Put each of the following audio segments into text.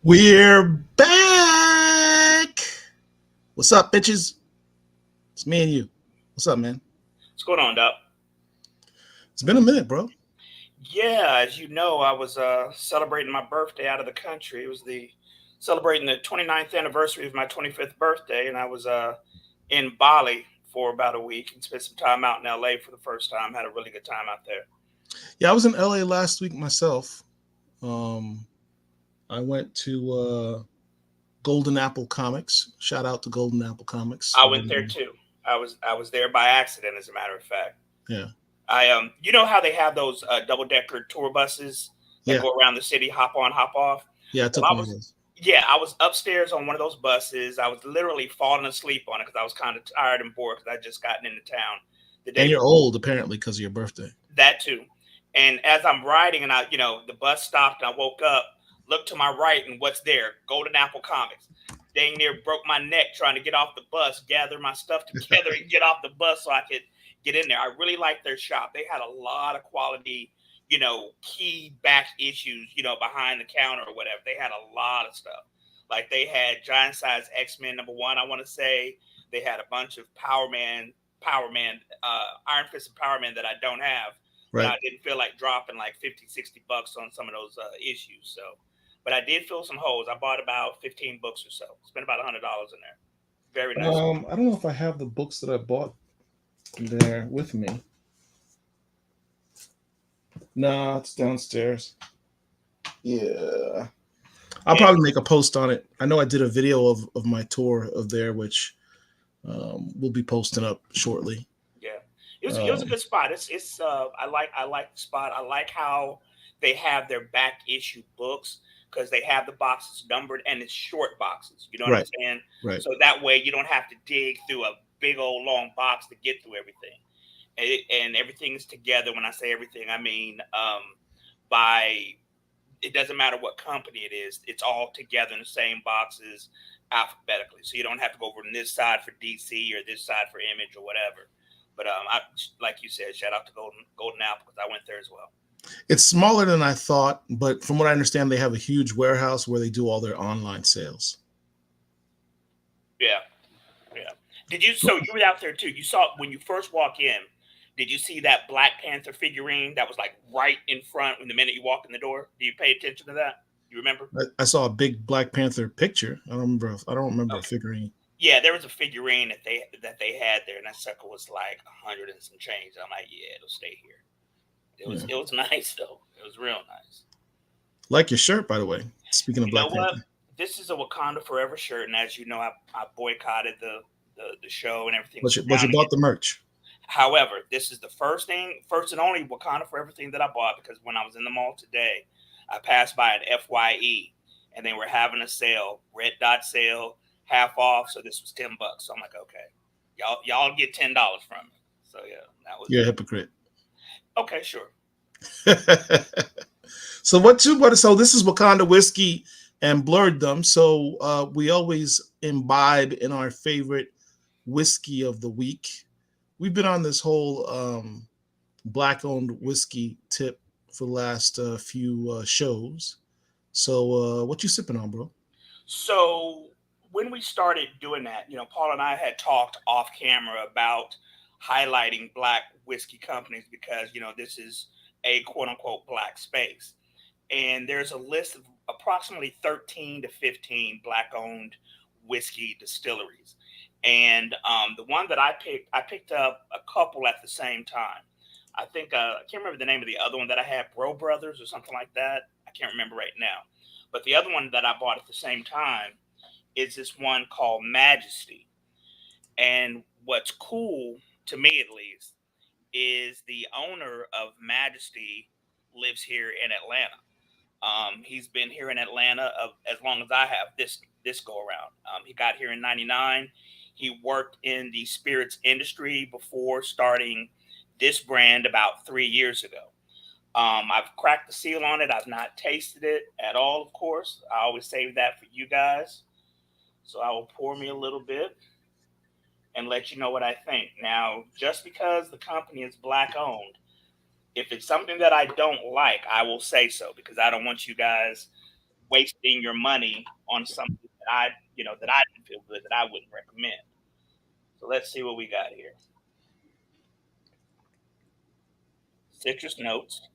We're back. What's up, bitches? It's me and you. What's up, man? What's going on, Doc? It's been a minute, bro. Yeah, as you know, I was celebrating my birthday out of the country. It was the celebrating the 29th anniversary of my 25th birthday, and I was in Bali for about a week and spent some time out in LA for the first time. Had a really good time out there. Yeah, I was in LA last week myself. Um, I went to Golden Apple Comics. Shout out to Golden Apple Comics. I went there too. I was there by accident, as a matter of fact. Yeah, You know how they have those double decker tour buses that yeah, go around the city, hop on, hop off. yeah. I Well, took one of those. I was upstairs on one of those buses. I was literally falling asleep on it because I was kind of tired and bored because I just gotten into town the And day you're before. old, apparently, because of your birthday. That too. And as I'm riding, and the bus stopped, and I woke up, looked to my right, and what's there? Golden Apple Comics. Dang near broke my neck trying to get off the bus, gather my stuff together, and get off the bus so I could get in there. I really liked their shop. They had a lot of quality, key back issues, behind the counter or whatever. They had a lot of stuff. Like they had giant size X-Men #1, I want to say. They had a bunch of Iron Fist and Power Man that I don't have, but Right. I didn't feel like dropping like 50, $60 on some of those issues. So, but I did fill some holes. I bought about 15 books or so. Spent about $100 in there. Very nice. I don't know if I have the books that I bought there with me. Nah, it's downstairs. Yeah. I'll Yeah, probably make a post on it. I know I did a video of my tour of there, which we'll be posting up shortly. yeah. It was a Um, good spot. I like the spot. I like how they have their back issue books because they have the boxes numbered and it's short boxes. You know what I'm right, saying? right. So that way you don't have to dig through a big old long box to get through everything. And everything's together. When I say everything, I mean by it doesn't matter what company it is. It's all together in the same boxes alphabetically. So you don't have to go over on this side for DC or this side for Image or whatever. But like you said, shout out to Golden Apple because I went there as well. It's smaller than I thought, but from what I understand, they have a huge warehouse where they do all their online sales. Yeah, yeah. Did you? So you were out there too. You saw when you first walk in. Did you see that Black Panther figurine that was like right in front when the minute you walk in the door? Do you pay attention to that? You remember? I saw a big Black Panther picture. I don't remember. I don't remember a Okay. figuring. Yeah, there was a figurine that they had there, and that sucker was like 100 and some change. I'm like, yeah, it'll stay here. It was Yeah, it was nice though. It was real nice. like your shirt, by the way. Speaking of You know Black what? Panther, This is a Wakanda Forever shirt, and as you know, I boycotted the show and everything but you went but down you again. bought the merch. However, this is the first and only Wakanda Forever thing that I bought because when I was in the mall today, I passed by an FYE and they were having a sale, red dot sale, half off. So this was $10. So I'm like, okay, y'all get $10 from me. So yeah, that was You're a it. hypocrite. Okay, sure. So what you what so this is Wakanda whiskey and blurred them. So we always imbibe in our favorite whiskey of the week. We've been on this whole black owned whiskey tip for the last few shows. So what you sipping on, bro? So when we started doing that, Paul and I had talked off camera about highlighting black whiskey companies because this is a quote unquote black space. And there's a list of approximately 13 to 15 black owned whiskey distilleries. And the one that I picked up a couple at the same time. I think I can't remember the name of the other one that I had, Bro Brothers or something like that. I can't remember right now. But the other one that I bought at the same time is this one called Majesty. And what's cool to me, at least, is the owner of Majesty lives here in Atlanta. He's been here in Atlanta of as long as I have this go around. He got here in '99. He worked in the spirits industry before starting this brand about 3 years ago. I've cracked the seal on it. I've not tasted it at all, of course. I always save that for you guys. So I will pour me a little bit and let you know what I think. Now, just because the company is black owned, if it's something that I don't like, I will say so because I don't want you guys wasting your money on something that I didn't feel good, that I wouldn't recommend. So let's see what we got here. Citrus notes,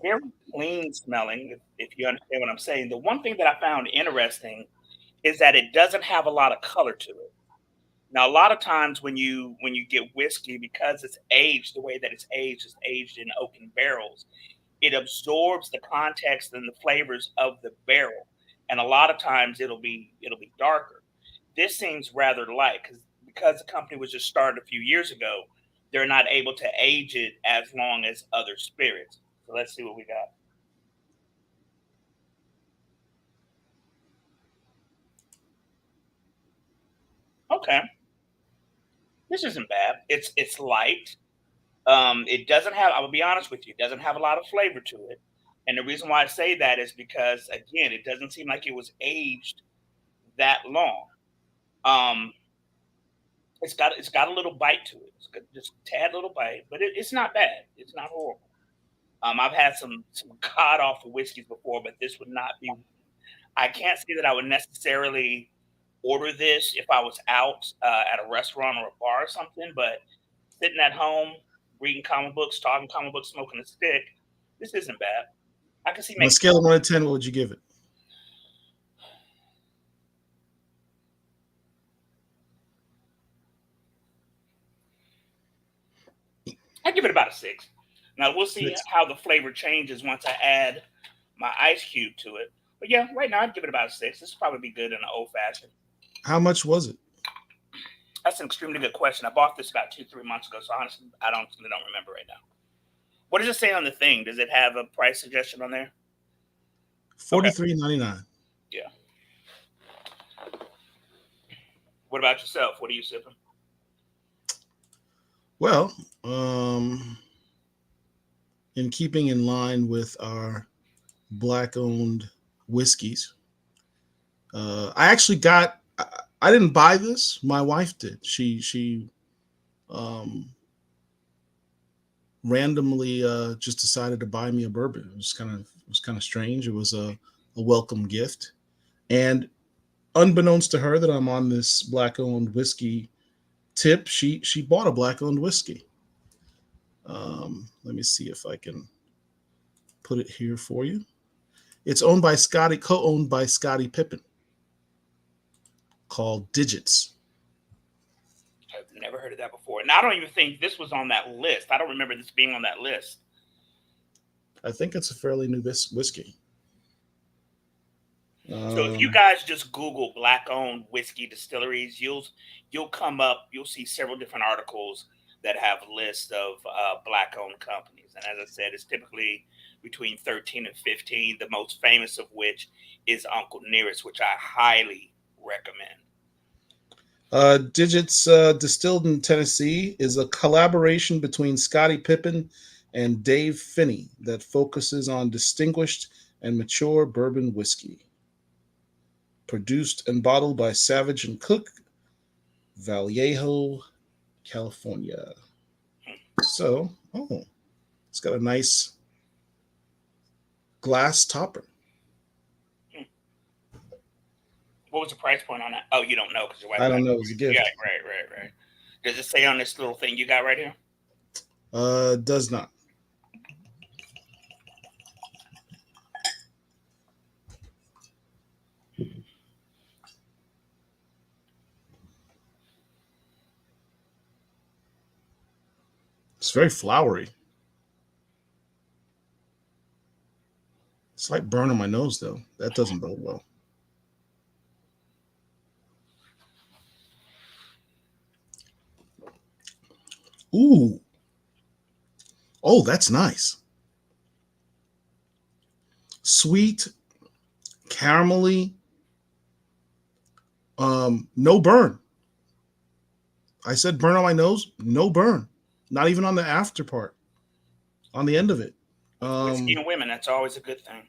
very clean smelling. If you understand what I'm saying, the one thing that I found interesting is that it doesn't have a lot of color to it. Now, a lot of times when you get whiskey, because it's aged the way that it's aged is aged in oaken barrels, it absorbs the context and the flavors of the barrel, and a lot of times it'll be darker. This seems rather light because the company was just started a few years ago. They're not able to age it as long as other spirits. So let's see what we got. Okay, this isn't bad. It's light. It doesn't have. I will be honest with you. It doesn't have a lot of flavor to it. And the reason why I say that is because again, it doesn't seem like it was aged that long. Um, it's got a little bite to it. It's got just a tad little bite, but it's not bad. It's not horrible. I've had some god awful whiskeys before, but this would not be. I can't say that I would necessarily order this if I was out at a restaurant or a bar or something. But sitting at home, reading comic books, talking comic books, smoking a stick, this isn't bad. I can see On a making. scale of 1 to 10, what would you give it? I give it about a 6. Now we'll see Six. how the flavor changes once I add my ice cube to it. But yeah, right now I'd give it about a 6. This would probably be good in an old fashioned. How much was it? That's an extremely good question. I bought this about 2, 3 months ago, so honestly, I don't remember right now. What does it say on the thing? Does it have a price suggestion on there? Okay. $43.99. Yeah. What about yourself? What are you sipping? Well, in keeping in line with our black-owned whiskeys, I actually got. I didn't buy this. My wife did. She um, randomly just decided to buy me a bourbon. It was kind of strange. It was a welcome gift, and unbeknownst to her that I'm on this black-owned whiskey tip, she bought a black-owned whiskey. Let me see if I can put it here for you. It's owned by Scotty, co-owned by Scottie Pippen, called Digits. I've never heard of that before. And I don't even think this was on that list. I don't remember this being on that list. I think it's a fairly new whiskey. So if you guys just Google black-owned whiskey distilleries, you'll come up. You'll see several different articles that have lists of black-owned companies. And as I said, it's typically between 13 and 15. The most famous of which is Uncle Nearest, which I highly recommend. Digits Distilled in Tennessee is a collaboration between Scottie Pippen and Dave Finney that focuses on distinguished and mature bourbon whiskey. Produced and bottled by Savage and Cook, Vallejo, California. So, it's got a nice glass topper. What was the price point on that? Oh, you don't know because your wife. I don't know. It was a gift. Yeah, right. Does it say on this little thing you got right here? Does not. It's very flowery. It's like burn on my nose, though. That doesn't bode well. Ooh. Oh, that's nice. Sweet, caramelly. No burn. I said burn on my nose. No burn. Not even on the after part. On the end of it. Whiskey and women, that's always a good thing.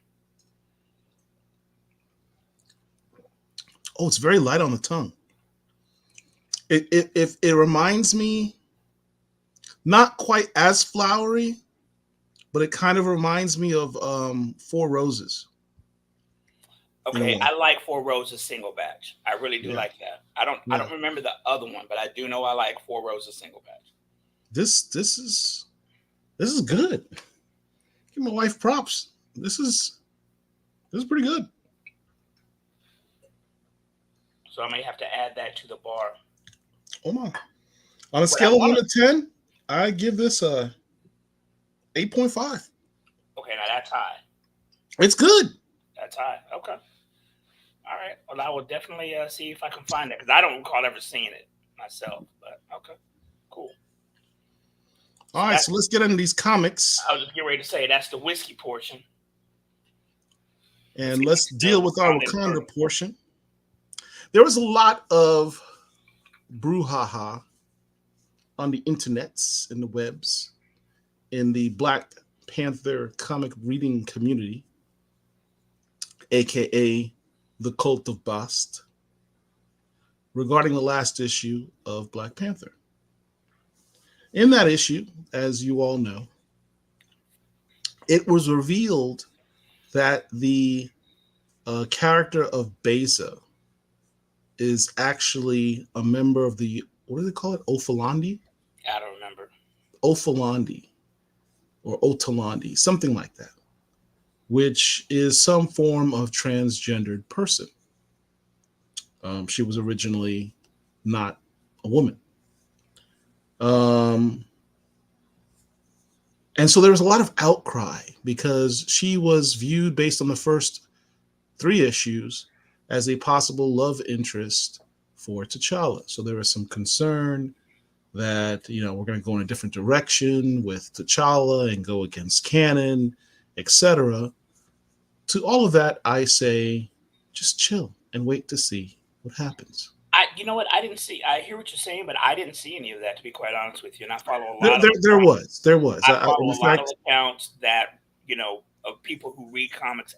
Oh, it's very light on the tongue. It reminds me, not quite as flowery, but it kind of reminds me of Four Roses in a Okay, way. I like Four Roses single batch. I really do Yeah, like that. I don't yeah. remember the other one, but I do know I like Four Roses single batch. This is good. Give my wife props. This is pretty good. So I may have to add that to the bar. Oh my! On a What I scale of want one to to 10, I give this a 8.5. Okay, now that's high. It's good. That's high. Okay. All right. Well, I will definitely see if I can find it because I don't recall ever seeing it myself. But okay, cool. All So right, so let's get into these comics I was just getting ready to say that's the whiskey portion. Let's and get let's into the deal with our Wakanda Wakanda Eternal. portion. There was a lot of brouhaha on the internets, in the webs, in the Black Panther comic reading community, aka the Cult of Bast, regarding the last issue of Black Panther. In that issue, as you all know, it was revealed that the character of Beza is actually a member of the, what do they call it? Ophalandi? I don't remember. Ophalandi or Otalandi, something like that, which is some form of transgendered person. She was originally not a woman. Um, and so there was a lot of outcry because she was viewed based on the first three issues as a possible love interest for T'Challa. So there was some concern that, we're going to go in a different direction with T'Challa and go against canon, etc. To all of that, I say just chill and wait to see what happens. You know what? I didn't see. I hear what you're saying, but I didn't see any of that. To be quite honest with you, and I follow a There, lot of there, there accounts. was, there was. I In follow a lot of fact, accounts that of people who read comics.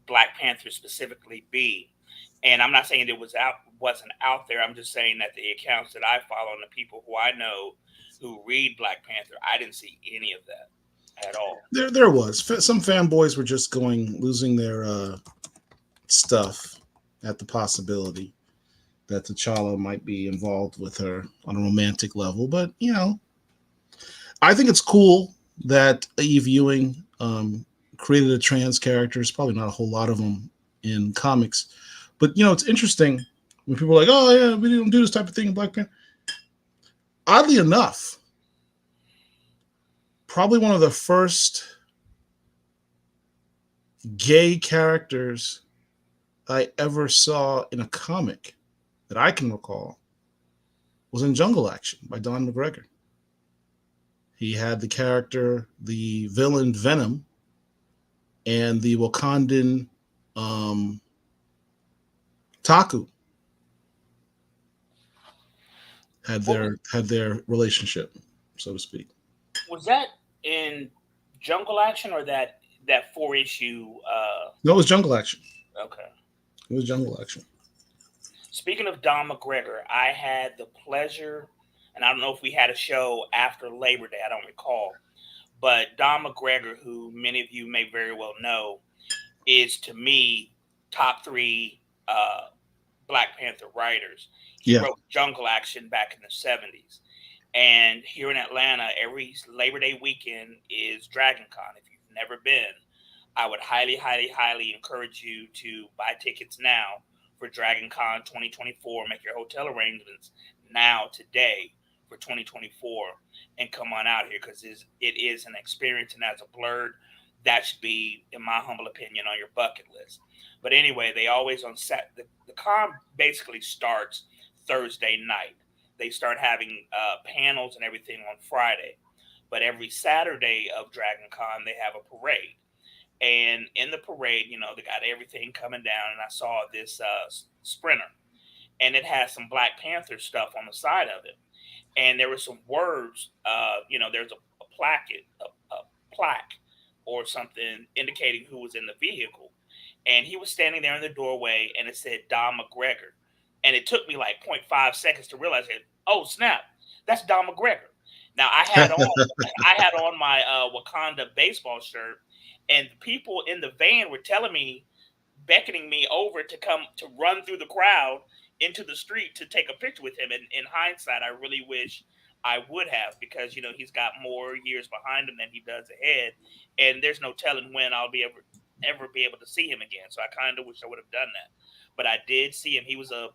Black Panther specifically. B, and I'm not saying it wasn't out there. I'm just saying that the accounts that I follow and the people who I know who read Black Panther, I didn't see any of that at all. there was. Some fanboys were just losing their stuff at the possibility that T'Challa might be involved with her on a romantic level. But I think it's cool that Eve Ewing created a trans character. There's probably not a whole lot of them in comics, but it's interesting when people are like, "Oh yeah, we don't do this type of thing in Black Panther." Oddly enough, probably one of the first gay characters I ever saw in a comic that I can recall was in Jungle Action by Don McGregor. He had the character, the villain Venom, and the Wakandan um, Taku What was had their relationship, so to speak. was that in Jungle Action or that 4 issue? No, it was Jungle Action. Okay. It was Jungle Action. Speaking of Don McGregor, I had the pleasure, and I don't know if we had a show after Labor Day. I don't recall, but Don McGregor, who many of you may very well know, is to me top three Black Panther writers. He Yeah, wrote Jungle Action back in the 70s. And here in Atlanta, every Labor Day weekend is Dragon Con. If you've never been, I would highly, highly, highly encourage you to buy tickets now for Dragon Con 2024. Make your hotel arrangements now, today, for 2024, and come on out here because it is an experience. And as a blurred, that should be, in my humble opinion, on your bucket list. But anyway, they always on set. The con basically starts Thursday night. They start having panels and everything on Friday. But every Saturday of Dragon Con, they have a parade. And in the parade, they got everything coming down. And I saw this sprinter, and it has some Black Panther stuff on the side of it. And there were some words. There's a plaque or something indicating who was in the vehicle. And he was standing there in the doorway, and it said Don McGregor. And it took me like 0.5 seconds to realize it. Oh snap, that's Don McGregor. Now I had on my Wakanda baseball shirt, and the people in the van were telling me, beckoning me over to come to run through the crowd into the street to take a picture with him. And in hindsight, I really wish I would have, because he's got more years behind him than he does ahead, and there's no telling when I'll be ever be able to see him again. So I kind of wish I would have done that, but I did see him. He was a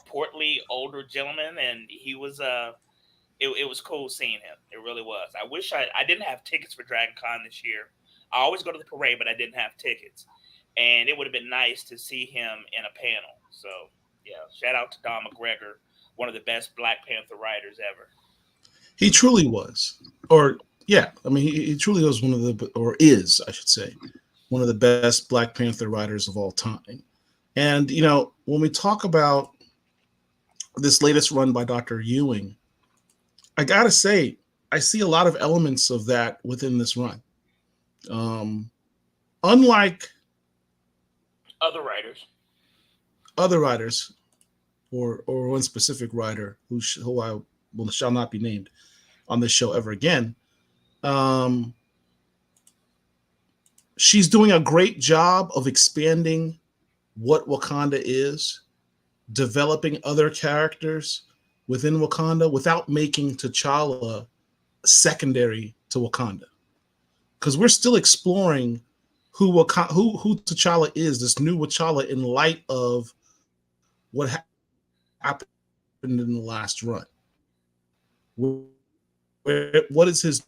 portly older gentleman, and he was it was cool seeing him. It really was. I wish I didn't have tickets for Dragon Con this year. I always go to the parade, but I didn't have tickets, and it would have been nice to see him in a panel. So yeah, shout out to Don McGregor, one of the best Black Panther writers ever. He truly was, or yeah, I mean, he truly was one of the, or is, I should say, one of the best Black Panther writers of all time. And when we talk about this latest run by Dr. Ewing, I gotta say, I see a lot of elements of that within this run. Um, Unlike Other writers. other writers, or one specific writer who I will shall not be named on this show ever again, um, she's doing a great job of expanding what Wakanda is, developing other characters within Wakanda without making T'Challa secondary to Wakanda. Because we're still exploring who T'Challa is, this new T'Challa, in light of what happened in the last run. What is his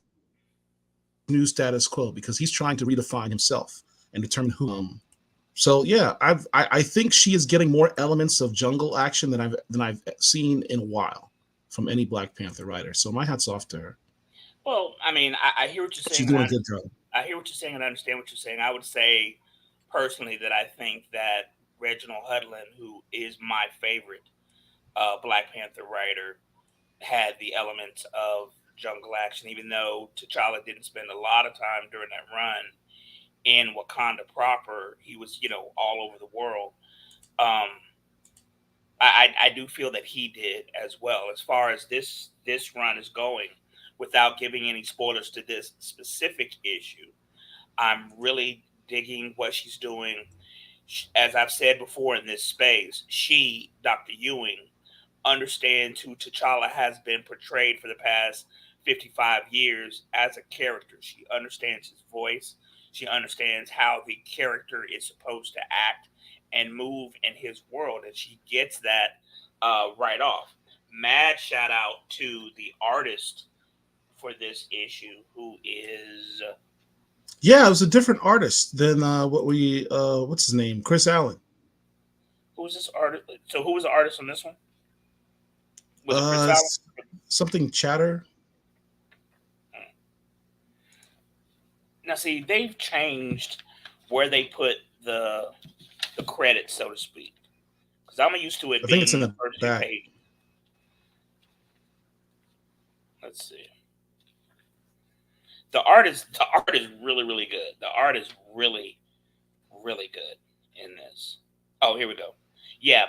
new status quo? Because he's trying to redefine himself and determine who he is. So yeah, I think she is getting more elements of jungle action than I've seen in a while from any Black Panther writer. So my hats off to her. Well, I mean, I hear what you're She's saying, doing a good job. I hear what you're saying, and I understand what you're saying. I would say personally that I think that Reginald Hudlin, who is my favorite Black Panther writer, had the elements of jungle action, even though T'Challa didn't spend a lot of time during that run in Wakanda proper. He was, all over the world. Um, I do feel that he did as well. As far as this run is going, without giving any spoilers to this specific issue, I'm really digging what she's doing. As I've said before in this space, she, Dr. Ewing, understands who T'Challa has been portrayed for the past 55 years as a character. She understands his voice. She understands how the character is supposed to act and move in his world, and she gets that right off. Mad shout out to the artist for this issue, who is Yeah, it was a different artist than what's his name? Chris Allen. who's this artist? So who was the artist on this one? Was it Chris Uh, Allen? Something Chatter. Now, see, they've changed where they put the credits, so to speak. Because I'm used to it I think it's being in the the first few back. pages. Let's see. The art is really really good. The art is really really good in this. Oh, here we go. Yeah,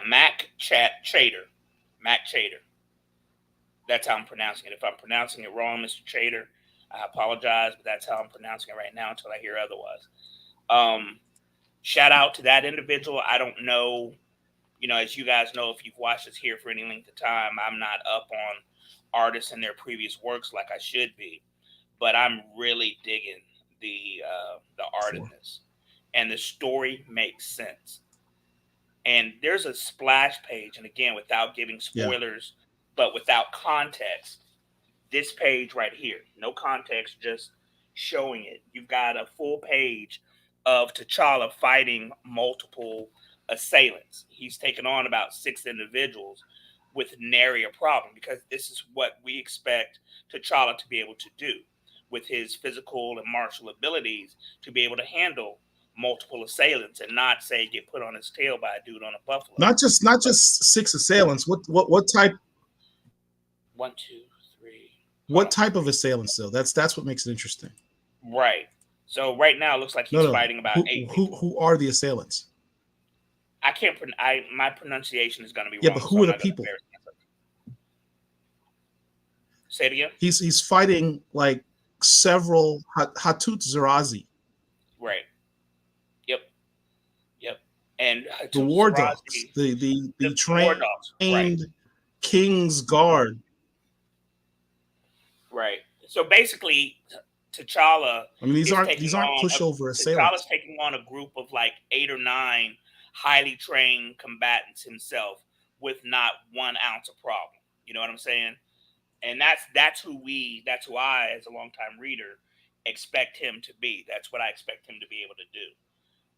Chater. Mac Chater. That's how I'm pronouncing it. If I'm pronouncing it wrong, Mr. Chater, I apologize, but that's how I'm pronouncing it right now until I hear otherwise. Um, Shout out to that individual. I don't know, as you guys know, if you've watched us here for any length of time, I'm not up on artists and their previous works like I should be, but I'm really digging the art in Four. this, and the story makes sense. And there's a splash page, and again, without giving Yeah. spoilers, but without context, this page right here, no context, just showing it. You've got a full page of T'Challa fighting multiple assailants. He's taken on about 6 individuals with nary a problem, because this is what we expect T'Challa to be able to do with his physical and martial abilities, to be able to handle multiple assailants and not say get put on his tail by a dude on a buffalo. But Not just 6 assailants. one, two, three. Hold What on. type of assailants though? That's what makes it interesting. Right. So right now it looks like No, he's no. fighting about Who eight who people. who are the assailants? I can't. My pronunciation is going to be Yeah, but wrong, so who are I'm the not going to people? embarrass myself. Say it again. He's fighting like several Hatut Zerazi, Right. Yep. Yep. And the Hatun war dogs, Sarazi, the the war trained dogs. Right. King's Guard. Right. So basically, T'Challa I mean, is these taking aren't on pushover T'Challa's assailants. taking on a group of like 8 or 9 highly trained combatants himself with not 1 ounce of problem. You know what I'm saying? And that's who I, as a longtime reader, expect him to be. That's what I expect him to be able to do.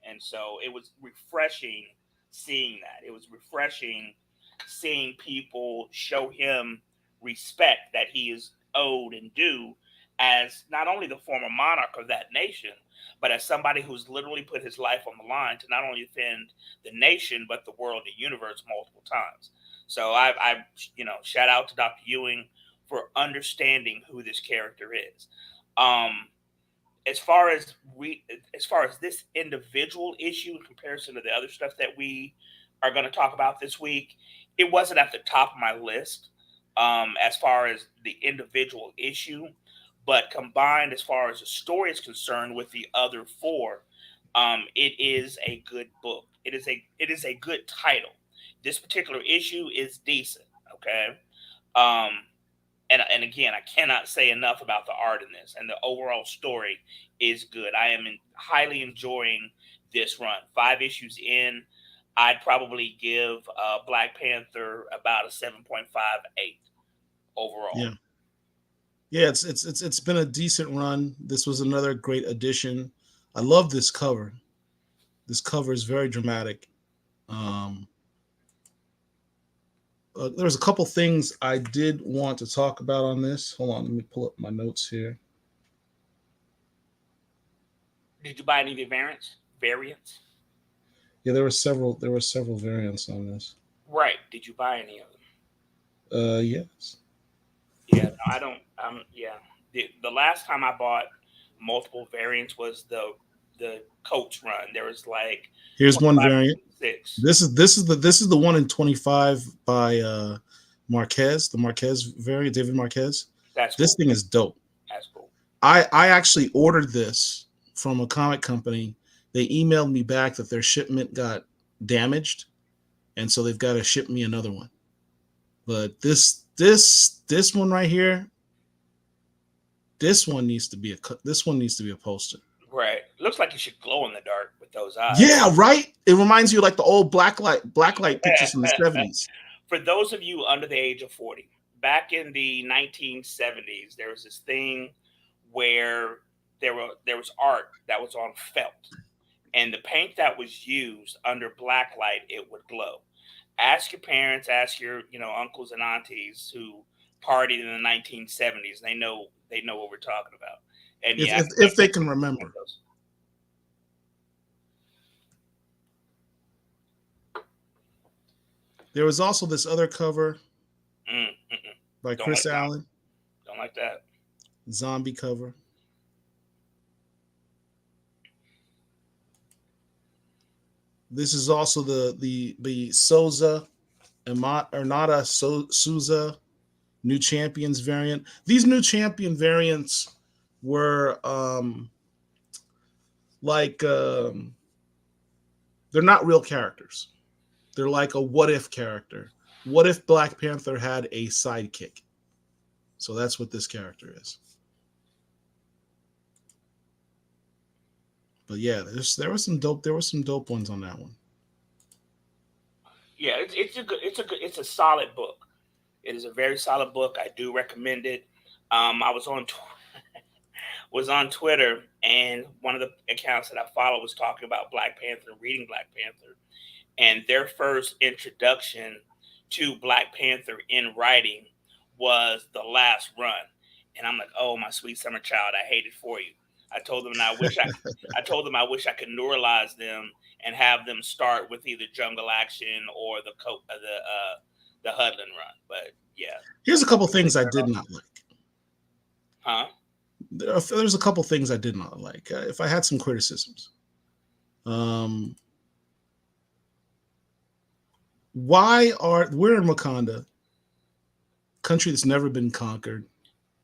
And so it was refreshing seeing that. It was refreshing seeing people show him respect that he is owed and due as not only the former monarch of that nation, but as somebody who's literally put his life on the line to not only defend the nation, but the world, the universe multiple times. So I shout out to Dr. Ewing for understanding who this character is. Um, as far as this individual issue in comparison to the other stuff that we are going to talk about this week, it wasn't at the top of my list as far as the individual issue, but combined as far as the story is concerned with the other four, it is a good book. It is a good title. This particular issue is decent. Okay. Um, and again, I cannot say enough about the art in this, and the overall story is good. I am highly enjoying this run. 5 issues in, I'd probably give Black Panther about a 7.58 overall. Yeah, yeah. It's been a decent run. This was another great addition. I love this cover. This cover is very dramatic. Um, there was a couple things I did want to talk about on this. Hold on, let me pull up my notes here. Did you buy any of the variants? Variants? Yeah, there were several. There were several variants on this. Right. Did you buy any of them? Yes. Yeah, no, I don't. Yeah. The last time I bought multiple variants was the Coach run. There was like Here's one 25 variant. or 6. This is the one in 25 by Marquez, the Marquez variant, David Marquez. That's This cool. thing is dope. That's cool. I actually ordered this from a comic company. They emailed me back that their shipment got damaged, and so they've got to ship me another one. But this one right here, this one needs to be a poster. Right. Looks like you should glow in the dark with those eyes. Yeah, right. It reminds you of like the old blacklight pictures from the 70s. For those of you under the age of 40, back in the 1970s, there was this thing where there was art that was on felt, and the paint that was used under black light, it would glow. Ask your parents, ask your uncles and aunties who partied in the 1970s. They know what we're talking about. And If yeah, if, if they can remember. There was also this other cover by Don't like Chris that. Allen, Don't like that. zombie cover. This is also the Souza Ernata Souza new champions variant. These new champion variants were like they're not real characters. They're like a what if character. What if Black Panther had a sidekick? So that's what this character is. But yeah, there were some dope ones on that one. Yeah, it's a solid book. It is a very solid book. I do recommend it. I was on Twitter, and one of the accounts that I follow was talking about Black Panther, reading Black Panther, and their first introduction to Black Panther in writing was the last run. And I'm like, oh my sweet summer child, I hate it for you. I told them I wish I could neuralize them and have them start with either Jungle Action or the Hudlin run. But yeah, Here's a couple things I did not like. huh? There's a couple things I did not like. If I had some criticisms, um, we're in Wakanda, country that's never been conquered.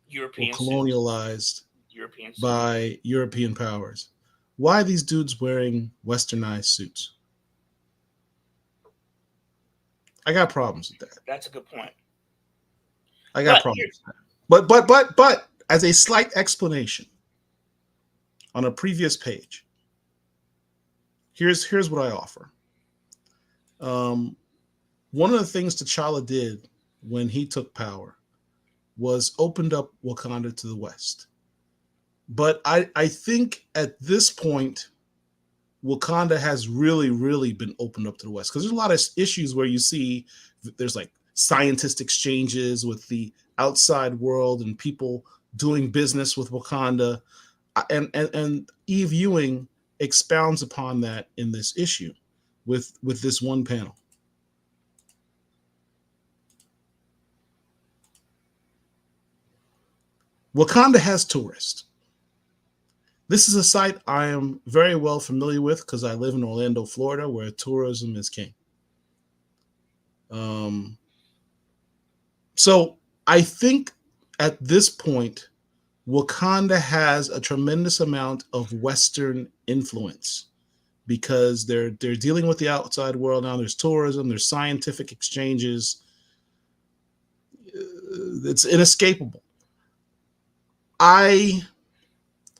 or European suits, colonialized European suits. by European powers. Why are these dudes wearing westernized suits? I got problems with that. That's a good point. I got But here, problems with that. But as a slight explanation on a previous page, here's what I offer. Um, One of the things T'Challa did when he took power was opened up Wakanda to the West. But I think at this point, Wakanda has really been opened up to the West because there's a lot of issues where you see there's like scientist exchanges with the outside world and people doing business with Wakanda, and Eve Ewing expounds upon that in this issue with this one panel. Wakanda has tourists. This is a site I am very well familiar with because I live in Orlando, Florida, where tourism is king. Um, so I think at this point, Wakanda has a tremendous amount of Western influence because they're dealing with the outside world now. There's tourism, there's scientific exchanges. It's inescapable. I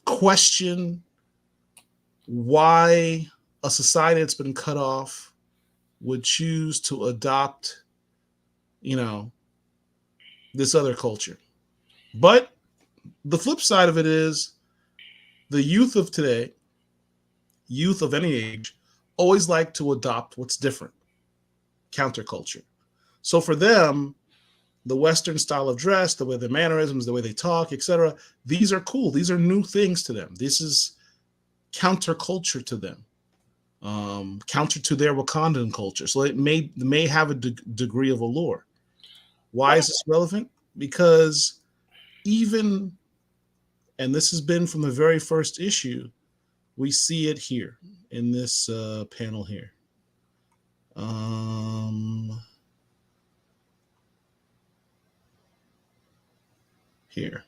question why a society that's been cut off would choose to adopt, you know, this other culture. But the flip side of it is the youth of today, youth of any age, always like to adopt what's different, counterculture. So for them, the Western style of dress, the way their mannerisms, the way they talk, etc., these are cool. These are new things to them. This is counterculture to them, counter to their Wakandan culture. So it may have a degree of allure. Why One is of this relevant? Because even, and this has been from the very first issue, we see it here in this panel here. Here.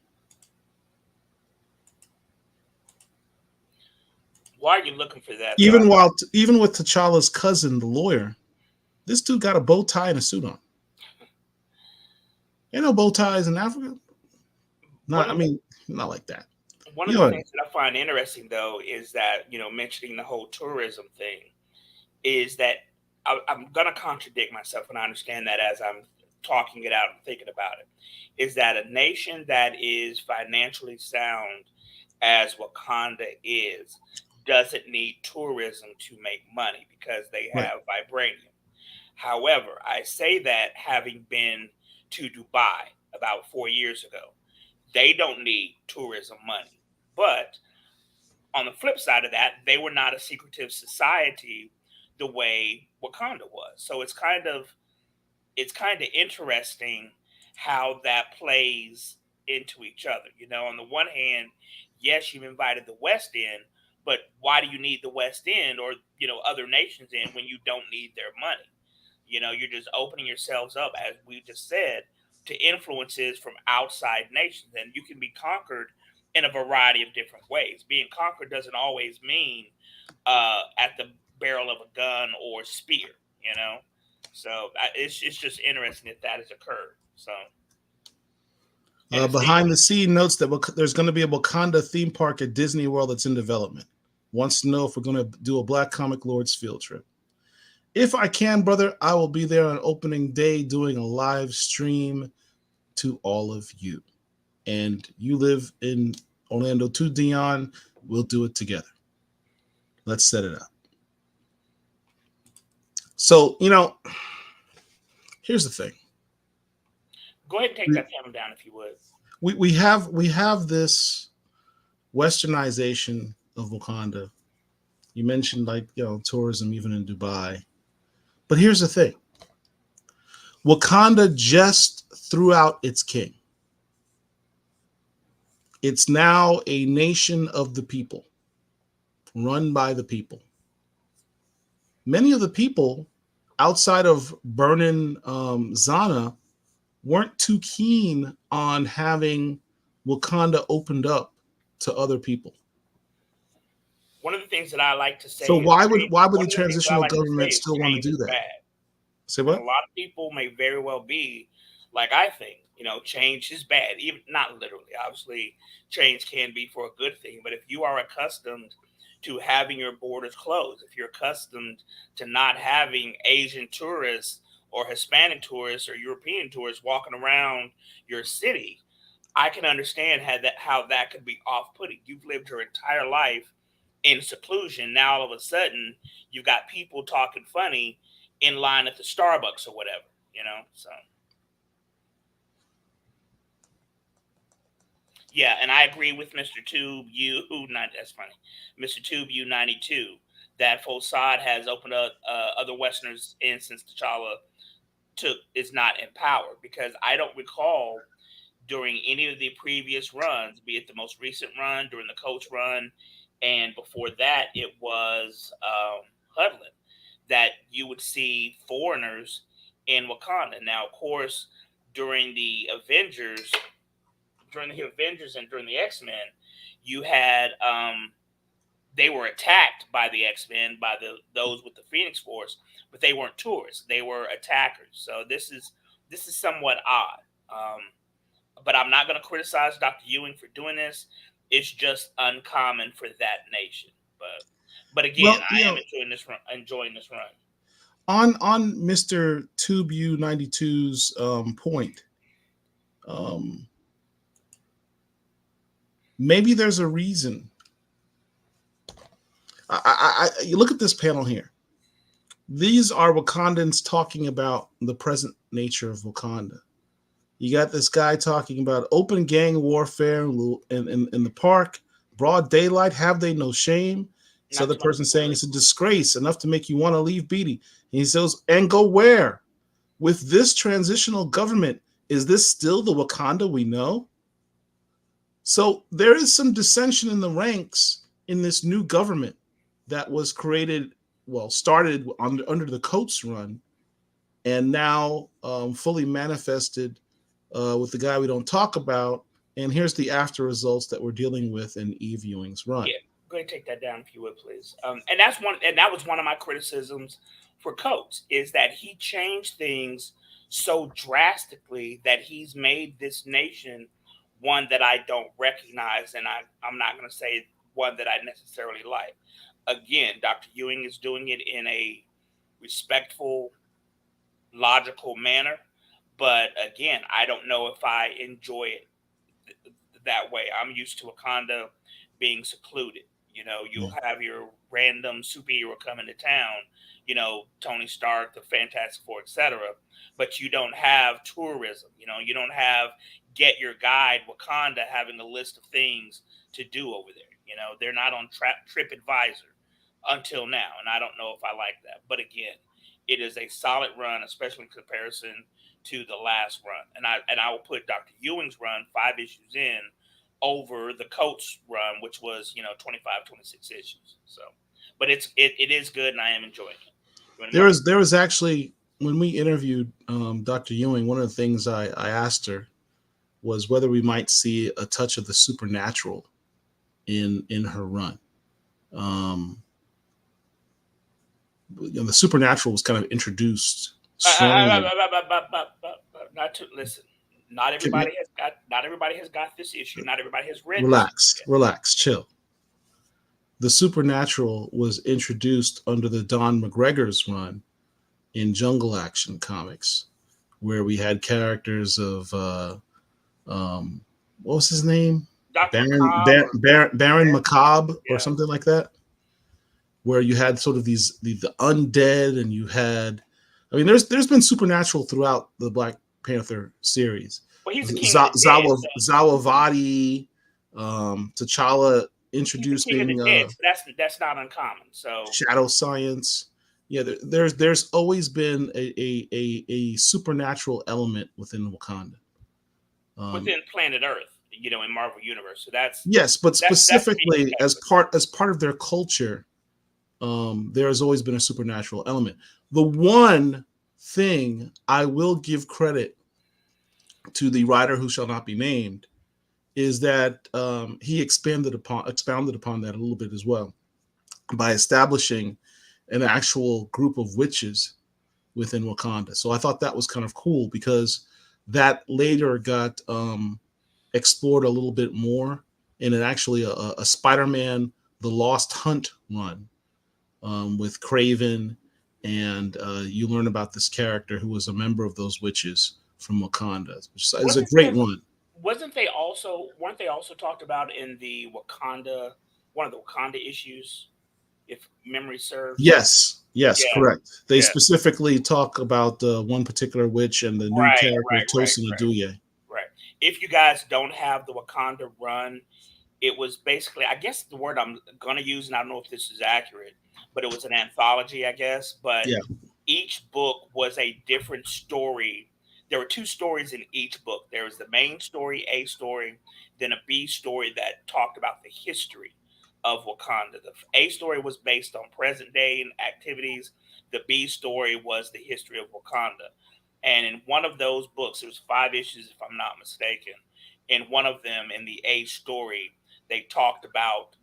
Why are you looking for that though? Even with T'Challa's cousin, the lawyer, this dude got a bow tie and a suit on. Ain't no bow ties in Africa. One Not, I of the mean, not like that. one of You the know, things that I find interesting though is that mentioning the whole tourism thing is that I'm gonna contradict myself, and I understand that as I'm talking it out and thinking about it. Is that a nation that is financially sound as Wakanda is doesn't need tourism to make money because they right, have vibranium. However, I say that having been to Dubai about 4 years ago, they don't need tourism money. But on the flip side of that, they were not a secretive society the way Wakanda was. So it's kind of interesting how that plays into each other. On the one hand, yes, you've invited the West in, but why do you need the West in or other nations in when you don't need their money? You're just opening yourselves up, as we just said, to influences from outside nations, and you can be conquered in a variety of different ways. Being conquered doesn't always mean at the barrel of a gun or spear, you know. So it's just interesting that has occurred. So and it's being behind the scene notes that there's going to be a Wakanda theme park at Disney World that's in development. Wants to know if we're going to do a Black Comic Lords field trip. If I can, brother, I will be there on opening day doing a live stream to all of you. And you live in Orlando too, Dion. We'll do it together. Let's set it up. So, here's the thing. Go ahead and take that panel down if you would. We have this westernization of Wakanda. You mentioned tourism even in Dubai. But here's the thing. Wakanda just threw out its king. It's now a nation of the people, run by the people. Many of the people outside of Burnin Zana weren't too keen on having Wakanda opened up to other people. One of the things that I like to So say is why would one the of the things that I transitional like to say government is still want to change do is that? bad. Say And a what? lot of people may very well be like I think, change is bad. Even not literally. Obviously, change can be for a good thing. But if you are accustomed to having your borders closed, if you're accustomed to not having Asian tourists or Hispanic tourists or European tourists walking around your city, I can understand how that could be off putting. You've lived your entire life in seclusion. Now all of a sudden you've got people talking funny in line at the Starbucks or whatever. So yeah, and I agree with Mr. Tube U not that's funny. Mr. Tube U 92 that Fossad has opened up other Westerners in since T'Challa took is not in power because I don't recall during any of the previous runs, be it the most recent run, during the coach run, and before that, it was Hudlin, that you would see foreigners in Wakanda. Now, of course, during the Avengers, and during the X Men, you had they were attacked by the X Men, by those with the Phoenix Force, but they weren't tourists; they were attackers. So this is somewhat odd. But I'm not going to criticize Dr. Ewing for doing this. It's just uncommon for that nation. But again, Well, I am enjoying this run. Enjoying this run. on Mr. Tube U 92's point, um, maybe there's a reason. You look at this panel here. These are Wakandans talking about the present nature of Wakanda. You got this guy talking about open gang warfare in the park, broad daylight. Have they no shame? This Not other too much person saying spoilers. it's a disgrace, enough to make you want to leave Beatty. And he says, and go where? With this transitional government, is this still the Wakanda we know? So there is some dissension in the ranks in this new government that was created, well, started under the Coates run, and now fully manifested with the guy we don't talk about. And here's the after results that we're dealing with in Eve Ewing's run. Yeah, go ahead and take that down if you would, please. And that was one of my criticisms for Coates is that he changed things so drastically that he's made this nation one that I don't recognize, and I'm not going to say one that I necessarily like. Again, Dr. Ewing is doing it in a respectful, logical manner, but again, I don't know if I enjoy it that way. I'm used to Wakanda being secluded. Yeah. You'll have your random superhero coming to town, Tony Stark, the Fantastic Four, etc. But you don't have tourism. You don't have Get Your Guide Wakanda having a list of things to do over there. They're not on TripAdvisor until now, and I don't know if I like that. But again, it is a solid run, especially in comparison to the last run. And I will put Dr. Ewing's run 5 issues in over the Coates run, which was 25, 26 issues. So, but it is good, and I am enjoying it. There was actually, when we interviewed Dr. Ewing, one of the things I asked her was whether we might see a touch of the supernatural in her run. Um, the supernatural was kind of introduced strongly. Not to listen. Not everybody has got this issue. Not everybody has read this issue Relax, yet. relax, chill. The supernatural was introduced under the Don McGregor's run in Jungle Action Comics, where we had characters of what was his name, Dr. McCobb Baron or Baron Macabre or yeah. something like that, where you had sort of the undead, and you had, I mean, there's been supernatural throughout the Black Panther series. Well, he's the king of the dead. Zawavadi, T'Challa He's the king of the introducing dead. So that's not uncommon. So shadow science. Yeah, there's always been a supernatural element within Wakanda. Um, within planet Earth, in Marvel Universe. So that's yes, but that's to be specifically expected. as part of their culture, there has always been a supernatural element. The one thing I will give credit to the writer who shall not be named is that he expounded upon that a little bit as well by establishing an actual group of witches within Wakanda. So I thought that was kind of cool because that later got explored a little bit more in actually a Spider-Man The Lost Hunt run with Craven, and you learn about this character who was a member of those witches from Wakanda, which is a Wasn't great there? run. Wasn't they also? Weren't they also talked about in the Wakanda? One of the Wakanda issues, if memory serves. Yes, yes, Yeah. correct. They Yeah. specifically talk about one particular witch and the new Right. character Right. Right. Tosin Right. Aduye. Right. If you guys don't have the Wakanda run, it was basically, I guess the word I'm gonna use, and I don't know if this is accurate, but it was an anthology, I guess. But Yeah, each book was a different story. There were two stories in each book. There was the main story, A story, then a B story that talked about the history of Wakanda. The A story was based on present day activities. The B story was the history of Wakanda. And in one of those books, there was 5 issues, if I'm not mistaken. In one of them, in the A story, they talked about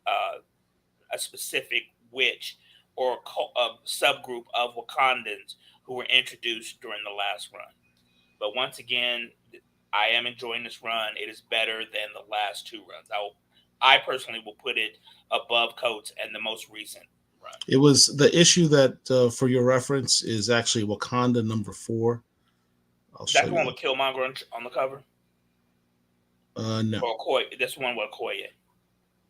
a specific witch or a subgroup of Wakandans who were introduced during the last run. But once again, I am enjoying this run. It is better than the last 2 runs. I personally will put it above Coates and the most recent run. it was the issue that, for your reference, is actually Wakanda number 4. I'll show That's the you one the. with Killmonger on the cover, No, or Okoye. This one with Okoye.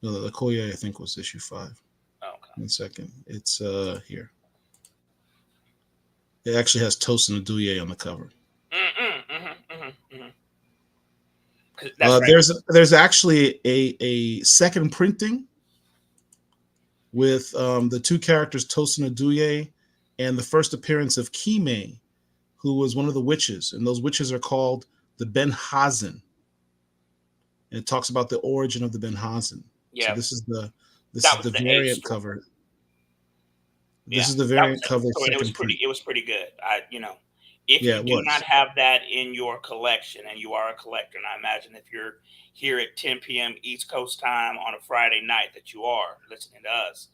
no, the Koya I think was issue 5. Oh, okay. 1 second, it's here. It actually has Tosin Aduye on the cover. Mm-hmm. That's right. There's actually a second printing with the two characters Tosin Aduye and the first appearance of Kime, who was one of the witches, and those witches are called the Ben Hazen. And it talks about the origin of the Ben Hazen. So Yeah, this that is was the the A variant story. cover. Yeah, This is the that was variant the cover story, and it was second pretty. print. It was pretty good. If Yeah, you it do not was. have that in your collection, and you are a collector, and I imagine if you're here at 10 p.m. East Coast time on a Friday night that you are listening to us,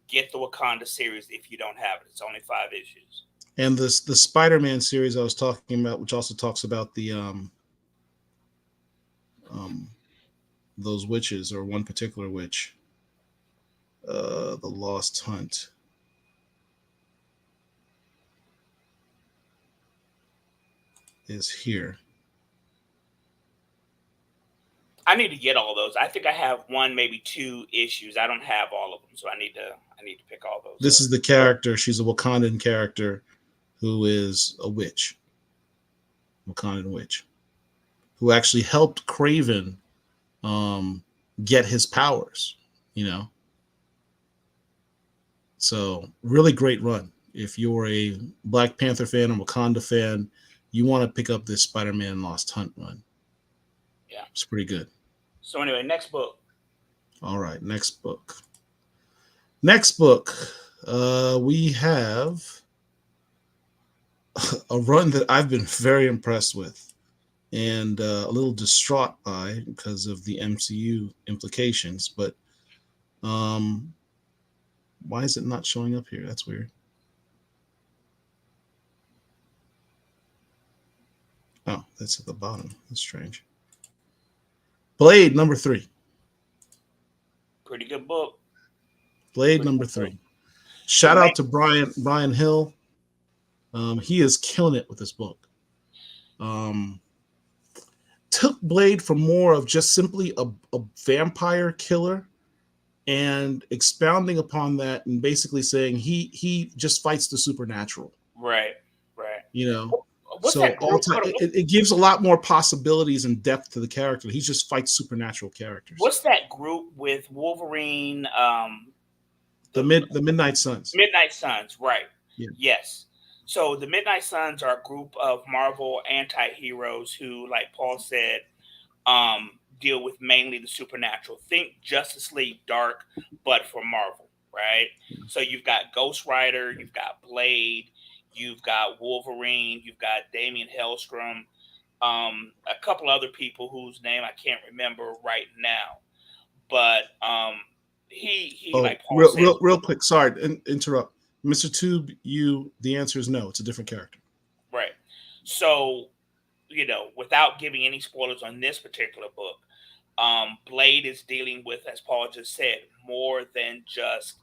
get the Wakanda series if you don't have it. It's only 5 issues. And this the Spider-Man series I was talking about, which also talks about the um those witches or one particular witch, the Lost Hunt, is here. I need to get all those. I think I have one, maybe 2 issues. I don't have all of them, so I need to pick all those This up. is the character. She's a Wakandan character who is a witch, Wakandan witch, who actually helped Craven um, get his powers. You know, so really great run. If you're a Black Panther fan or Wakanda fan, you want to pick up this Spider-Man Lost Hunt run. Yeah. It's pretty good. So anyway, next book. All right, next book. Next book, we have a run that I've been very impressed with and a little distraught by because of the MCU implications. But um, why is it not showing up here? That's weird. Oh, that's at the bottom. That's strange. Blade number 3. Pretty good book. Blade Pretty number good book. 3. The Shout main out to Brian Hill. He is killing it with this book. Um, took Blade from more of just simply a vampire killer and expounding upon that and basically saying he just fights the supernatural, right, right. you know. What's So that all group? time it gives a lot more possibilities and depth to the character. He just fights supernatural characters. What's that group with Wolverine? The The Midnight Suns. Midnight Suns, right? Yeah. Yes. So the Midnight Suns are a group of Marvel anti-heroes who, like Paul said, deal with mainly the supernatural. Think Justice League Dark, but for Marvel, right? So you've got Ghost Rider, you've got Blade, you've got Wolverine, you've got Damian Hellstrom. A couple other people whose name I can't remember right now, but he Oh, like Paul said, real quick. Sorry to interrupt, Mr. Tube. The answer is no. It's a different character. right. So without giving any spoilers on this particular book, Blade is dealing with, as Paul just said, more than just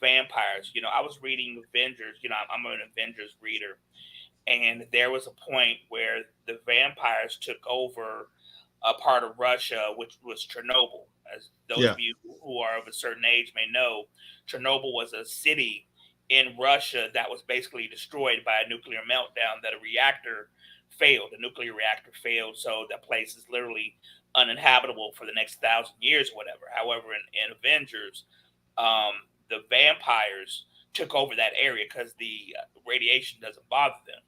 vampires. I was reading Avengers. I'm an Avengers reader, and there was a point where the vampires took over a part of Russia, which was Chernobyl. As those Yeah, of you who are of a certain age may know, Chernobyl was a city in Russia that was basically destroyed by a nuclear meltdown. That a reactor failed. The nuclear reactor failed, so that place is literally uninhabitable for the next 1,000 years or whatever. However, in Avengers, the vampires took over that area because the radiation doesn't bother them.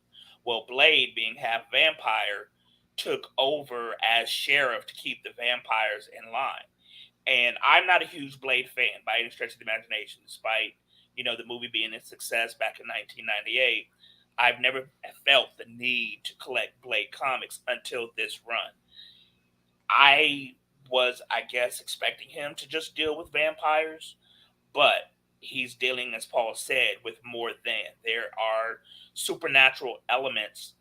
Well, Blade, being half vampire, took over as sheriff to keep the vampires in line. And I'm not a huge Blade fan by any stretch of the imagination, despite the movie being a success back in 1998. I've never felt the need to collect Blade comics until this run. I was, I guess, expecting him to just deal with vampires, but he's dealing, as Paul said, with more than. There are supernatural elements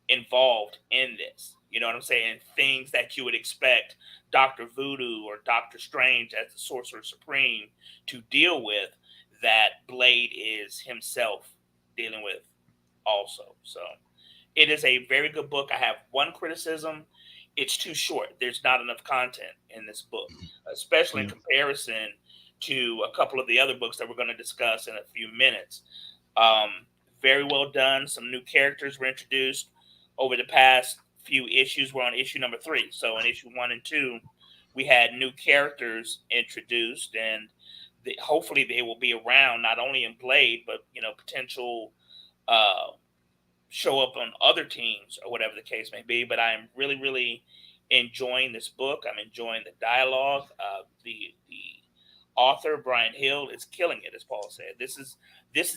involved in this. You know what I'm saying? Things that you would expect Dr. Voodoo or Dr. Strange as the Sorcerer Supreme to deal with, that Blade is himself dealing with also. So it is a very good book. I have one criticism. It's too short. There's not enough content in this book, especially in yeah, comparison to a couple of the other books that we're going to discuss in a few minutes. Um, Very well done. Some new characters were introduced over the past few issues. We're on issue number 3. So in issue 1 and 2, we had new characters introduced, and hopefully they will be around not only in Blade, but potential uh, show up on other teams or whatever the case may be. But I'm really, really enjoying this book. I'm enjoying the dialogue. The author Brian Hill is killing it, as Paul said. This is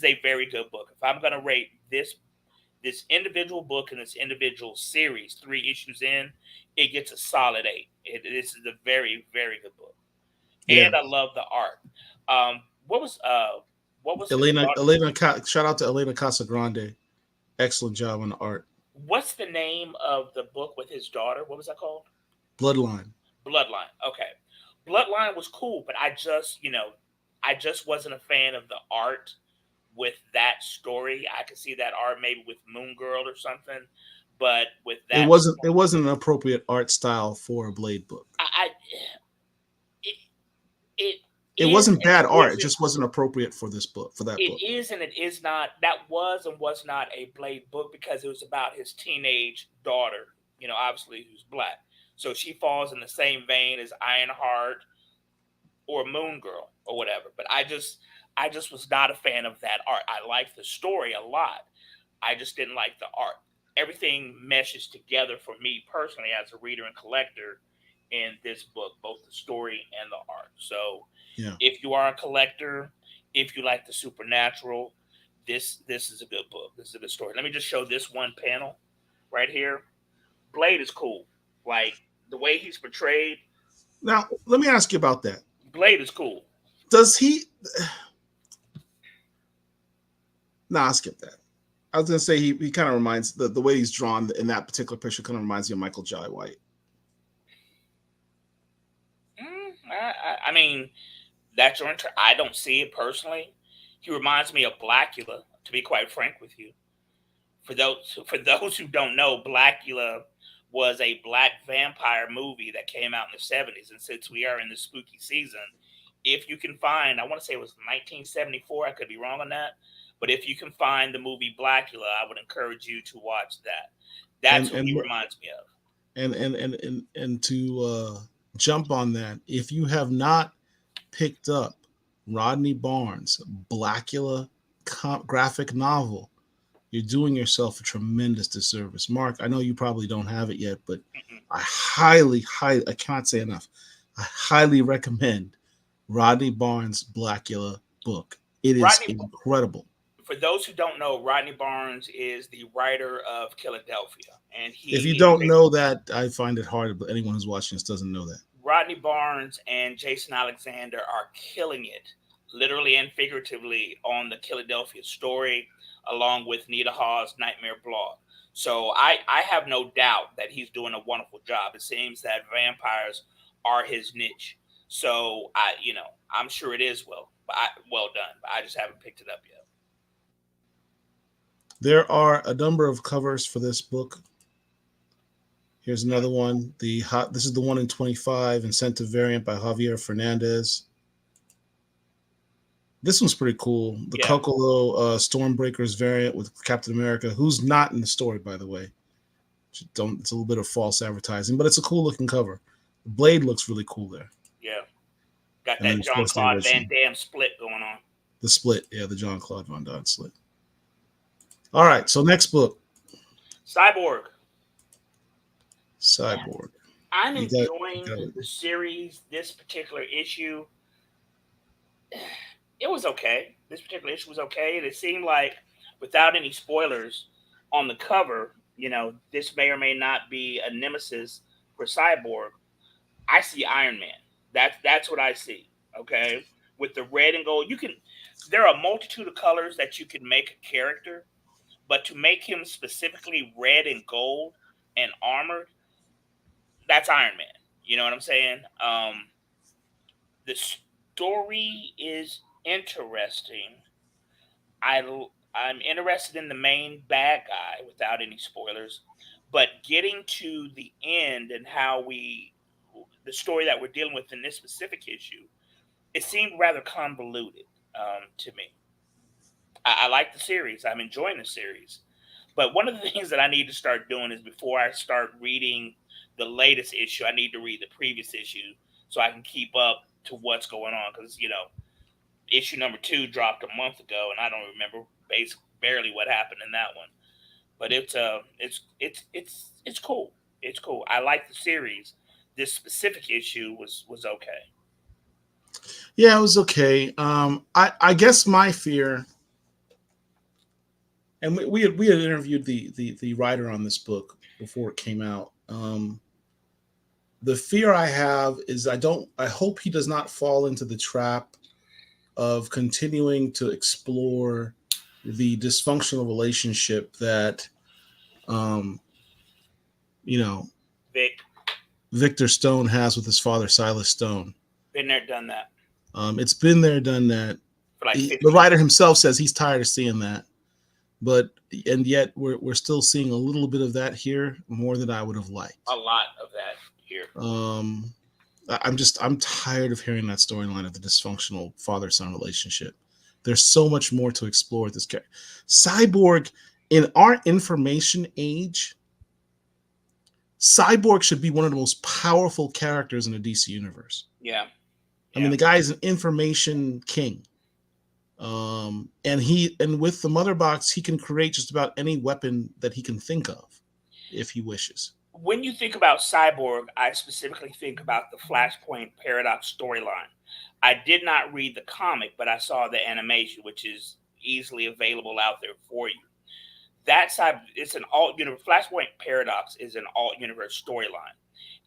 a very good book. If I'm going to rate this individual book and this individual series, 3 issues in, it gets a solid 8. This is a very, very good book, yeah. and I love the art. Um, what was his daughter? Shout out to Elena Casagrande. Excellent job on the art. What's the name of the book with his daughter? What was that called? Bloodline. Bloodline. Okay, Bloodline was cool, but I just wasn't a fan of the art with that story. I could see that art maybe with Moon Girl or something, but with It that, wasn't. It wasn't an appropriate art style for a Blade book. I it it It is wasn't and bad it art. It isn't. just wasn't appropriate for this book. For that It book. is and it is not. That was and was not a Blade book because it was about his teenage daughter. Obviously who's black, so she falls in the same vein as Ironheart or Moon Girl or whatever. But I just was not a fan of that art. I liked the story a lot. I just didn't like the art. Everything meshes together for me personally as a reader and collector in this book, both the story and the art. So Yeah. if you are a collector, if you like the supernatural, this is a good book. This is a good story. Let me just show this one panel right here. Blade is cool. Like the way he's portrayed, Now let me ask you about that. Blade is cool. Does he? Nah, I'll skip that. I was gonna say he kind of reminds the way he's drawn in that particular picture kind of reminds me of Michael Jai White. I mean, that's your I don't see it personally. He reminds me of Blackula, to be quite frank with you. For those who don't know, Blackula was a black vampire movie that came out in the 70s. And since we are in the spooky season, if you can find, I want to say it was 1974, I could be wrong on that, but if you can find the movie Blackula, I would encourage you to watch that. And That's what and he reminds me of. and to jump on that, if you have not picked up Rodney Barnes' Blackula graphic novel, you're doing yourself a tremendous disservice. Mark, I know you probably don't have it yet, but Mm-mm. I I can't say enough. I highly recommend Rodney Barnes' Blackula book. It is Rodney incredible. For those who don't know, Rodney Barnes is the writer of Philadelphia, and If you he don't know that, I find it hard, but anyone who's watching this doesn't know that. Rodney Barnes and Jason Alexander are killing it, literally and figuratively, on the Philadelphia story, along with Nita Hawes' Nightmare Blog. So I have no doubt that he's doing a wonderful job. It seems that vampires are his niche. So I'm sure it is well done, but I just haven't picked it up yet. There are a number of covers for this book. Here's another one. This is the 1 in 25 incentive variant by Javier Fernandez. This one's pretty cool. The Yeah. Kokolo Stormbreakers variant with Captain America, who's not in the story, by the way. It's a little bit of false advertising, but it's a cool looking cover. The blade looks really cool there. Yeah. Got And then, that of John course, the Claude Van original. Damme split going on. The split, yeah, the John Claude Van Damme split. All right, so next book, Cyborg. Cyborg. I'm You got- enjoying you got it. the series. This particular issue, it was okay. This particular issue was okay. It seemed like, without any spoilers, on the cover, this may or may not be a nemesis for Cyborg. I see Iron Man. That's what I see. Okay, with the red and gold, there are a multitude of colors that you can make a character, but to make him specifically red and gold and armored, that's Iron Man. You know what I'm saying? The story is interesting. I I'm interested in the main bad guy without any spoilers, but getting to the end and the story that we're dealing with in this specific issue, it seemed rather convoluted to me. I like the series. I'm enjoying the series. But one of the things that I need to start doing is, before I start reading the latest issue, I need to read the previous issue so I can keep up to what's going on. Because issue number 2 dropped a month ago, and I don't remember barely what happened in that one. But it's cool. It's cool. I like the series. This specific issue was okay. Yeah, it was okay. I guess my fear, and we had interviewed the writer on this book before it came out. The fear I have is I hope he does not fall into the trap of continuing to explore the dysfunctional relationship that um you know Vic, Victor Stone has with his father Silas Stone. been there, done that It's been there, done that. for like The 50 writer years. himself says he's tired of seeing that, but and yet we're still seeing a little bit of that here, more than I would have A liked. lot of that here. I'm tired of hearing that storyline of the dysfunctional father son relationship. There's so much more to explore with this character. Cyborg, in our information age, Cyborg should be one of the most powerful characters in the DC universe. Yeah. I mean, the guy is an information king. And with the mother box, he can create just about any weapon that he can think of if he wishes. When you think about Cyborg, I specifically think about the Flashpoint Paradox storyline. I did not read the comic, but I saw the animation, which is easily available out there for you. That side, it's an alt universe. Flashpoint Paradox is an alt universe storyline,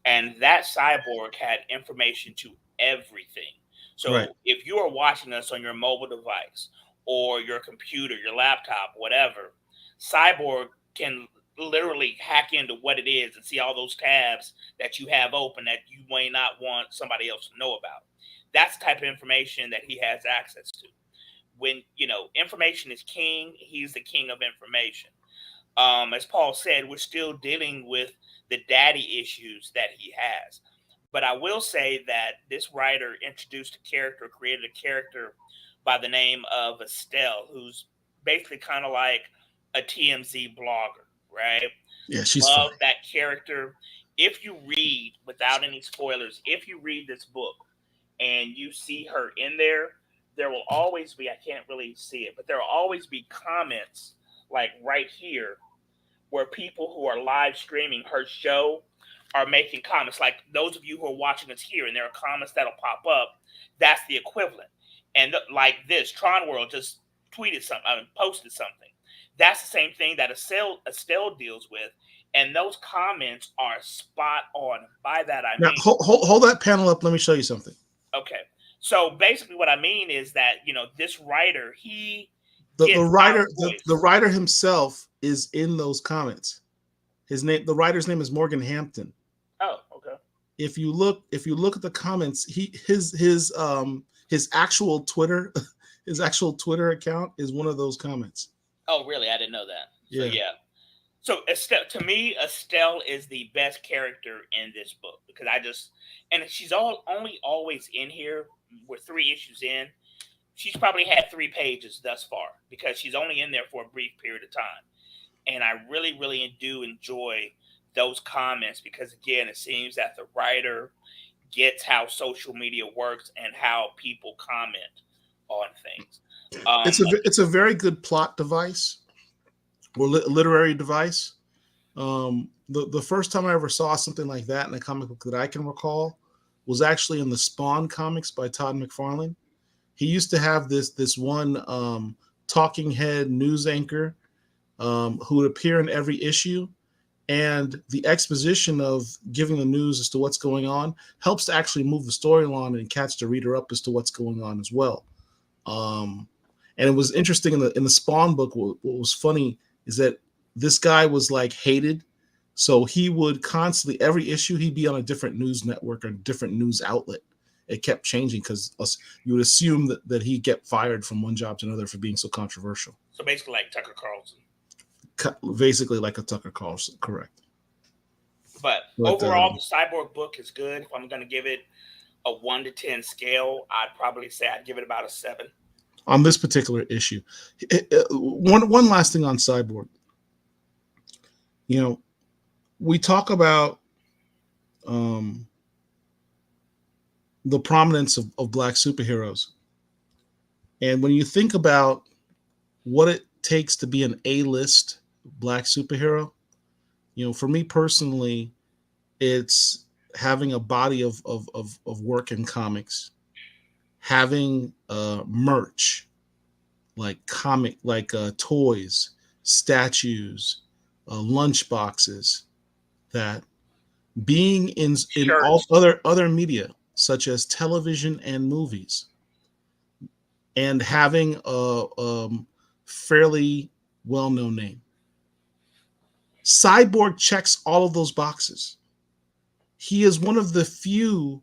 and that Cyborg had information to everything. So Right. if you are watching us on your mobile device or your computer, your laptop, whatever, Cyborg can literally hack into what it is and see all those tabs that you have open that you may not want somebody else to know about. That's the type of information that he has access to. When information is king, he's the king of information. As Paul said, we're still dealing with the daddy issues that he has. But I will say that this writer created a character by the name of Estelle, who's basically kind of like a TMZ blogger, right? Yeah, she's Love fine. that character. If you read, without any spoilers, if you read this book and you see her in there will always be, I can't really see it, but there will always be comments like right here where people who are live streaming her show are making comments. Like those of you who are watching us here, and there are comments that'll pop up. That's the equivalent. And like this, Tron World just tweeted something, posted something. That's the same thing that Estelle deals with, and those comments are spot on. By that I Now mean, hold that panel up. Let me show you something. okay. So basically, what I mean is that this writer, he The gets our the voice. writer himself is in those comments. The writer's name is Morgan Hampton. Oh, okay. If you look at the comments, his actual Twitter his actual Twitter account is one of those comments. Oh, really? I didn't know that. So Yeah. yeah. So Estelle, to me, Estelle is the best character in this book because and she's only always in here. We're 3 issues in. She's probably had 3 pages thus far because she's only in there for a brief period of time. And I really, really do enjoy those comments because, again, it seems that the writer gets how social media works and how people comment on things. It's a very good plot device or literary device. The first time I ever saw something like that in a comic book that I can recall was actually in the Spawn comics by Todd McFarlane. He used to have this one talking head news anchor who would appear in every issue, and the exposition of giving the news as to what's going on helps to actually move the story along and catch the reader up as to what's going on as well. And it was interesting in the Spawn book. What was funny is that this guy was like hated, so he would constantly every issue he'd be on a different news network or different news outlet. It kept changing because you would assume that he'd get fired from one job to another for being so controversial. So basically, like Tucker Carlson. Basically, like a Tucker Carlson, correct. But overall, the Cyborg book is good. If I'm going to give it a 1 to 10 scale, I'd probably say I'd give it about a 7. On this particular issue. One last thing on Cyborg. We talk about the prominence of Black superheroes. And when you think about what it takes to be an A-list Black superhero, for me personally, it's having a body of work in comics, having merch, like toys, statues, lunch boxes, that being in all other media such as television and movies, and having a fairly well-known name. Cyborg checks all of those boxes. He is one of the few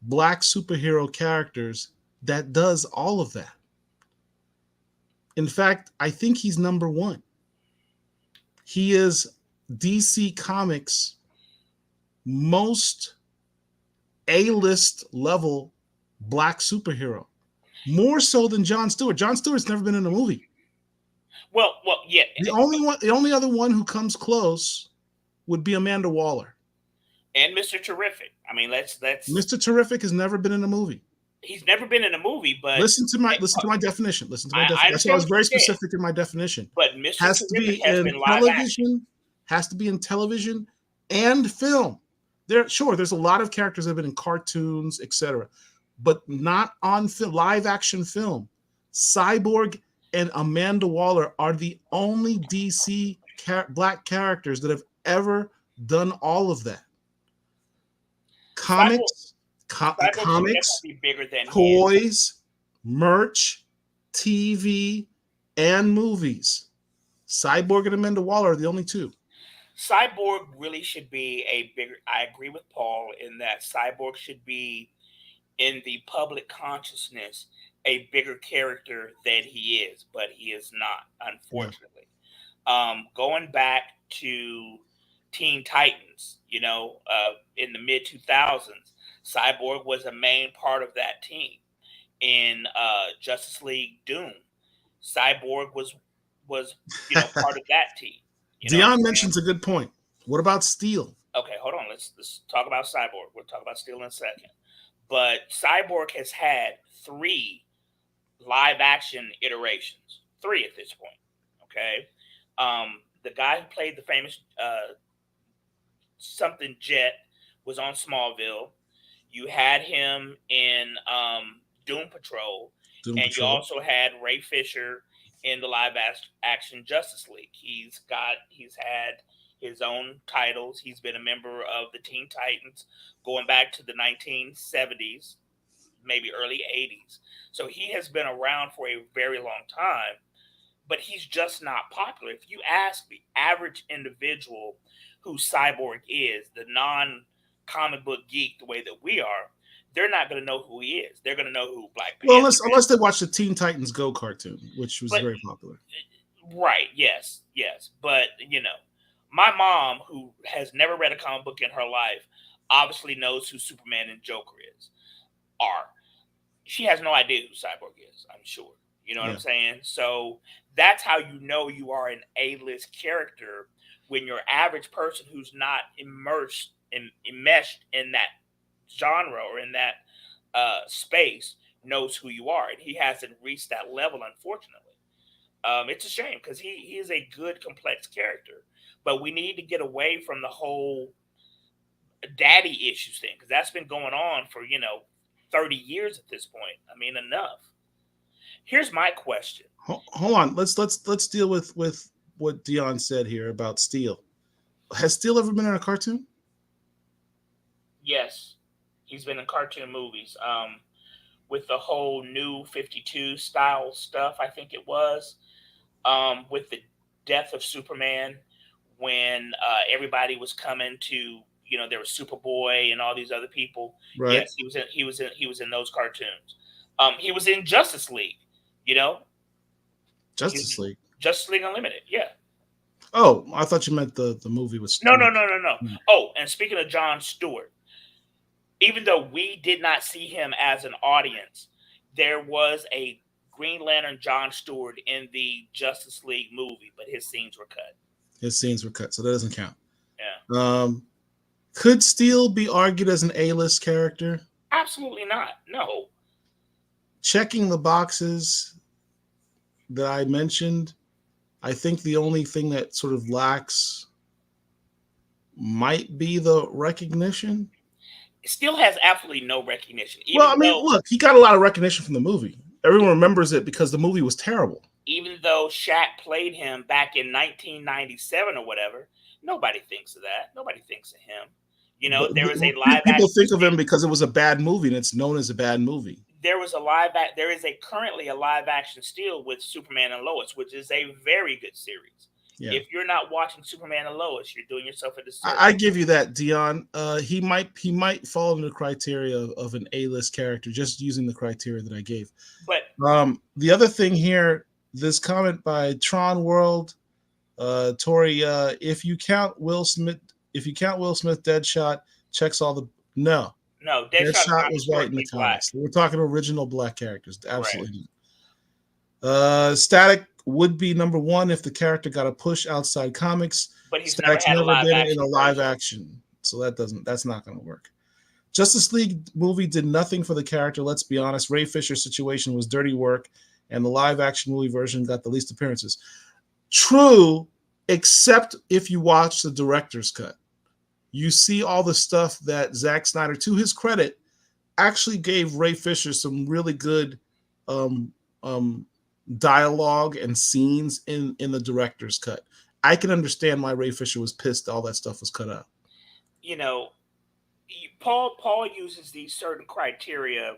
Black superhero characters that does all of that. In fact, I think he's number one. He is DC Comics' most A-list level Black superhero, more so than Jon Stewart. Jon Stewart's never been in a movie. Well, yeah. The only other one who comes close would be Amanda Waller. And Mr. Terrific. I mean, let's Mr. Terrific has never been in a movie. He's never been in a movie, but listen to my definition. Listen to my definition. That's why I was very specific in my definition. But Mr. Has to be in television. Has to be in television and film. There's a lot of characters that have been in cartoons, etc., but not on live action film. Cyborg and Amanda Waller are the only DC Black characters that have ever done all of that. Comics, toys, merch, TV, and movies. Cyborg and Amanda Waller are the only two. Cyborg really should be a bigger. I agree with Paul in that Cyborg should be in the public consciousness a bigger character than he is, but he is not, unfortunately. Yeah. Going back to Teen Titans, in the mid 2000s, Cyborg was a main part of that team. In Justice League Doom, Cyborg was part of that team. Dion mentions a good point. What about Steel? Okay, hold on. Let's talk about Cyborg. We'll talk about Steel in a second. But Cyborg has had 3 live action iterations. 3 at this point. Okay. The guy who played the famous something Jet was on Smallville. You had him in Doom Patrol. You also had Ray Fisher in the live action Justice League. He's had his own titles. He's been a member of the Teen Titans going back to the 1970s, maybe early 80s. So he has been around for a very long time, but he's just not popular. If you ask the average individual who Cyborg is, the non comic book geek the way that we are, they're not going to know who he is. They're going to know who Black Well, Panther unless is. they watch the Teen Titans Go cartoon, which was But very popular. right, yes, yes. But my mom, who has never read a comic book in her life, obviously knows who Superman and Joker are. She has no idea who Cyborg is, I'm sure. You know what I'm saying? So that's how you know you are an A-list character, when your average person who's not enmeshed in that genre or in that space knows who you are. And he hasn't reached that level, unfortunately. It's a shame, because he is a good, complex character. But we need to get away from the whole daddy issues thing, because that's been going on for 30 years at this point. I mean, enough. Here's my question. Hold on. Let's deal with what Dion said here about Steel. Has Steel ever been in a cartoon? Yes, he's been in cartoon movies. With the whole New 52 style stuff, I think it was. With the death of Superman, when everybody was coming to, there was Superboy and all these other people. Right. Yes, he was in those cartoons. He was in Justice League. Justice League. Justice League Unlimited. Yeah. Oh, I thought you meant the movie was. No. Oh, and speaking of Jon Stewart, even though we did not see him as an audience, there was a Green Lantern Jon Stewart in the Justice League movie, but his scenes were cut. So that doesn't count. Yeah. Could Steel be argued as an A-list character? Absolutely not. No. Checking the boxes that I mentioned, I think the only thing that sort of lacks might be the recognition. It still has absolutely no recognition. Well, I mean, look, he got a lot of recognition from the movie. Everyone remembers it because the movie was terrible. Even though Shaq played him back in 1997 or whatever, nobody thinks of that. Nobody thinks of him. There was a live action. People think of him because it was a bad movie, and it's known as a bad movie. There is currently a live action Steel with Superman and Lois, which is a very good series. Yeah. If you're not watching Superman and Lois, you're doing yourself a disservice. I give you that, Dion. He might fall into the criteria of an A-list character, just using the criteria that I gave. But the other thing here, this comment by Tron World, Tori, if you count Will Smith, Deadshot checks all the No, Deadshot was white in the comics. We're talking original black characters. Absolutely. Right. Static would be number one if the character got a push outside comics. But he's Static's never been in a live action, so that's not going to work. Justice League movie did nothing for the character. Let's be honest. Ray Fisher's situation was dirty work, and the live action movie version got the least appearances. True, except if you watch the director's cut. You see all the stuff that Zack Snyder, to his credit, actually gave Ray Fisher some really good dialogue and scenes in the director's cut. I can understand why Ray Fisher was pissed all that stuff was cut out. Paul uses these certain criteria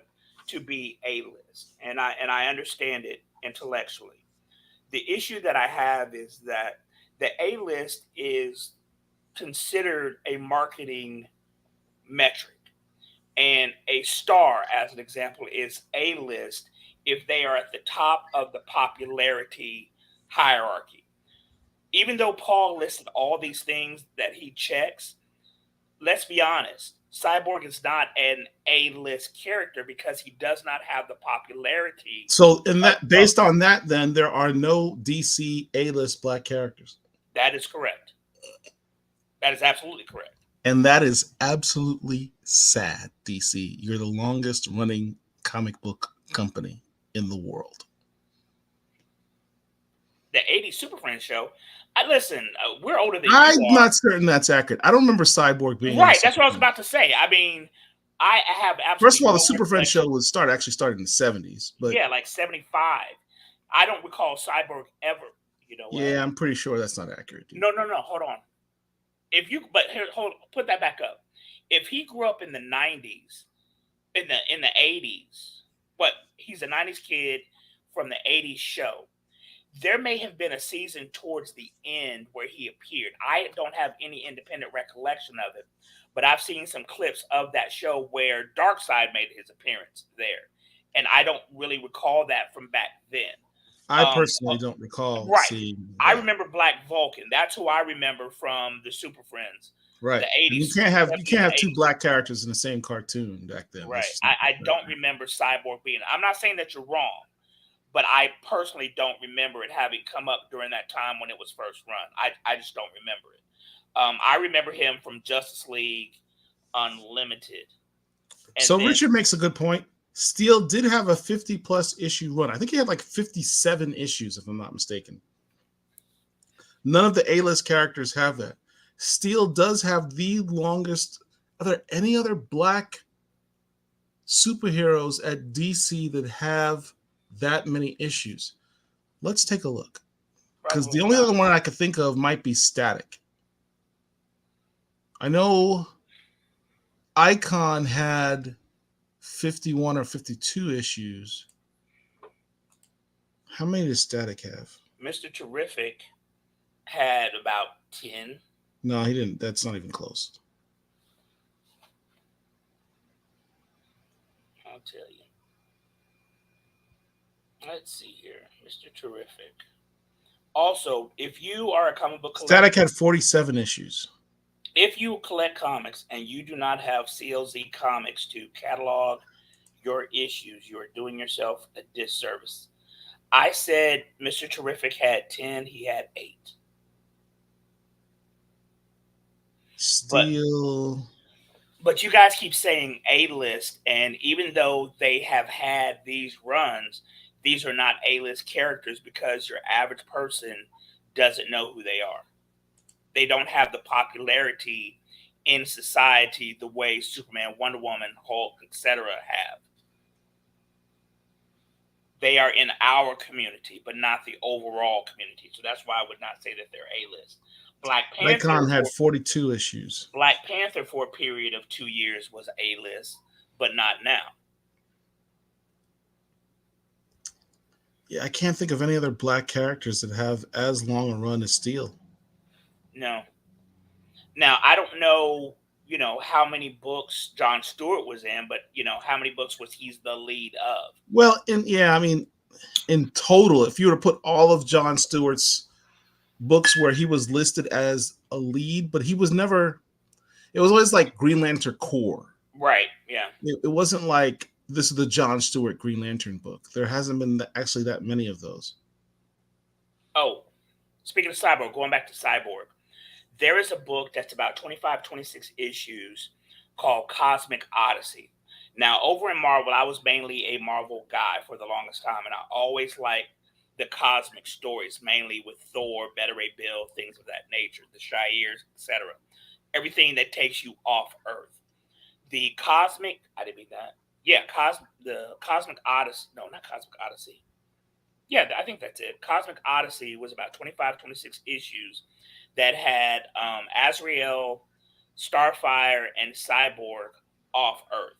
to be A-list, and I understand it intellectually. The issue that I have is that the A-list is considered a marketing metric, and a star, as an example, is A-list if they are at the top of the popularity hierarchy. Even though Paul listed all these things that he checks, let's be honest, Cyborg is not an A-list character because he does not have the popularity. So, based on that, then there are no DC A-list black characters. That is correct. That is absolutely correct. And that is absolutely sad, DC. You're the longest running comic book company in the world. The 80s Super Friends show. We're older than you I'm are. not certain that's accurate. I don't remember Cyborg being right. That's what I was about to say. I mean, I have absolutely. First of all, the Super Friends show started in the 70s, but yeah, like 75. I don't recall Cyborg ever. You know what? Yeah, I'm pretty sure that's not accurate, dude. No, no, no. Hold on. If you, but here, hold, put that back up. If he grew up in the '90s, in the '80s, but he's a '90s kid from the '80s show. There may have been a season towards the end where he appeared. I don't have any independent recollection of it, but I've seen some clips of that show where Darkseid made his appearance there, and I don't really recall that from back then. I personally don't recall Right. seeing I that. remember Black Vulcan. That's who I remember from the Super Friends, Right. the And you '80s. can't have two 80s. black characters in the same cartoon back then. That's Right. just not I right. don't remember Cyborg being. I'm not saying that you're wrong, but I personally don't remember it having come up during that time when it was first run. I just don't remember it. I remember him from Justice League Unlimited. And So then, Richard makes a good point. Steel did have a 50 plus issue run. I think he had like 57 issues, if I'm not mistaken. None of the A-list characters have that. Steel does have the longest. Are there any other black superheroes at DC that have that many issues? Let's take a look. Because the only other one I could think of might be Static. I know Icon had 51 or 52 issues. How many does Static have? Mr. Terrific had about 10. No, he didn't. That's not even close. I'll tell you. Let's see here. Mr. Terrific. Also, if you are a comic book collector, Static had 47 issues. if you collect comics and you do not have CLZ Comics to catalog your issues, you are doing yourself a disservice. I said Mr. Terrific had 10, he had 8. Steel. But you guys keep saying A-list, and even though they have had these runs, these are not A-list characters because your average person doesn't know who they are. They don't have the popularity in society the way Superman, Wonder Woman, Hulk, etc. have. They are in our community, but not the overall community. So that's why I would not say that they're A-list. Black Panther Icon had 42 issues. Black Panther for a period of 2 years was A-list, but not now. Yeah, I can't think of any other black characters that have as long a run as Steel. No. Now, I don't know, how many books Jon Stewart was in, but, how many books was he the lead of? Well, in total, if you were to put all of Jon Stewart's books where he was listed as a lead, but he was never, it was always like Green Lantern Corps. Right, yeah. It wasn't like this is the Jon Stewart Green Lantern book. There hasn't been actually that many of those. Oh, speaking of Cyborg, going back to Cyborg, there is a book that's about 25, 26 issues called Cosmic Odyssey. Now, over in Marvel, I was mainly a Marvel guy for the longest time, and I always liked the cosmic stories, mainly with Thor, Beta Ray Bill, things of that nature, the Shi'ars, etc. Everything that takes you off Earth. The Cosmic, I didn't mean that. Yeah, the Cosmic Odyssey. No, not Cosmic Odyssey. Yeah, I think that's it. Cosmic Odyssey was about 25, 26 issues that had Azrael, Starfire, and Cyborg off Earth.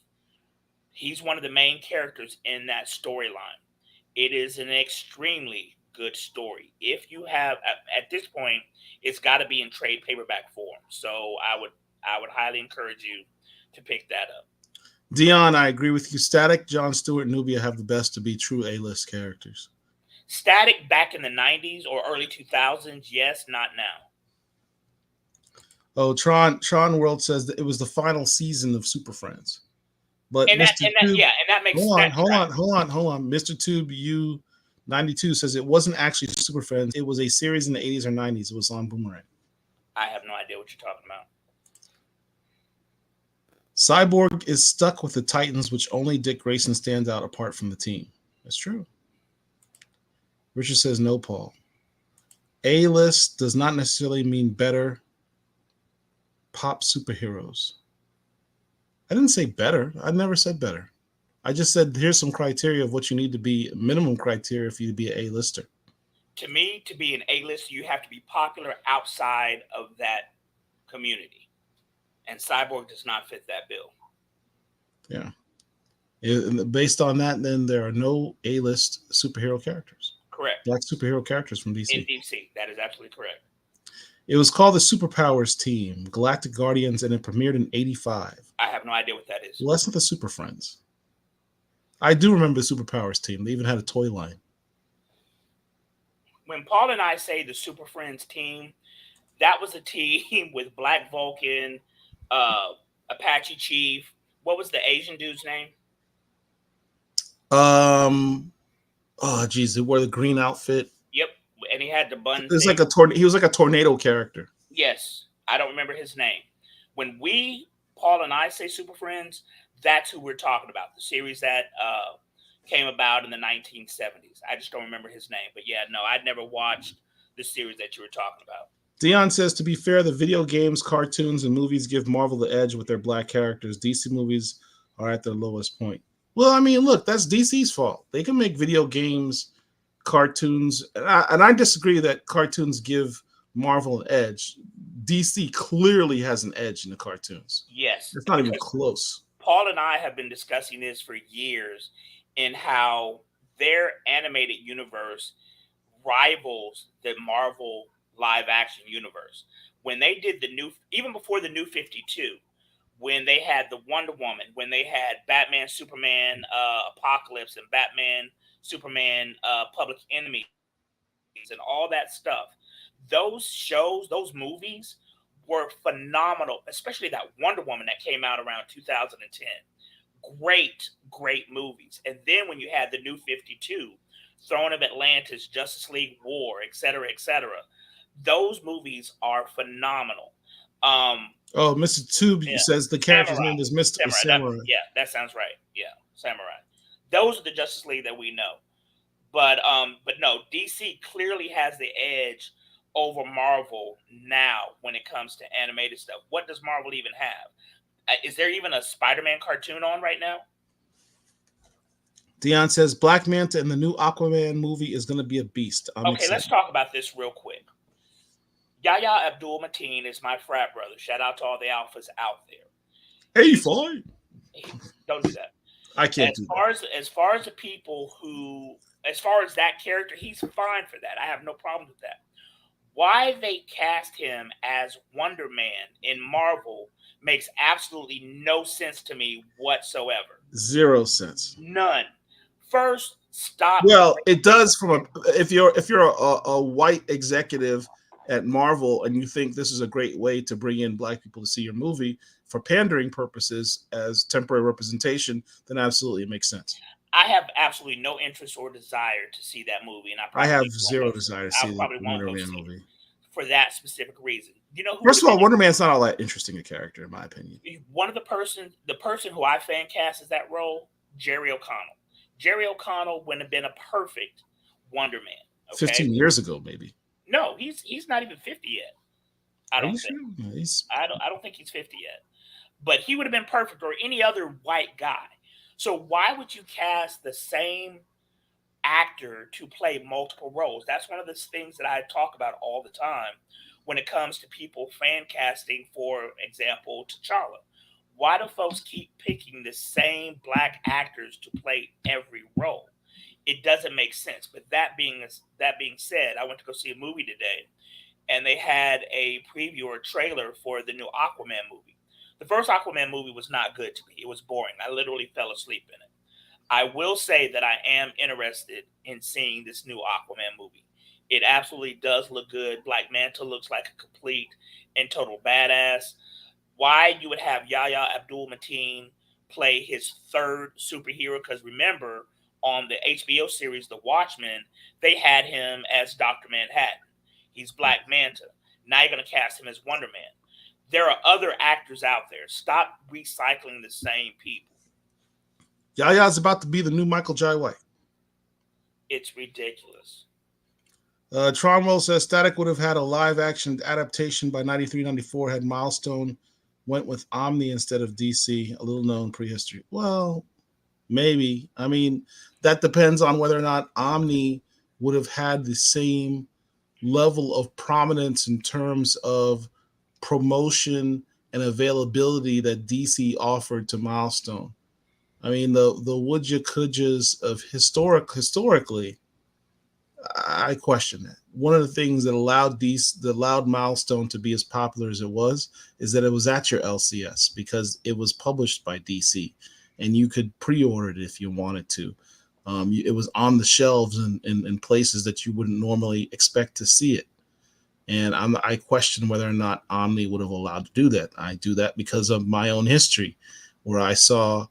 He's one of the main characters in that storyline. It is an extremely good story. If you have, at this point, it's got to be in trade paperback form. So I would highly encourage you to pick that up. Dion, I agree with you. Static, Jon Stewart, Nubia have the best to be true A-list characters. Static back in the 90s or early 2000s, yes, not now. Oh, Tron World says that it was the final season of Super Friends. But and Mr. that makes sense. Hold on. Mr. Tube U92 says it wasn't actually Super Friends. It was a series in the 80s or 90s. It was on Boomerang. I have no idea what you're talking about. Cyborg is stuck with the Titans, which only Dick Grayson stands out apart from the team. That's true. Richard says no, Paul. A-list does not necessarily mean better pop superheroes. I didn't say better. I never said better. I just said here's some criteria of what you need to be, minimum criteria for you to be an A-lister. To me, to be an A-list, you have to be popular outside of that community, and Cyborg does not fit that bill. Yeah. Based on that, then there are no A-list superhero characters, Correct. black superhero characters from In DC. DC, that is absolutely correct. It was called the Superpowers Team, Galactic Guardians, and it premiered in '85. I have no idea what that is. Less of the Super Friends. I do remember the Superpowers Team. They even had a toy line. When Paul and I say the Super Friends team, that was a team with Black Vulcan, uh, Apache Chief. What was the Asian dude's name? Um. Oh, geez, they wore the green outfit. Yep, and he had the bun It's thing. like he was like a tornado character. Yes, I don't remember his name. When Paul and I say Super Friends, that's who we're talking about. The series that came about in the 1970s. I just don't remember his name. But yeah, no, I'd never watched the series that you were talking about. Dion says, to be fair, the video games, cartoons, and movies give Marvel the edge with their black characters. DC movies are at their lowest point. Well, I mean, look, that's DC's fault. They can make video games, cartoons, and I disagree that cartoons give Marvel an edge. DC clearly has an edge in the cartoons. Yes. It's not even close. Paul and I have been discussing this for years in how their animated universe rivals the Marvel live action universe. When they did even before the New 52, when they had the Wonder Woman, when they had Batman, Superman, Apocalypse, and Batman, Superman, Public Enemies, and all that stuff, those shows, those movies were phenomenal, especially that Wonder Woman that came out around 2010. Great movies. And then when you had the New 52, Throne of Atlantis, Justice League War, etc., those movies are phenomenal. Mr. Tube says the character's name is Mr. Samurai. That sounds right. Yeah, Samurai. Those are the Justice League that we know. But no, DC clearly has the edge over Marvel now when it comes to animated stuff. What does Marvel even have? Is there even a Spider-Man cartoon on right now? Dion says Black Manta in the new Aquaman movie is going to be a beast. Okay, excited. Let's talk about this real quick. Yahya Abdul-Mateen is my frat brother. Shout out to all the alphas out there. Hey, fine. Don't do that. I can't do that. As far as the people as far as that character, he's fine for that. I have no problem with that. Why they cast him as Wonder Man in Marvel makes absolutely no sense to me whatsoever. 0 sense. None. First, stop. Well, it does if you're a white executive at Marvel and you think this is a great way to bring in black people to see your movie for pandering purposes as temporary representation, then absolutely it makes sense. I have absolutely no interest or desire to see that movie, and I have zero desire to see the Wonder Man movie for that specific reason. You know, first of all, Wonder Man's not all that interesting a character, in my opinion. One of the person who I fan cast as that role, Jerry O'Connell. Jerry O'Connell would have been a perfect Wonder Man. Okay? 15 years ago, maybe. No, he's not even 50 yet. I don't think. Sure? I don't think he's 50 yet. But he would have been perfect, or any other white guy. So why would you cast the same actor to play multiple roles? That's one of the things that I talk about all the time when it comes to people fan casting, for example, T'Challa. Why do folks keep picking the same black actors to play every role? It doesn't make sense. But that being said, I went to go see a movie today, and they had a preview or trailer for the new Aquaman movie. The first Aquaman movie was not good to me. It was boring. I literally fell asleep in it. I will say that I am interested in seeing this new Aquaman movie. It absolutely does look good. Black Manta looks like a complete and total badass. Why you would have Yahya Abdul-Mateen play his third superhero? Because remember, on the HBO series The Watchmen, they had him as Dr. Manhattan. He's Black Manta. Now you're going to cast him as Wonder Man. There are other actors out there. Stop recycling the same people. Yaya's about to be the new Michael Jai White. It's ridiculous. Tronwell says Static would have had a live-action adaptation by 93-94 had Milestone went with Omni instead of DC, a little-known prehistory. Well, Maybe. I mean, that depends on whether or not Omni would have had the same level of prominence in terms of promotion and availability that DC offered to Milestone. I mean, the woulda couldas of historically, I question that. One of the things that allowed Milestone to be as popular as it was is that it was at your LCS because it was published by DC, and you could pre-order it if you wanted to. It was on the shelves in places that you wouldn't normally expect to see it. And I question whether or not Omni would have allowed to do that. I do that because of my own history, where I saw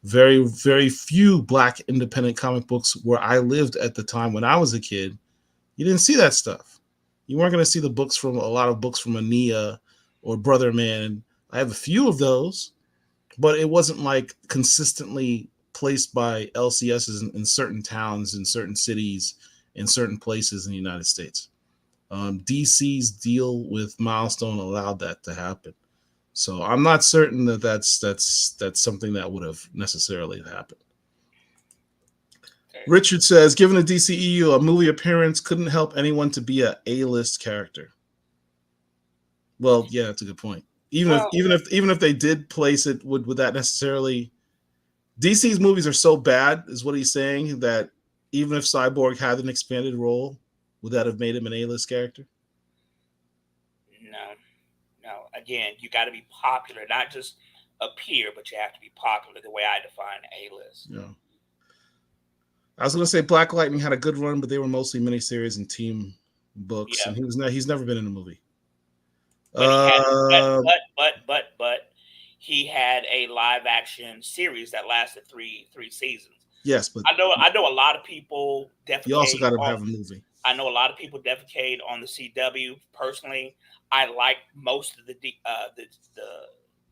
very few black independent comic books where I lived at the time when I was a kid. You didn't see that stuff. You weren't going to see the books from a lot of books from Ania or Brother Man. I have a few of those, but it wasn't like consistently placed by LCSs in certain towns, in certain cities, in certain places in the United States. DC's deal with Milestone allowed that to happen. So I'm not certain that that's something that would have necessarily happened. Okay. Richard says, given the DCEU, a movie appearance couldn't help anyone to be a A-list character. Well, yeah, that's a good point. Well, Even if they did place it, would that necessarily? DC's movies are so bad, is what he's saying, that even if Cyborg had an expanded role, would that have made him an A-list character? no, no. Again, you got to be popular, not just appear, but you have to be popular. The way I define A list. Yeah. I was going to say Black Lightning had a good run, but they were mostly miniseries and team books, Yeah, and he's never been in a movie. but he had, Uh, but he had a live action series that lasted three seasons. yes, but I know a lot of people you also defecate got to on. have a movie. I know a lot of people defecate on the CW. Personally, I like most of the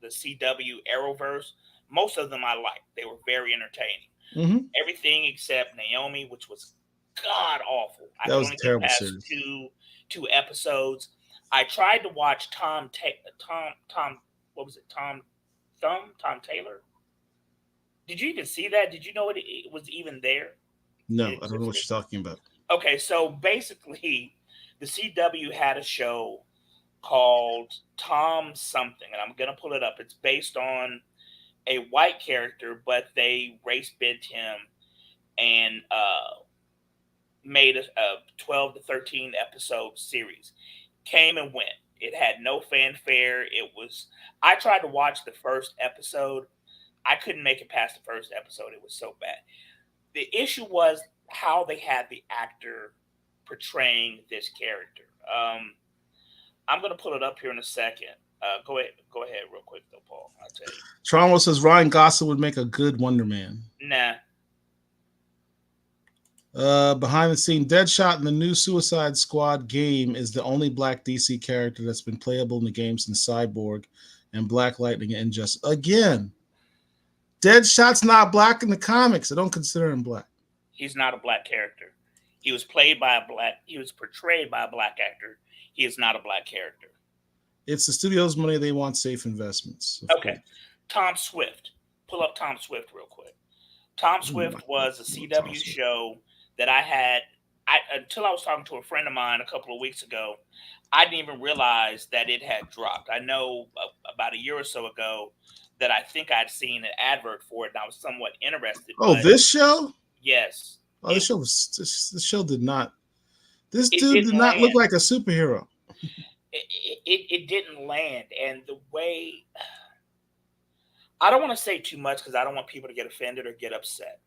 the CW Arrowverse. Most of them I liked. They were very entertaining. Mm-hmm. Everything except Naomi, which was god awful. I That could was a only get terrible past series. two episodes. I tried to watch Tom what was it Tom Taylor. Did you even see that? Did you know it was even there? It No, I don't know what existed. you're talking about. Okay, so basically, the CW had a show called Tom something, and I'm gonna pull it up. It's based on a white character, but they race bent him and made a 12 to 13 episode series. Came and went. It had no fanfare. It was. I tried to watch the first episode. I couldn't make it past the first episode. It was so bad. The issue was how they had the actor portraying this character. I'm gonna pull it up here in a second. Go ahead, real quick though, Paul. I'll tell you. Trauma says Ryan Gosling would make a good Wonder Man. Nah, Behind the scene, Deadshot in the new Suicide Squad game is the only black DC character that's been playable in the game since Cyborg and Black Lightning and Injustice. Again, Deadshot's not black in the comics. I don't consider him black. he's not a black character. He was played by a black. He was portrayed by a black actor. He is not a black character. It's the studio's money. They want safe investments, of Okay, course. Tom Swift. Pull up Tom Swift real quick. Tom Oh my Swift was a God, Tom CW Swift. show that I had. Until I was talking to a friend of mine a couple of weeks ago, I didn't even realize that it had dropped. I know about a year or so ago that I think I'd seen an advert for it, and I was somewhat interested. Oh, But this show? yes, Oh, it this show did not. This it dude did didn't not look land. like a superhero. It didn't land, and the way I don't want to say too much because I don't want people to get offended or get upset.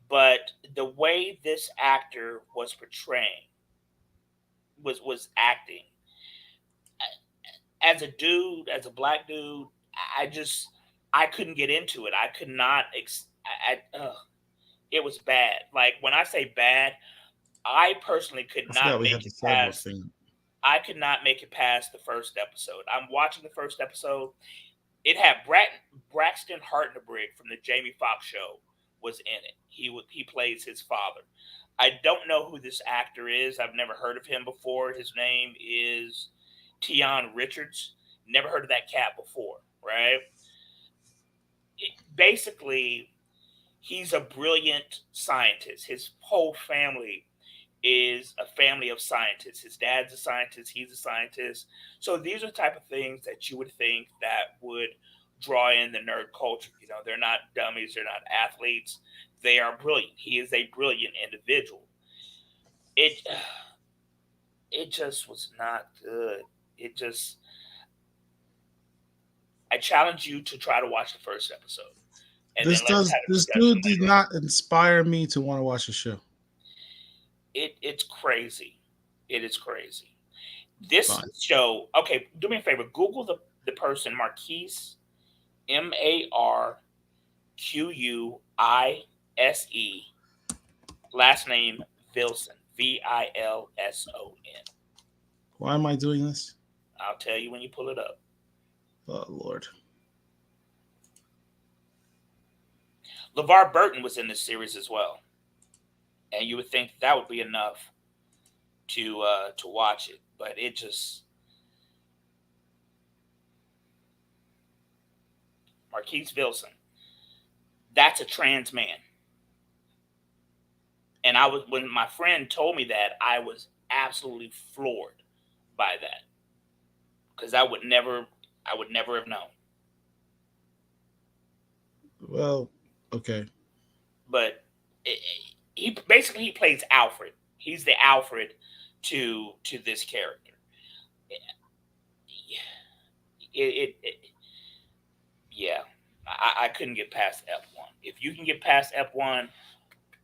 But the way this actor was portraying was acting as a dude, as a black dude, I just I couldn't get into it. I could not. It was bad. Like when I say bad, I personally could I not forgot we had make the it cyborg past. thing. I could not make it past the first episode. I'm watching the first episode. It had Braxton Hartnebrig from the Jamie Foxx show was in it. He plays his father. I don't know who this actor is. I've never heard of him before. His name is Tion Richards. Never heard of that cat before, right? Basically, He's a brilliant scientist. His whole family is a family of scientists. His dad's a scientist, he's a scientist. So these are the type of things that you would think that would draw in the nerd culture. You know, they're not dummies, they're not athletes. They are brilliant. He is a brilliant individual. It it just was not good. It just I challenge you to try to watch the first episode and then let's have a This discussion dude did later. not inspire me to want to watch the show. It's crazy. It is crazy. This Fine. show, okay, do me a favor. Google the person Marquise, Marquise, last name Vilson, Vilson. Why am I doing this? I'll tell you when you pull it up. Oh Lord. LeVar Burton was in this series as well, and you would think that would be enough to watch it, but it just Marquise Vilson. That's a trans man. And I was when my friend told me that, I was absolutely floored by that because I would never have known. Well, okay. But he basically he plays Alfred. He's the Alfred to this character. It yeah, I couldn't get past F1. If you can get past F1,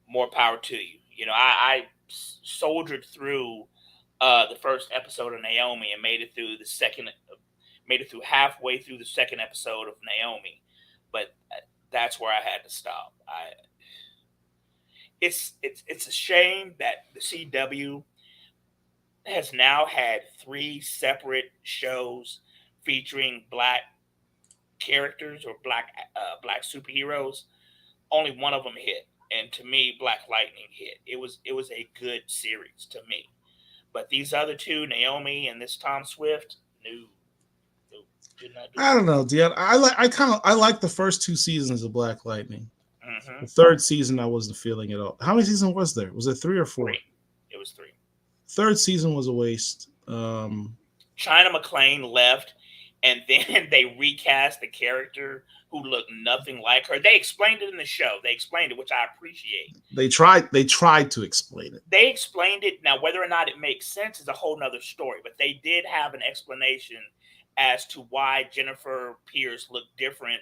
more power to you. You know, I soldiered through the first episode of Naomi and made it through halfway through the second episode of Naomi, but that's where I had to stop. It's a shame that the CW has now had three separate shows featuring black characters or black superheroes. Only one of them hit, and to me, Black Lightning hit. It was a good series to me. But these other two, Naomi and this Tom Swift, no, no, did not do I don't know, Dion. I like the first two seasons of Black Lightning. it. The third season I wasn't feeling at all. How many seasons was there? Was it three or four? Three. It was three. Third season was a waste. China McClain left, and then they recast the character who looked nothing like her. They explained it in the show. They explained it, which I appreciate. They tried to explain it. They explained it. Now, whether or not it makes sense is a whole nother story, but they did have an explanation as to why Jennifer Pierce looked different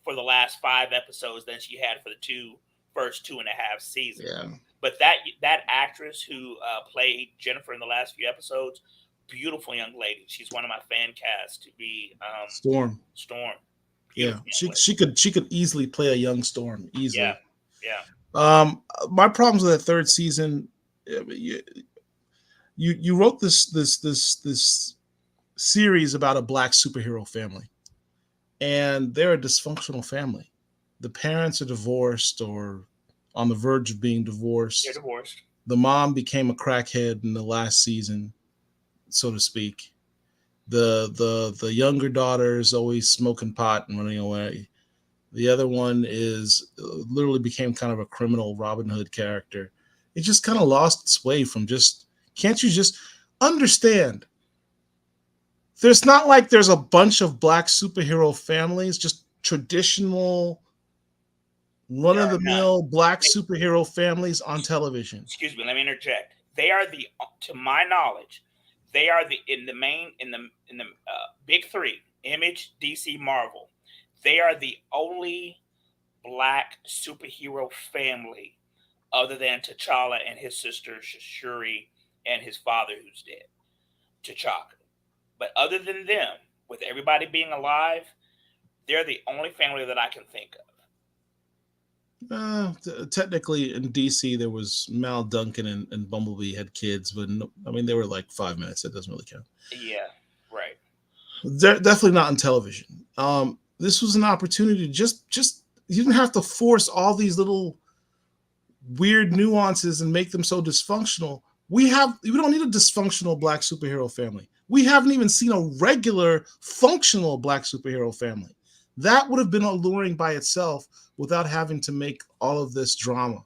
for the last 5 episodes than she had for the first 2.5 seasons. Yeah. But that actress who played Jennifer in the last few episodes, beautiful young lady. She's one of my fan casts to be Storm. Storm. Yeah, Beautiful she could easily play a young Storm easily. yeah, yeah. My problems with that third season, you wrote this series about a black superhero family, and they're a dysfunctional family. The parents are divorced or on the verge of being They're divorced. divorced. The mom became a crackhead in the last season, so to speak. The younger daughter is always smoking pot and running away. The other one is literally became kind of a criminal Robin Hood character. It just kind of lost its way from just. Can't you just understand? There's not like there's a bunch of black superhero families, just traditional run There of are the none. mill black superhero families on television. Excuse me, let me interject. They are to my knowledge, they are in the big three: Image, DC, Marvel. They are the only black superhero family other than T'Challa and his sister Shuri and his father who's dead, T'Chaka. But other than them, with everybody being alive, they're the only family that I can think of. Technically, in DC, there was Mal Duncan and Bumblebee had kids, but no, I mean, they were like 5 minutes. It doesn't really count. Yeah, right. They're definitely not on television. This was an opportunity to just you didn't have to force all these little weird nuances and make them so dysfunctional. We don't need a dysfunctional black superhero family. We haven't even seen a regular functional black superhero family. That would have been alluring by itself without having to make all of this drama.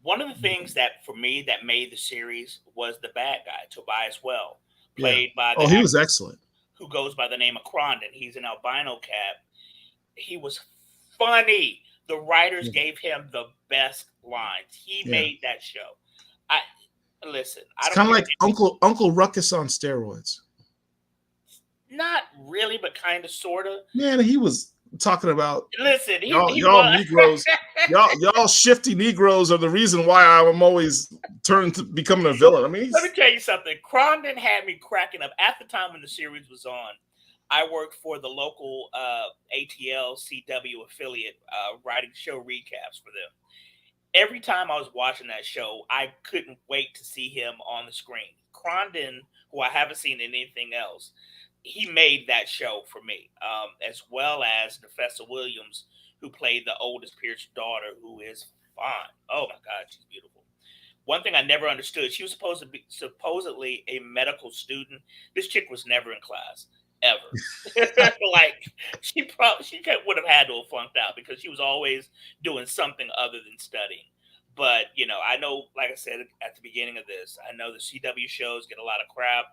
One of the things that for me that made the series was the bad guy, Tobias Well, Yeah. played by the Oh, he was actor excellent. who goes by the name of Crondon. He's an albino cat. He was funny. The writers Yeah. gave him the best lines. He Yeah. made that show. I listen. I It's don't kind of care. like Uncle Ruckus on steroids. Not really, but kind of, sort of. Man, he was talking about Listen, he y'all was. Negroes, y'all shifty Negroes are the reason why I'm always turned to becoming a villain. I mean, Let me tell you something. Crondon had me cracking up at the time when the series was on. I worked for the local ATL CW affiliate, writing show recaps for them. Every time I was watching that show, I couldn't wait to see him on the screen. Crondon, who I haven't seen in anything else, he made that show for me, as well as Nefessa Williams, who played the oldest Pierce daughter, who is fine. Oh my God, she's beautiful. One thing I never understood: she was supposed to be supposedly a medical student. This chick was never in class ever. Like would have had to have flunked out because she was always doing something other than studying. But I know, like I said at the beginning of this, I know the CW shows get a lot of crap.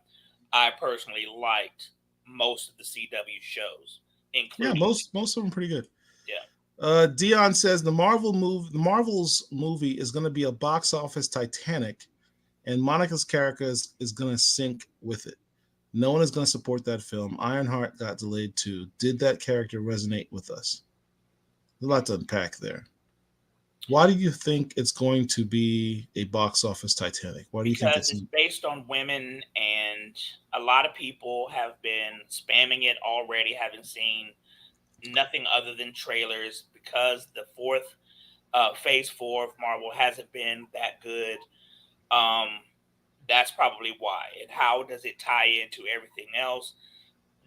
I personally liked most of the CW shows, yeah, including most of them pretty good. yeah. Dion says the Marvel's movie is going to be a box office Titanic, and Monica's character is going to sink with it. No one is going to support that film. Ironheart got delayed too. Did that character resonate with us? There's a lot to unpack there. Why do you think it's going to be a box office Titanic? Why do you think Because it's based on women, and a lot of people have been spamming it already, having seen nothing other than trailers, because the fourth phase 4 of Marvel hasn't been that good. That's probably why. And how does it tie into everything else,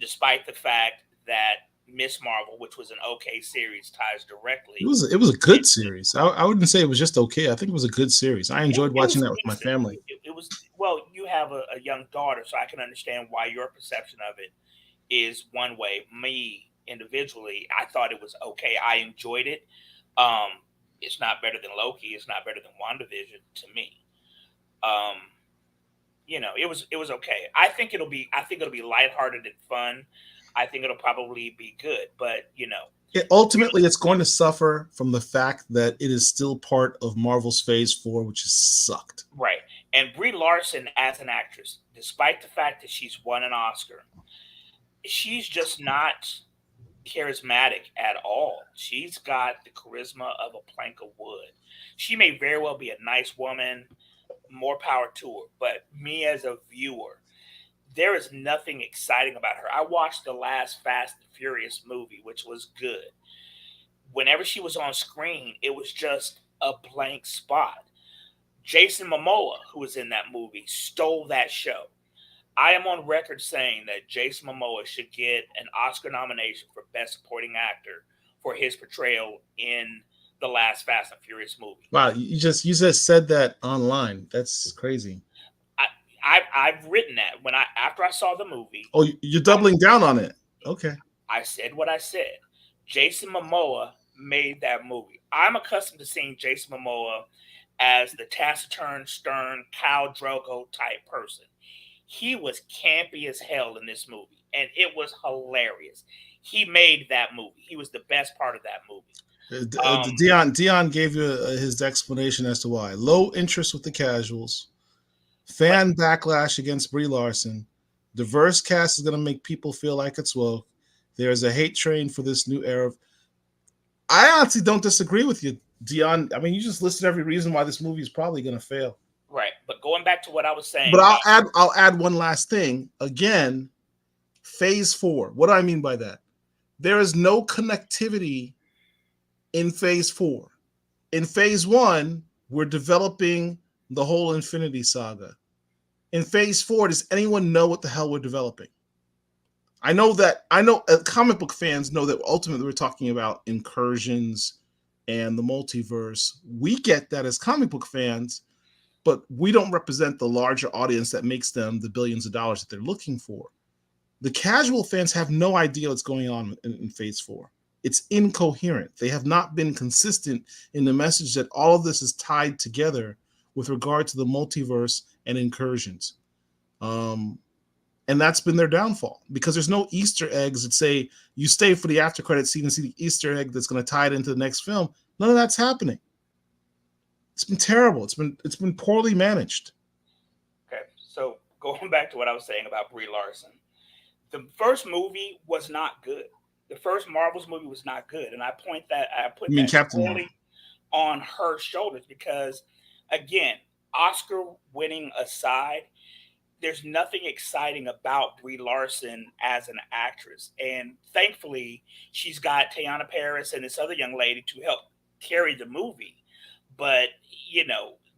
despite the fact that Miss Marvel, which was an okay series, ties directly? It was a good series. I wouldn't say it was just okay. I think it was a good series. I enjoyed watching that with my family. It was, well, you have a young daughter, so I can understand why your perception of it is one way. Me individually, I thought it was okay. I enjoyed it. It's not better than Loki. It's not better than WandaVision to me. It was okay. I think it'll be lighthearted and fun. I think it'll probably be good, but Ultimately, it's going to suffer from the fact that it is still part of Marvel's Phase 4, which has sucked. Right. And Brie Larson as an actress, despite the fact that she's won an Oscar, she's just not charismatic at all. She's got the charisma of a plank of wood. She may very well be a nice woman, more power to her, but me as a viewer, there is nothing exciting about her. I watched the last Fast and Furious movie, which was good. Whenever she was on screen, it was just a blank spot. Jason Momoa, who was in that movie, stole that show. I am on record saying that Jason Momoa should get an Oscar nomination for Best Supporting Actor for his portrayal in the last Fast and Furious movie. Wow, you just said that online. That's crazy. I've written that after I saw the movie. Oh, you're doubling down on it. Okay. I said what I said. Jason Momoa made that movie. I'm accustomed to seeing Jason Momoa as the taciturn, stern, Khal Drogo type person. He was campy as hell in this movie, and it was hilarious. He made that movie. He was the best part of that movie. Dion gave you his explanation as to why. Low interest with the casuals, fan backlash against Brie Larson, diverse cast is going to make people feel like it's woke. There's a hate train for this new era. I honestly don't disagree with you, Dion. I mean, you just listed every reason why this movie is probably going to fail. Right, but going back to what I was saying. But I'll add one last thing. Again, Phase 4. What do I mean by that? There is no connectivity in Phase 4. In Phase 1, we're developing the whole Infinity Saga. In Phase 4, does anyone know what the hell we're developing? I know comic book fans know that ultimately we're talking about incursions and the multiverse. We get that as comic book fans, but we don't represent the larger audience that makes them the billions of dollars that they're looking for. The casual fans have no idea what's going on in Phase 4. It's incoherent. They have not been consistent in the message that all of this is tied together with regard to the multiverse and incursions. Um, and that's been their downfall because there's no Easter eggs that say you stay for the after credit scene and see the Easter egg that's going to tie it into the next film. None of that's happening. It's been terrible. It's been poorly managed. Okay, so going back to what I was saying about Brie Larson, the first movie was not good. The first Marvel's movie was not good, and I put You mean that Captain Marvel? squarely on her shoulders because, again, Oscar winning aside, there's nothing exciting about Brie Larson as an actress, and thankfully, she's got Teyana Paris and this other young lady to help carry the movie. But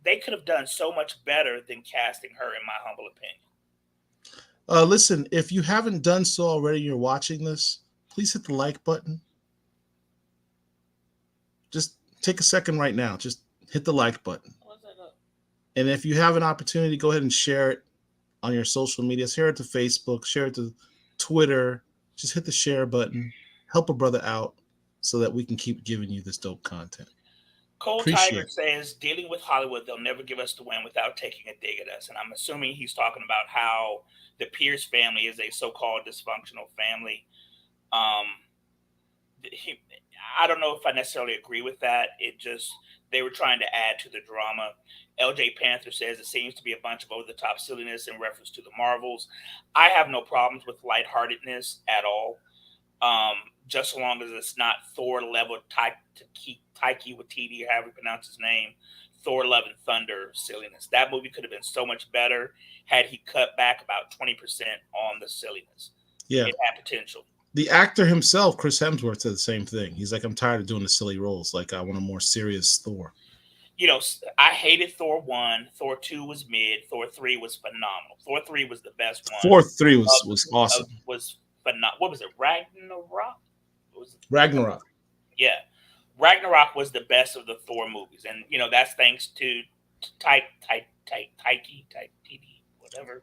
they could have done so much better than casting her, in my humble opinion. Listen, if you haven't done so already, you're watching this. Please hit the like button. Just take a second right now. Just hit the like button. And if you have an opportunity, go ahead and share it on your social media. Share it to Facebook, share it to Twitter. Just hit the share button. Help a brother out so that we can keep giving you this dope content. Cold Appreciate Tiger it. says, dealing with Hollywood, they'll never give us the win without taking a dig at us. And I'm assuming he's talking about how the Pierce family is a so called dysfunctional family. Um, he, I don't know if I necessarily agree with that. It just, they were trying to add to the drama. LJ Panther says it seems to be a bunch of over the top silliness in reference to the Marvels. I have no problems with lightheartedness at all. Um, just so long as it's not Thor level Taiki Waititi, or however you pronounce his name, Thor Love and Thunder silliness. That movie could have been so much better had he cut back about 20% on the silliness. Yeah. It had potential. The actor himself, Chris Hemsworth, said the same thing. He's like, I'm tired of doing the silly roles. Like, I want a more serious Thor. I hated Thor 1. Thor 2 was mid. Thor 3 was phenomenal. Thor 3 was the best one. Thor 3 was awesome. Was phenomenal. What was it? Ragnarok? What was it? Ragnarok. Yeah. Ragnarok was the best of the Thor movies. And, that's thanks to Taiki, whatever.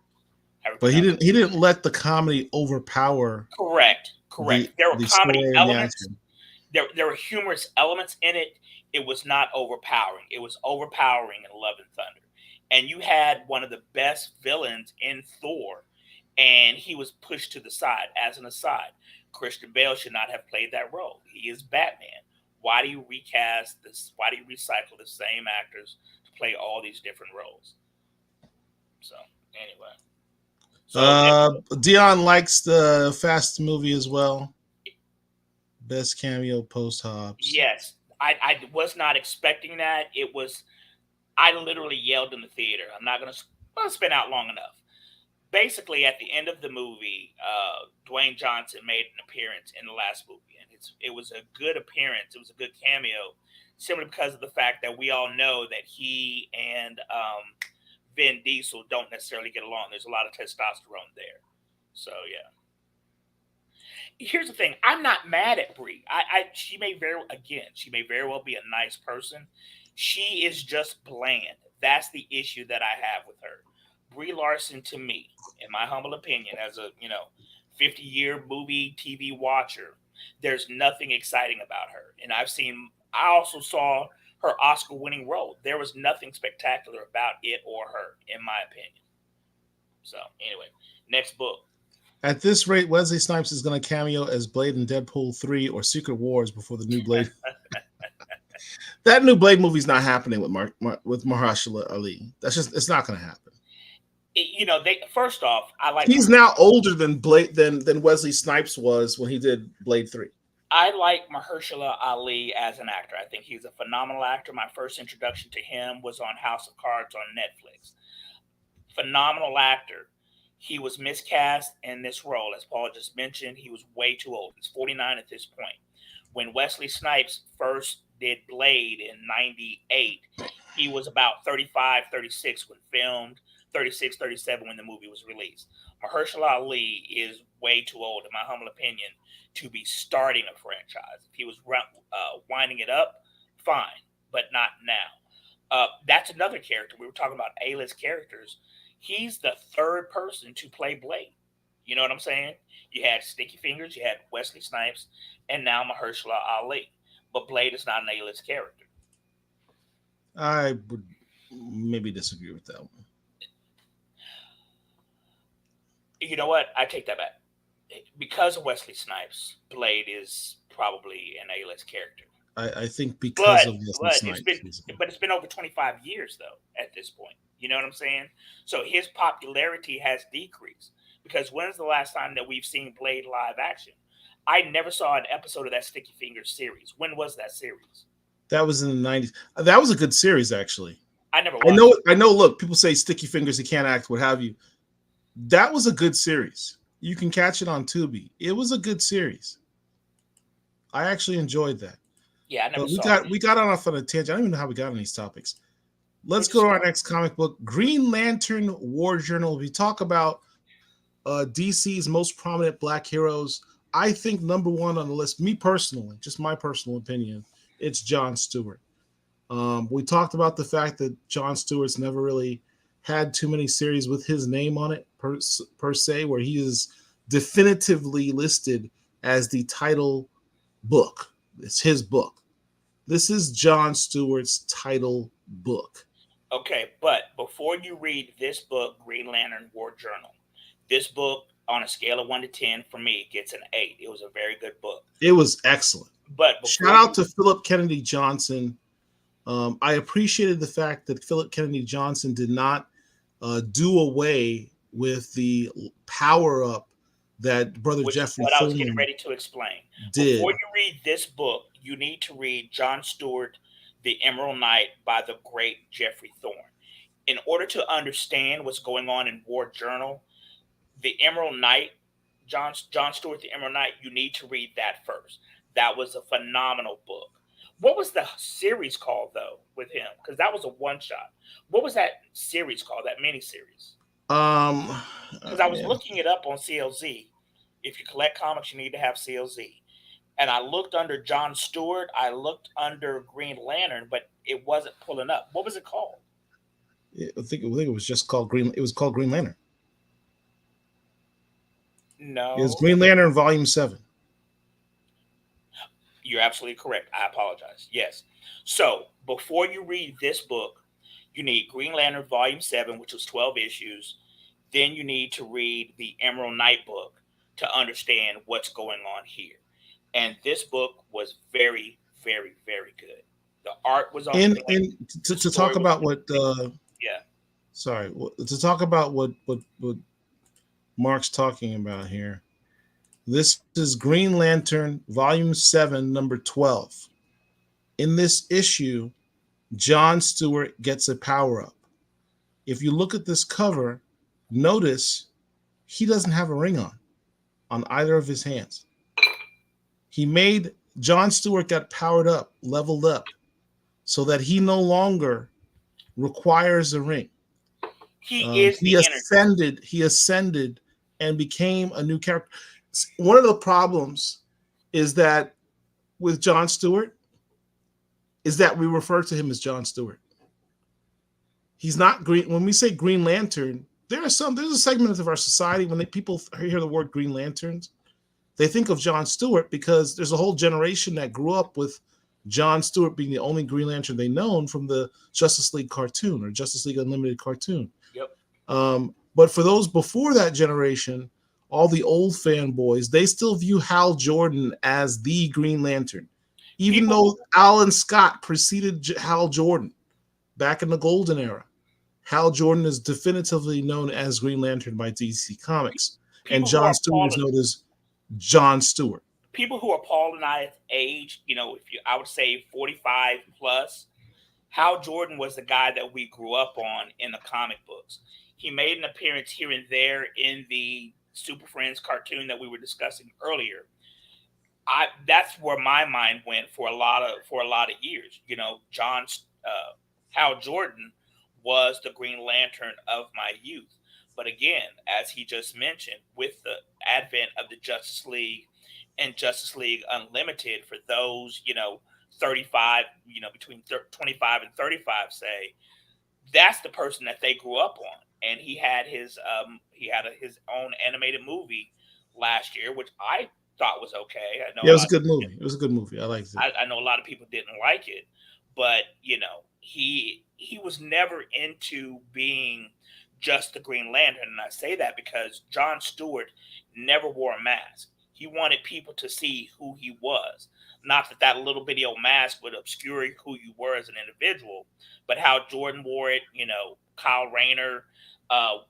But he didn't let the comedy overpower. Correct. There were comedy elements. The There were humorous elements in it. It was not overpowering. It was overpowering in Love and Thunder. And you had one of the best villains in Thor, and he was pushed to the side. As an aside, Christian Bale should not have played that role. He is Batman. Why do you recast this? Why do you recycle the same actors to play all these different roles? So, anyway. Dion likes the Fast movie as well. Best cameo post Hobbs. Yes, I was not expecting that. I literally yelled in the theater. I'm not going to spin out long enough. Basically, at the end of the movie, Dwayne Johnson made an appearance in the last movie, and it was a good appearance. It was a good cameo, simply because of the fact that we all know that he and Vin Diesel don't necessarily get along. There's a lot of testosterone there. So, yeah. Here's the thing. I'm not mad at Brie. She may very well be a nice person. She is just bland. That's the issue that I have with her. Brie Larson, to me, in my humble opinion, as a 50-year movie TV watcher, there's nothing exciting about her. And I also saw her Oscar-winning role. There was nothing spectacular about it or her, in my opinion. So, anyway, next book. At this rate, Wesley Snipes is going to cameo as Blade in Deadpool 3 or Secret Wars before the new Blade. That new Blade movie's not happening with Mahershala Ali. It's not going to happen. First off, I like. He's now older than Wesley Snipes was when he did Blade 3. I like Mahershala Ali as an actor. I think he's a phenomenal actor. My first introduction to him was on House of Cards on Netflix. Phenomenal actor. He was miscast in this role. As Paul just mentioned, he was way too old. He's 49 at this point. When Wesley Snipes first did Blade in 98, he was about 35, 36 when filmed, 36, 37 when the movie was released. Mahershala Ali is way too old, in my humble opinion, to be starting a franchise. If he was winding it up, fine, but not now. That's another character. We were talking about A-list characters. He's the third person to play Blade. You know what I'm saying? You had Sticky Fingers, you had Wesley Snipes, and now Mahershala Ali. But Blade is not an A-list character. I would maybe disagree with that one. You know what? I take that back. Because of Wesley Snipes, Blade is probably an A-list character. I think because But of Wesley but it's been Snipes. but it's been over 25 years though at this point. You know what I'm saying? So his popularity has decreased because when's the last time that we've seen Blade live action? I never saw an episode of that Sticky Fingers series. When was that series? That was in the 90s. That was a good series, actually. I never I watched know. it. I know. Look, people say Sticky Fingers, he can't act, what have you. That was a good series. You can catch it on Tubi. It was a good series. I actually enjoyed that. Yeah, I never But we saw it. got off on a tangent. I don't even know how we got on these topics. We're Let's go just to our next comic book, Green Lantern War Journal. We talk about DC's most prominent Black heroes. I think number one on the list, me personally, just my personal opinion, it's John Stewart. We talked about the fact that John Stewart's never really had too many series with his name on it per se, where he is definitively listed as the title book. It's his book. This is John Stewart's title book. Okay, but before you read this book, Green Lantern War Journal, this book on a scale of 1 to 10 for me gets an 8. It was a very good book. It was excellent. But Shout before out you to Philip Kennedy Johnson. I appreciated the fact that Philip Kennedy Johnson did not do away with the power up that Brother which is Jeffrey what I was getting Thorne ready to explain. Before did. you read this book, you need to read John Stewart, The Emerald Knight by the great Jeffrey Thorne. In order to understand what's going on in War Journal, The Emerald Knight, John Stewart, The Emerald Knight, you need to read that first. That was a phenomenal book. What was the series called though with him? Because that was a one shot. What was that series called? That mini series? Um, Because I was Man, looking it up on CLZ. If you collect comics, you need to have CLZ. And I looked under John Stewart. I looked under Green Lantern, but it wasn't pulling up. What was it called? I think it was just called Green. It was called Green Lantern. It was No, Green Lantern Volume 7. you're absolutely correct. I apologize. Yes. So before you read this book, you need Green Lantern Volume 7, which was 12 issues. Then you need to read the Emerald Knight book to understand what's going on here. And this book was very, very, very good. The art was on point. And The to talk story was about what yeah. sorry, to talk about what Mark's talking about here. This is Green Lantern Volume 7, number 12. In this issue, John Stewart gets a power up. If you look at this cover, notice he doesn't have a ring on either of his hands. He made John Stewart got powered up, leveled up, so that he no longer requires a ring. He is He the energy. ascended. He ascended and became a new character. One of the problems is that with John Stewart is that we refer to him as John Stewart. He's not green. When we say Green Lantern, there's a segment of our society when people hear the word Green Lanterns, they think of John Stewart because there's a whole generation that grew up with John Stewart being the only Green Lantern they known from the Justice League cartoon or Justice League Unlimited cartoon. Yep. But for those before that generation, all the old fanboys, they still view Hal Jordan as the Green Lantern, even People though Alan Scott preceded Hal Jordan back in the golden era. Hal Jordan is definitively known as Green Lantern by DC Comics, and people who John are Stewart is Paul known as John Stewart. people who are Paul and I's age, if you I would say 45 plus, Hal Jordan was the guy that we grew up on in the comic books. He made an appearance here and there in the Super Friends cartoon that we were discussing earlier. I That's where my mind went for a lot of years. John Hal Jordan was the Green Lantern of my youth. But again, as he just mentioned, with the advent of the Justice League and Justice League Unlimited, for those 35, between 25 and 35, say that's the person that they grew up on, and he had his own animated movie last year, which I thought was okay. I know Yeah, a it was lot a of good people movie. It was a good movie. I liked it. I know a lot of people didn't like it, but he was never into being just the Green Lantern, and I say that because John Stewart never wore a mask. He wanted people to see who he was, not that that little bitty old mask would obscure who you were as an individual, but how Jordan wore it. Kyle Rayner.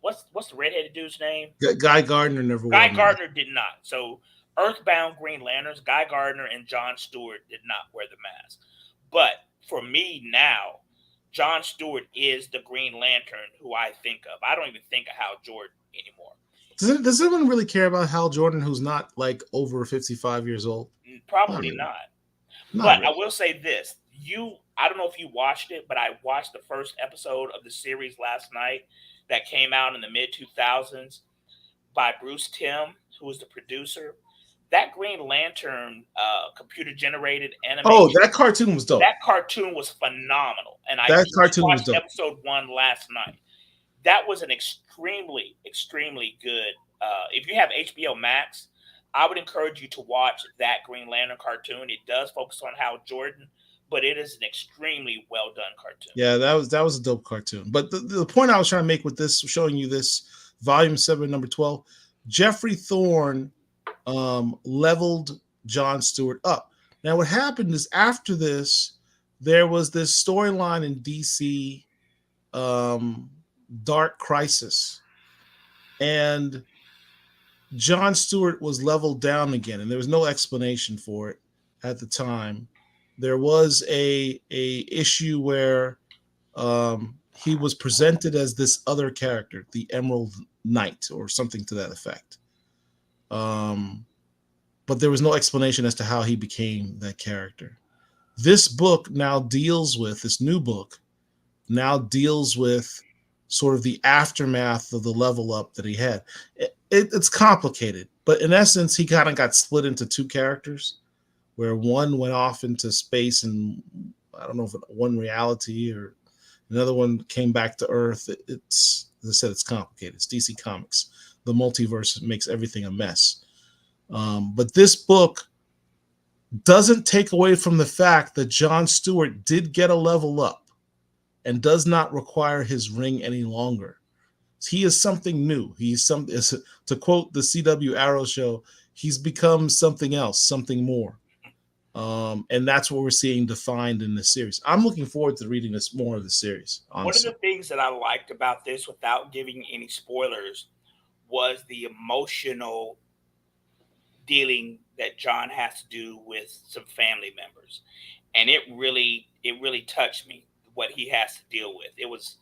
What's the redheaded dude's name? Guy Gardner never wore Guy a mask. Gardner did not. So Earthbound Green Lanterns, Guy Gardner and John Stewart did not wear the mask. But for me now, John Stewart is the Green Lantern who I think of. I don't even think of Hal Jordan anymore. Does anyone really care about Hal Jordan, who's not like over 55 years old? Not Probably really. not. Not But I really. will say this. I don't know if you watched it, but I watched the first episode of the series last night that came out in the mid 2000s by Bruce Timm, who was the producer. That Green Lantern computer generated Oh, animation, that cartoon was dope. that cartoon was phenomenal. And I That just cartoon was watched dope. episode one last night. That was an extremely, extremely good. If you have HBO Max, I would encourage you to watch that Green Lantern cartoon. It does focus on Hal Jordan, but it is an extremely well done cartoon. Yeah, that was a dope cartoon. But the point I was trying to make with this, showing you this volume 7, number 12, Jeffrey Thorne leveled John Stewart up. Now, what happened is after this, there was this storyline in DC, um, Dark Crisis, and John Stewart was leveled down again, and there was no explanation for it at the time. There was a issue where he was presented as this other character, the Emerald Knight, or something to that effect. Um, but there was no explanation as to how he became that character. This book now deals with this new book now deals with sort of the aftermath of the level up that he had. It's complicated, but in essence, he kind of got split into two characters, where one went off into space and I don't know if it one reality or another one came back to Earth. It's as I said, it's complicated. It's DC Comics. The multiverse makes everything a mess. But this book doesn't take away from the fact that John Stewart did get a level up and does not require his ring any longer. He is something new. He's some, to quote the CW Arrow show, he's become something else, something more. And that's what we're seeing defined in this series. I'm looking forward to reading this more of the series, One of honestly. the things that I liked about this, without giving any spoilers, was the emotional dealing that John has to do with some family members, and it really touched me what he has to deal with. It was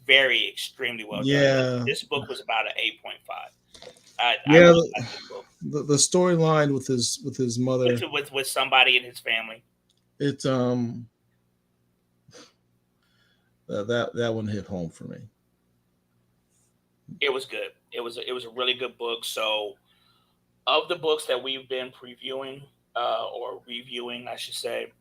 very extremely well done. Yeah, This book was about an 8.5. I yeah. really liked this book The storyline with his with mother, with somebody in his family. it that one hit home for me. It was good. It was a really good book. So of the books that we've been previewing or reviewing, I should say,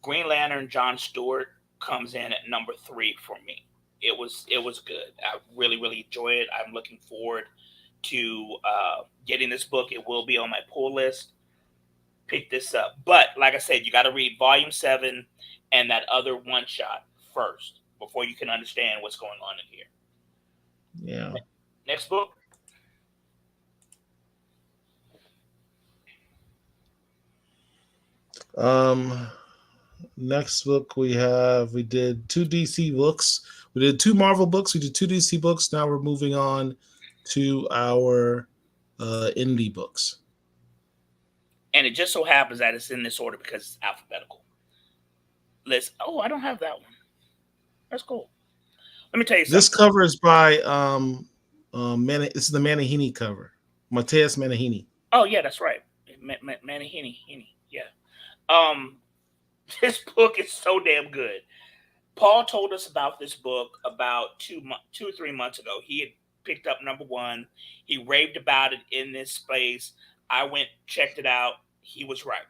Green Lantern John Stewart comes in at number three for me. It was good. I really enjoy it. I'm looking forward to getting this book. It will be on my pull list. Pick this up, but like I said, you got to read Volume 7 and that other one shot first before you can understand what's going on in here. Yeah. Next book. Um. Next book we did two DC books. We did two Marvel books. We did two DC books. Now we're moving on to our indie books. And it just so happens that it's in this order because it's alphabetical. Let's. Oh, I don't have that one. That's cool. Let me tell you This something. cover is by this is the Manahini cover. Mateus Manahini. Oh yeah, that's right. Manahini. Yeah. Um, this book is so damn good. Paul told us about this book about 2 or 3 months ago. He had picked up number one. He raved about it in this space. I went, checked it out. He was right.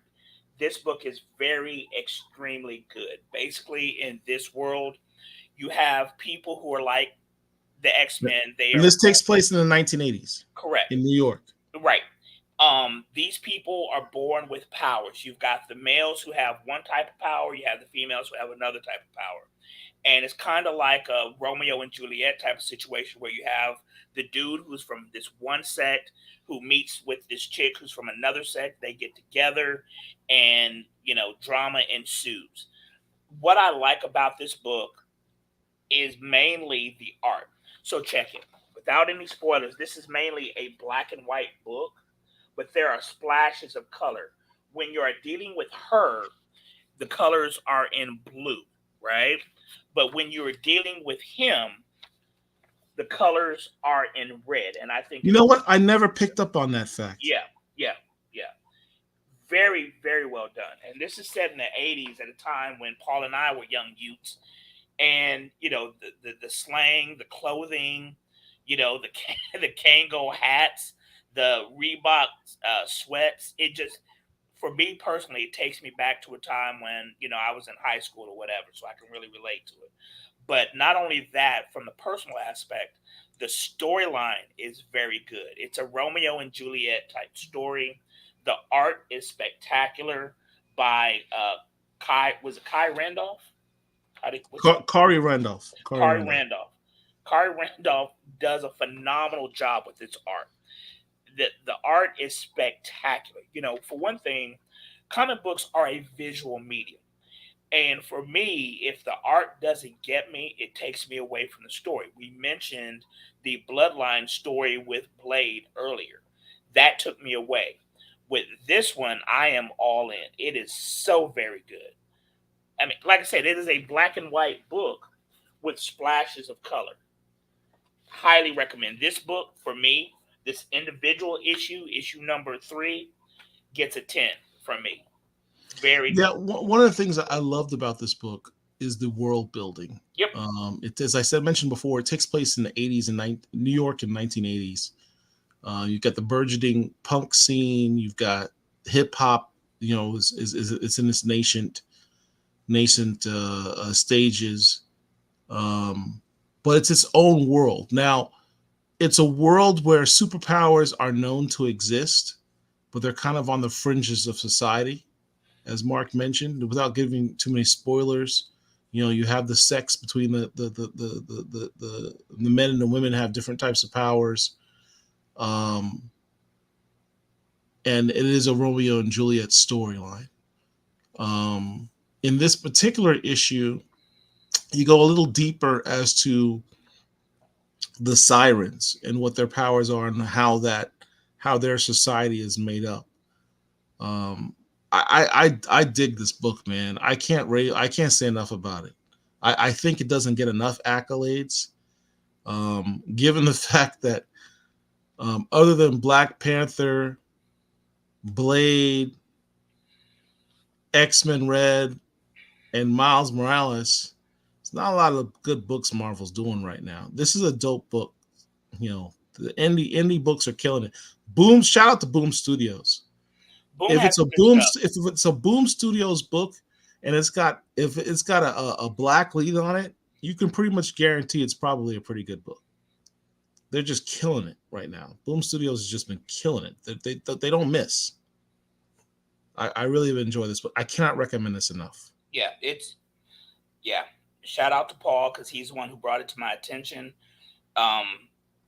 This book is very extremely good. Basically, in this world, you have people who are like the X Men. They And are this takes place in the 1980s correct, in New York. right? These people are born with powers. You've got the males who have one type of power, you have the females who have another type of power. And it's kind of like a Romeo and Juliet type of situation where you have the dude who's from this one sect who meets with this chick who's from another sect. They get together, and drama ensues. What I like about this book is mainly the art. So check it. Without any spoilers, this is mainly a black and white book, but there are splashes of color. When you are dealing with her, the colors are in blue, right? But when you're dealing with him, the colors are in red. And I think You it's know what? I never picked up on that fact. yeah, yeah, yeah. Very, very well done. And this is set in the 80s at a time when Paul and I were young youths. And, the slang, the clothing, the, the Kango hats, the Reebok sweats. It just, for me personally, it takes me back to a time when, I was in high school or whatever. So I can really relate to it. But not only that, from the personal aspect, the storyline is very good. It's a Romeo and Juliet type story. The art is spectacular by Kai. Was it Kai Randolph? What's his Kari Randolph. Kari Kari Randolph. Randolph. Kari Randolph does a phenomenal job with its art. The art is spectacular. For one thing, comic books are a visual medium. And for me, if the art doesn't get me, it takes me away from the story. We mentioned the Bloodline story with Blade earlier. That took me away. With this one, I am all in. It is so very good. I mean, like I said, it is a black and white book with splashes of color. Highly recommend this book for me. This individual issue number 3, gets a 10 from me. Very Yeah, good. one of the things that I loved about this book is the world building. Yep. As I said mentioned before, it takes place in the 80s and New York in 1980s. You've got the burgeoning punk scene. You've got hip hop. It's in its nascent stages, um, but it's its own world. Now, it's a world where superpowers are known to exist, but they're kind of on the fringes of society, as Mark mentioned. Without giving too many spoilers, you have the sex between the men and the women have different types of powers, um, and it is a Romeo and Juliet storyline. Um, in this particular issue, you go a little deeper as to the Sirens and what their powers are and how their society is made up. I dig this book, man. I can't say enough about it. I think it doesn't get enough accolades, given the fact that other than Black Panther, Blade, X Men Red, and Miles Morales, it's not a lot of good books Marvel's doing right now. This is a dope book. The indie books are killing it. Boom! Shout out to Boom Studios. Boom has some good stuff. If it's a Boom Studios book and if it's got a black lead on it, you can pretty much guarantee it's probably a pretty good book. They're just killing it right now. Boom Studios has just been killing it. They don't miss. I really enjoy this book. I cannot recommend this enough. Yeah, yeah. Shout out to Paul because he's the one who brought it to my attention. Um,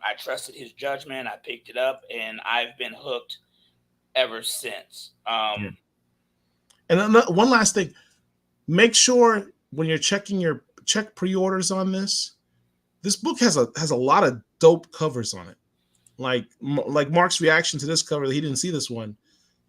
I trusted his judgment. I picked it up, and I've been hooked ever since. Yeah. And then one last thing, make sure when you're check pre-orders on this book has a lot of dope covers on it. Like Mark's reaction to this cover, he didn't see this one.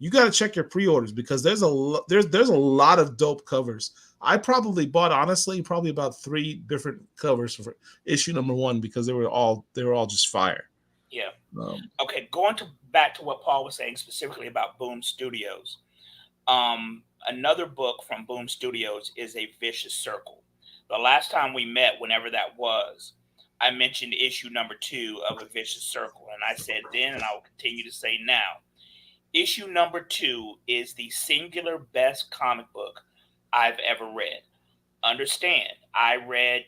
You got to check your pre-orders because there's a lot of dope covers. I probably bought honestly probably about 3 different covers for issue number 1 because they were all just fire. Yeah. Um, Okay, going to back to what Paul was saying specifically about Boom Studios. Another book from Boom Studios is A Vicious Circle. The last time we met, whenever that was, I mentioned issue number 2 of A Vicious Circle, and I said then, and I will continue to say now, issue number 2 is the singular best comic book I've ever read. Understand, I read,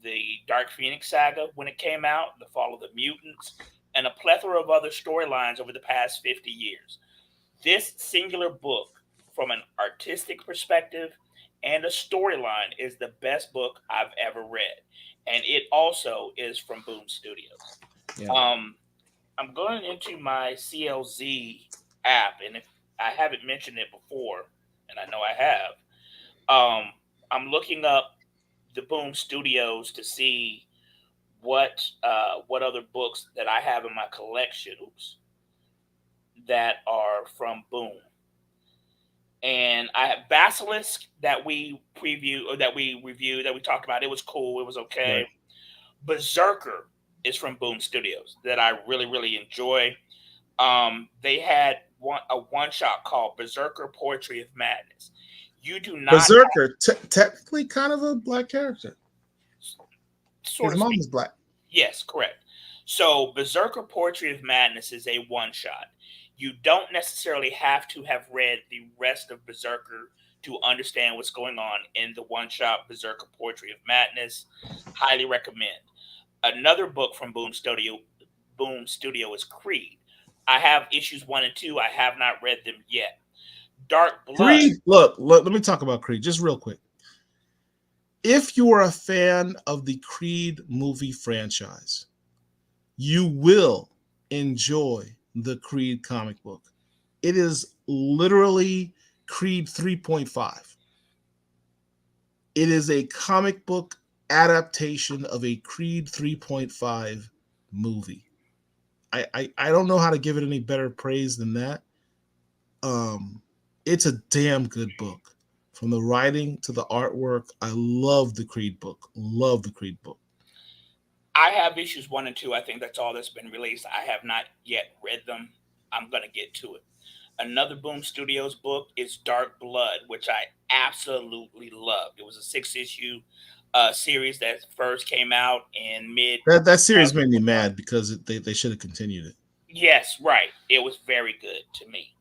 the Dark Phoenix saga when it came out, The Fall of the Mutants. and a plethora of other storylines over the past 50 years. This singular book, from an artistic perspective and a storyline, is the best book I've ever read. And it also is from Boom Studios. Yeah. Um, I'm going into my CLZ app, and if I haven't mentioned it before, and I know I have, I'm looking up the Boom Studios to see what other books that I have in my collection, oops, that are from Boom. And I have Basilisk that we preview or that we reviewed that we talked about. It was cool. It was okay. Right. Berserker is from Boom Studios that I really really enjoy. They had a one shot called Berserker Poetry of Madness. You do not Berserker, technically kind of a black character. sort His of mom speak. is black. Yes, correct. So Berserker Poetry of Madness is a one shot. You don't necessarily have to have read the rest of Berserker to understand what's going on in the one shot Berserker Poetry of Madness. Highly recommend. Another book from Boom Studio is Creed. I have issues 1 and 2. I have not read them yet. Dark Blood. Creed, look, let me talk about Creed just real quick. If you are a fan of the Creed movie franchise, you will enjoy the Creed comic book. It is literally Creed 3.5. It is a comic book adaptation of a Creed 3.5 movie. I don't know how to give it any better praise than that. Um, it's a damn good book. From the writing to the artwork, I love the Creed book. Love the Creed book. I have issues 1 and 2. I think that's all that's been released. I have not yet read them. I'm going to get to it. Another Boom Studios book is Dark Blood, which I absolutely loved. It was a 6 issue series that first came out in mid. That series made me mad because they should have continued it. Yes, right. It was very good to me.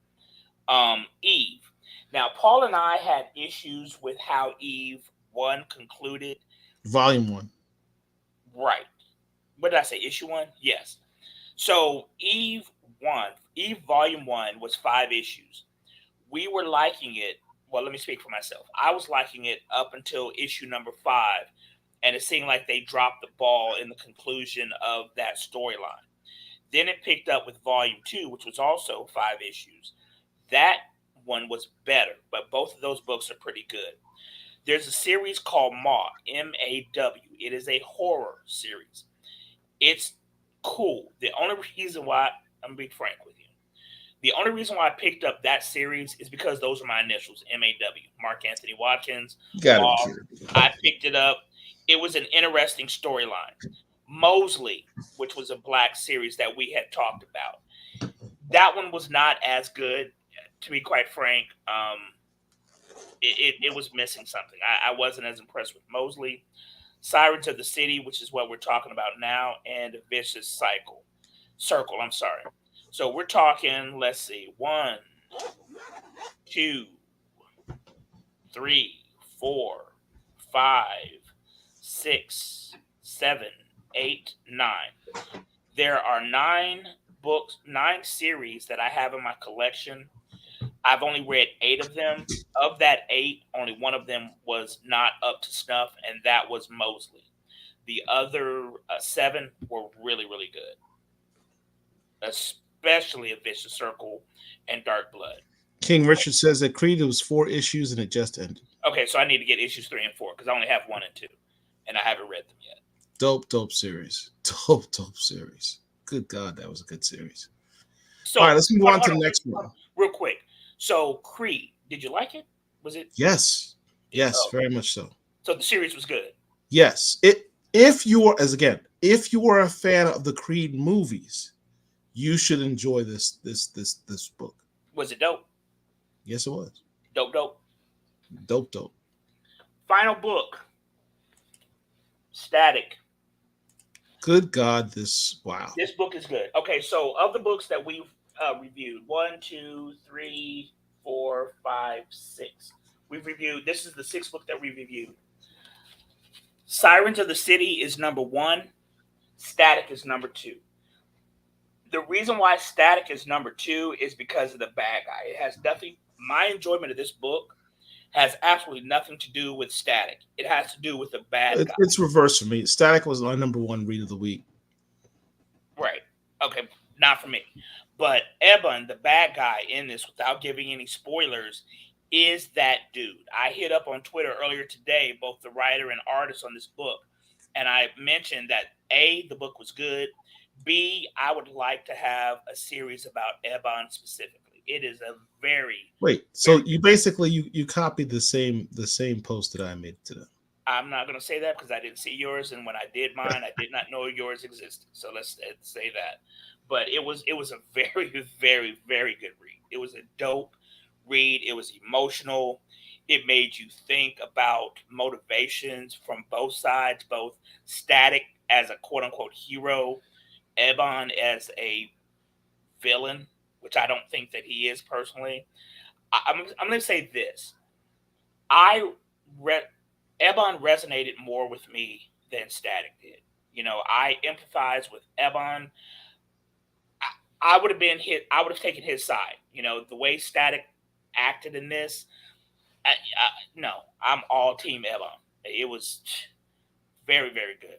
Eve. Now, Paul and I had issues with how Eve 1 concluded. Volume 1. Right. What did I say? Issue 1? Yes. So Eve Volume 1 was 5 issues. We were liking it. Well, let me speak for myself. I was liking it up until issue number 5, and it seemed like they dropped the ball in the conclusion of that storyline. Then it picked up with Volume 2, which was also 5 issues. That one was better, but both of those books are pretty good. There's a series called Maw, M-A-W. It is a horror series. It's cool. The only reason why, I'm being frank with you, the only reason why I picked up that series is because those are my initials, M-A-W, Mark Anthony Watkins. Got Maw. it. I picked it up. It was an interesting storyline. Mosley, which was a black series that we had talked about, that one was not as good, to be quite frank. It was missing something. I wasn't as impressed with Mosley. Sirens of the City, which is what we're talking about now, and Vicious Circle. I'm sorry. So we're talking. Let's see, 1, 2, 3, 4, 5, 6, 7, 8, 9. There are 9 series that I have in my collection. I've only read 8 of them. Of that 8, only one of them was not up to snuff, and that was Mosley. The other 7 were really, really good, especially A Vicious Circle and Dark Blood. King Richard says that Creed was 4 issues and it just ended. Okay, so I need to get issues 3 and 4 because I only have 1 and 2, and I haven't read them yet. Dope series. Dope series. Good God, that was a good series. So, all right, let's move on to the next one. Real quick. So, Creed, did you like it? Was it? Yes, very much so. So the series was good. Yes, if you are a fan of the Creed movies, you should enjoy this book. Was it dope? Yes, it was. Dope. Dope. Final book. Static. Good God, wow. This book is good. Okay, so of the books that we've reviewed, 1, 2, 3, 4, 5, 6. We've reviewed. This is the 6th book that we reviewed. Sirens of the City is number 1. Static is number 2. The reason why Static is number two is because of the bad guy. It has nothing. My enjoyment of this book has absolutely nothing to do with Static. It has to do with the bad guy. It's reversed for me. Static was my number one read of the week. Right. Okay. Not for me. But Ebon, the bad guy in this, without giving any spoilers, is that dude. I hit up on Twitter earlier today, both the writer and artist on this book, and I mentioned that A, the book was good. B, I would like to have a series about Ebon specifically. It is a very, Wait, so very. you basically you copied the same post that I made today. I'm not going to say that because I didn't see yours, and when I did mine, I did not know yours existed. So let's say that. But it was a very very good read. It was a dope read. It was emotional. It made you think about motivations from both sides, both Static as a quote unquote hero, Ebon as a villain, which I don't think that he is personally. I'm going to say this. I read Ebon resonated more with me than Static did. I empathize with Ebon. I would have been hit. I would have taken his side. The way Static acted in this. No, I'm all team Ebon. It was very very good,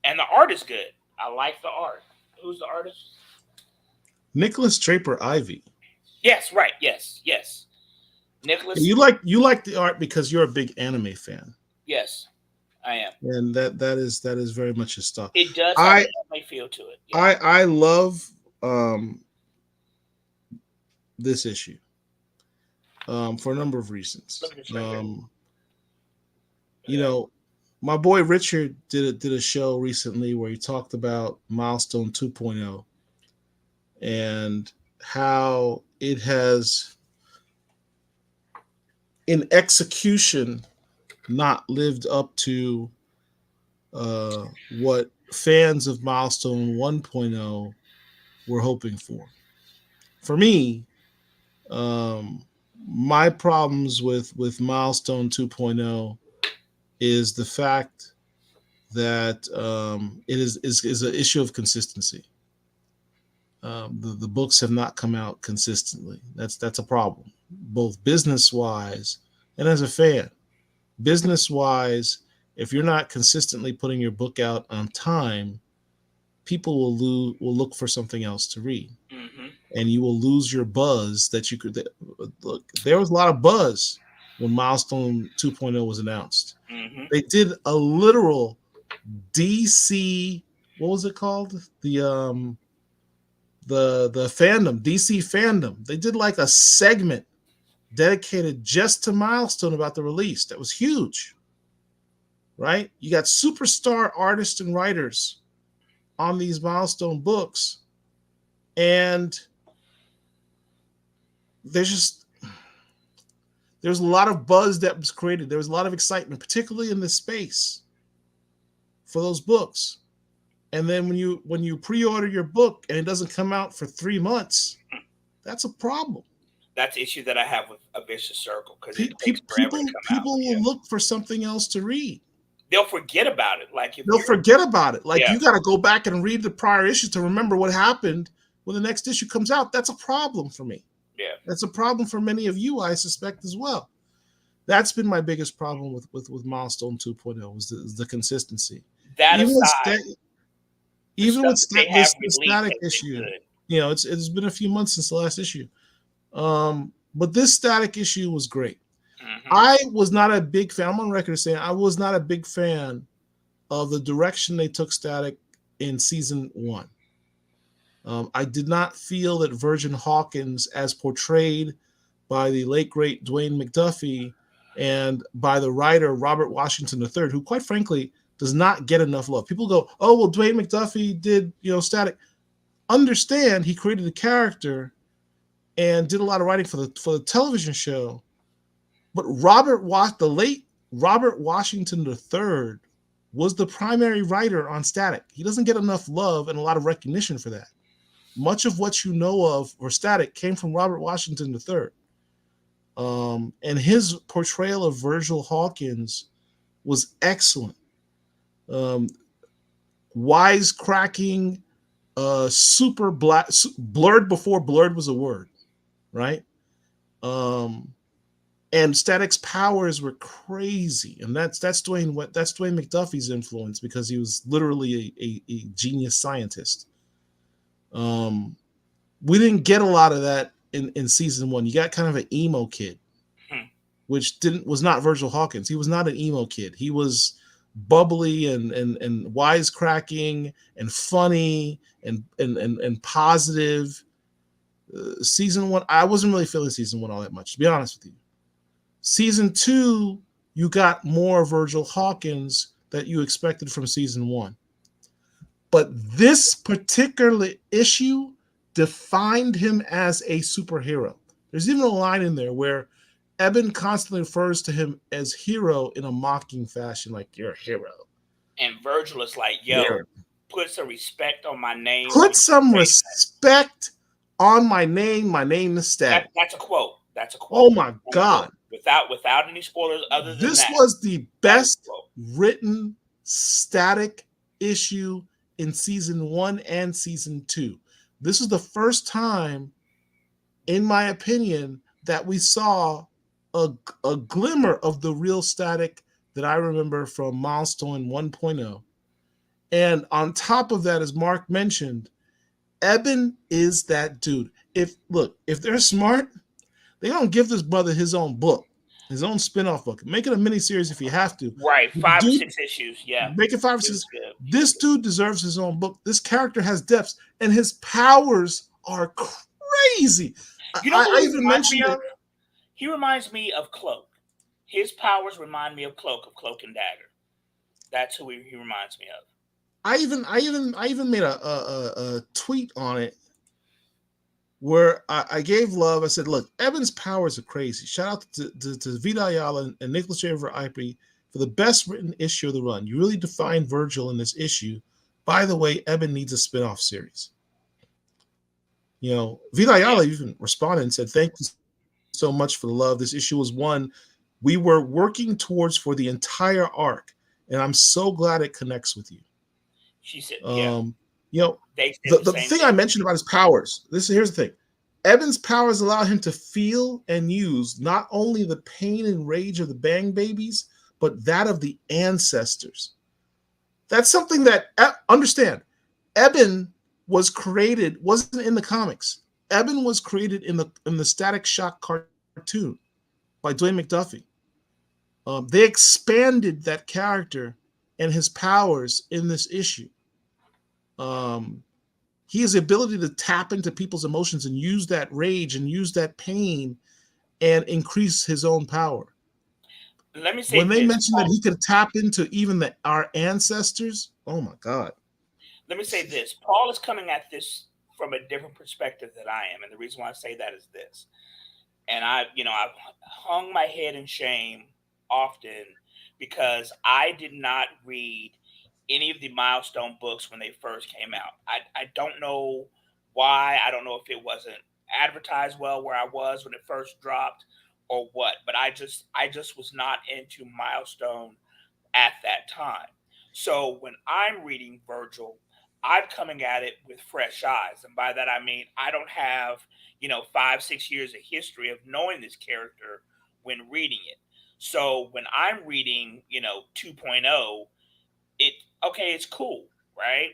and the art is good. I like the art. Who's the artist? Nicholas Draper Ivy. Yes, right. Yes. Nicholas. You like the art because you're a big anime fan, Yes, I am. and that is very much his stuff. It does have I an anime feel to it. Yeah. I love um, this issue for a number of reasons. Look at this right here. You know, my boy Richard did a show recently where he talked about Milestone 2.0 and how it has in execution not lived up to what fans of Milestone 1.0 were hoping for. For me, um, my problems with Milestone 2.0 is the fact that it is an issue of consistency. The books have not come out consistently. That's a problem, both business wise and as a fan. Business wise, if you're not consistently putting your book out on time, people will look for something else to read, Mm-hmm. and you will lose your buzz that you could look. There was a lot of buzz when Milestone 2.0 was announced. Mm-hmm. They did a literal DC. What was it called? The fandom, DC fandom. They did like a segment dedicated just to Milestone about the release. That was huge, right? You got superstar artists and writers on these Milestone books, and there's a lot of buzz that was created. There was a lot of excitement, particularly in this space for those books. And then when you pre-order your book and it doesn't come out for 3 months, that's a problem. That's the issue that I have with A Vicious Circle because it takes forever to come out. People Yeah. will look for something else to read. They'll forget about it. Like if They'll forget about it. Like Yeah. you got to go back and read the prior issues to remember what happened when the next issue comes out. That's a problem for me. Yeah. That's a problem for many of you, I suspect, as well. That's been my biggest problem with Milestone 2.0 is the consistency. That Even aside, with they have this released Static has issue, been good. it's been a few months since the last issue. But this Static issue was great. Mhm. I was not a big fan. I'm on record saying I was not a big fan of the direction they took Static in season 1. I did not feel that Virgin Hawkins, as portrayed by the late great Dwayne McDuffie and by the writer Robert Washington III, who quite frankly does not get enough love. People go, "Oh, well, Dwayne McDuffie did Static." Understand, he created a character and did a lot of writing for the television show. But the late Robert Washington III was the primary writer on Static. He doesn't get enough love and a lot of recognition for that. Much of what you know of for Static came from Robert Washington III. And his portrayal of Virgil Hawkins was excellent. Wisecracking, super black, blurred before blurred was a word, right? Um, and Static's powers were crazy, and that's Dwayne McDuffie's influence because he was literally a genius scientist. Um, we didn't get a lot of that in season one. You got kind of an emo kid, Hmm. which didn't was not Virgil Hawkins. He was not an emo kid. He was bubbly and wisecracking and funny and positive. Season one, I wasn't really feeling season one all that much, to be honest with you. Season two, you got more Virgil Hawkins that you expected from season one. But this particular issue defined him as a superhero. There's even a line in there where Eben constantly refers to him as hero in a mocking fashion, like you're a hero. And Virgil is like, You're yo, put some respect on my name when put you some say that. respect on my name. My name is Static. That's a quote. That's a Oh quote my from the book. God. Without any spoilers other than This that, was the that is a best quote. written Static issue in season one and season two. This is the first time, in my opinion, that we saw a, a glimmer of the real Static that I remember from Milestone 1.0. And on top of that, as Mark mentioned, Eben is that dude. If they're smart, they don't give this brother his own book, his own spin-off book. Make it a mini-series if you have to. Right, But 5 or 6 issues. Yeah, make it 5 or he was 6. good. He was This good. dude deserves his own book. This character has depths, and his powers are crazy. You know who I he even reminds me mentioned it. of? He reminds me of Cloak. His powers remind me of Cloak and Dagger. That's who he reminds me of. I even made a tweet on it where I gave love. I said, look, Evan's powers are crazy. Shout out to Vita Ayala and Nicholas Shaver IP for the best written issue of the run. You really defined Virgil in this issue. By the way, Evan needs a spin-off series. Vita Yeah. Ayala even responded and said, thank you so much for the love. This issue was one we were working towards for the entire arc, and I'm so glad it connects with you. She said, yeah, Um, you know, they said the the same thing I thing. mentioned about his powers. Here's the thing. Evan's powers allow him to feel and use not only the pain and rage of the Bang Babies, but that of the ancestors. That's something that understand. Eben wasn't in the comics. Eben was created in the Static Shock cartoon by Dwayne McDuffie. They expanded that character and his powers in this issue. Um, he has the ability to tap into people's emotions and use that rage and use that pain and increase his own power. Let me say When they this, mentioned that Paul. he could tap into even our ancestors, oh my god. Let me say this. Paul is coming at this from a different perspective than I am, and the reason why I say that is this. And I've hung my head in shame often because I did not read any of the milestone books when they first came out. I don't know why. I don't know if it wasn't advertised well where I was when it first dropped or what, but I just was not into milestone at that time. So when I'm reading Virgil, I'm coming at it with fresh eyes. And by that I mean I don't have, 5, 6 years of history of knowing this character when reading it. So when I'm reading, 2.0, it okay, it's cool, right?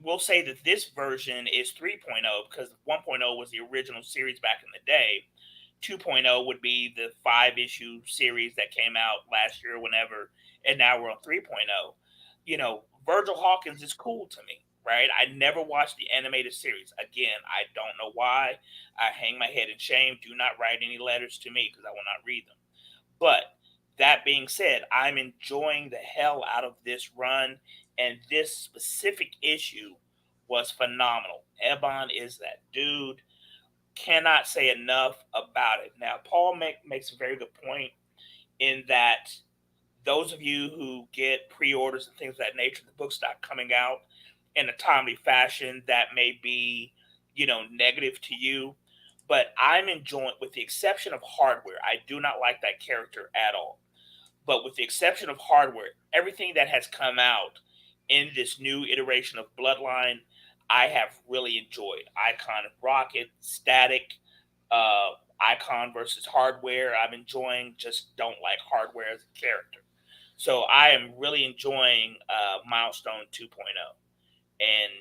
We'll say that this version is 3.0 because 1.0 was the original series back in the day. 2.0 would be the 5 issue series that came out last year, whenever, and now we're on 3.0. Virgil Hawkins is cool to me, right? I never watched the animated series. Again, I don't know why. I hang my head in shame. Do not write any letters to me because I will not read them. But that being said, I'm enjoying the hell out of this run, and this specific issue was phenomenal. Ebon is that dude. Cannot say enough about it. Now, Paul makes a very good point in that those of you who get pre-orders and things of that nature, the book's not coming out in a timely fashion. That may be, negative to you. But I'm enjoying, with the exception of Hardware, I do not like that character at all. But with the exception of Hardware, everything that has come out in this new iteration of Bloodline, I have really enjoyed. Icon and Rocket, Static, Icon versus Hardware. I'm enjoying. Just don't like Hardware as a character. So I am really enjoying Milestone 2.0. And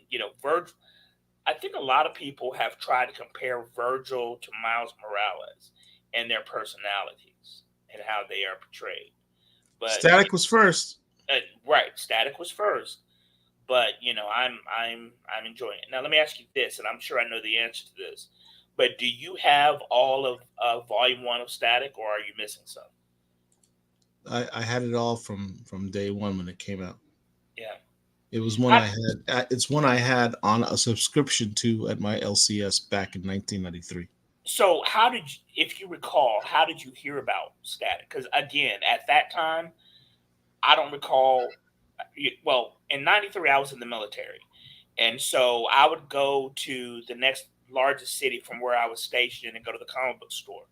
I think a lot of people have tried to compare Virgil to Miles Morales and their personalities and how they are portrayed. But Static was first. right, Static was first, but I'm enjoying it. Now let me ask you this, and I'm sure I know the answer to this. But do you have all of Volume One of Static, or are you missing some? I had it all from day one when it came out. Yeah. It was one How, I had. It's one I had on a subscription to at my LCS back in 1993. so how did you, if you recall, how did you hear about Static? Because again, at that time, I don't recall. Well, in '93, I was in the military, and so I would go to the next largest city from where I was stationed and go to the comic book store.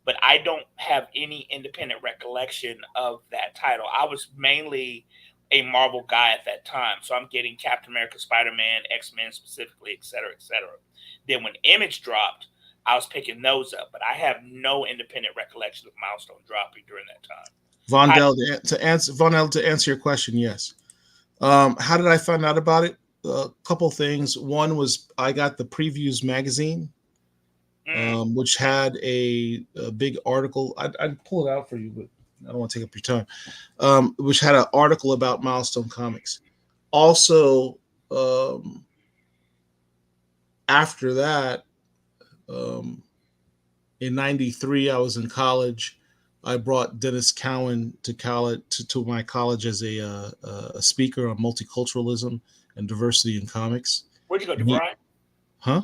But I don't have any independent recollection of that title. I was mainly a Marvel guy at that time, so I'm getting Captain America, Spider Man, X Men specifically, et cetera, et cetera. Then when Image dropped, I was picking those up, but I have no independent recollection of Milestone dropping during that time. How, Vondell, to answer your question, yes. How did I find out about it? A couple things. One was I got the Previews magazine, mm, which had a big article. I'd pull it out for you, but I don't want to take up your time. Which had an article about Milestone Comics. Also, um, after that, um, in '93, I was in college. I brought Dennis Cowan to college to my college as a speaker on multiculturalism and diversity in comics. where'd you go, And he, DeVry? huh?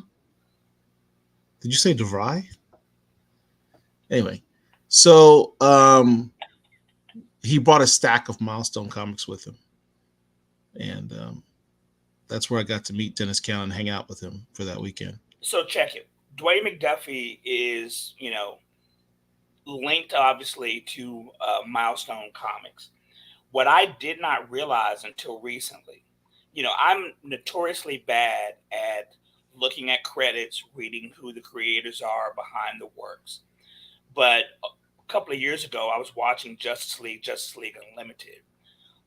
Did you say DeVry? Anyway, so he brought a stack of Milestone comics with him, and that's where I got to meet Dennis Cowan and hang out with him for that weekend. So check it. Dwayne McDuffie is, linked obviously to Milestone Comics. What I did not realize until recently, I'm notoriously bad at looking at credits, reading who the creators are behind the works. But a couple of years ago, I was watching Justice League Unlimited.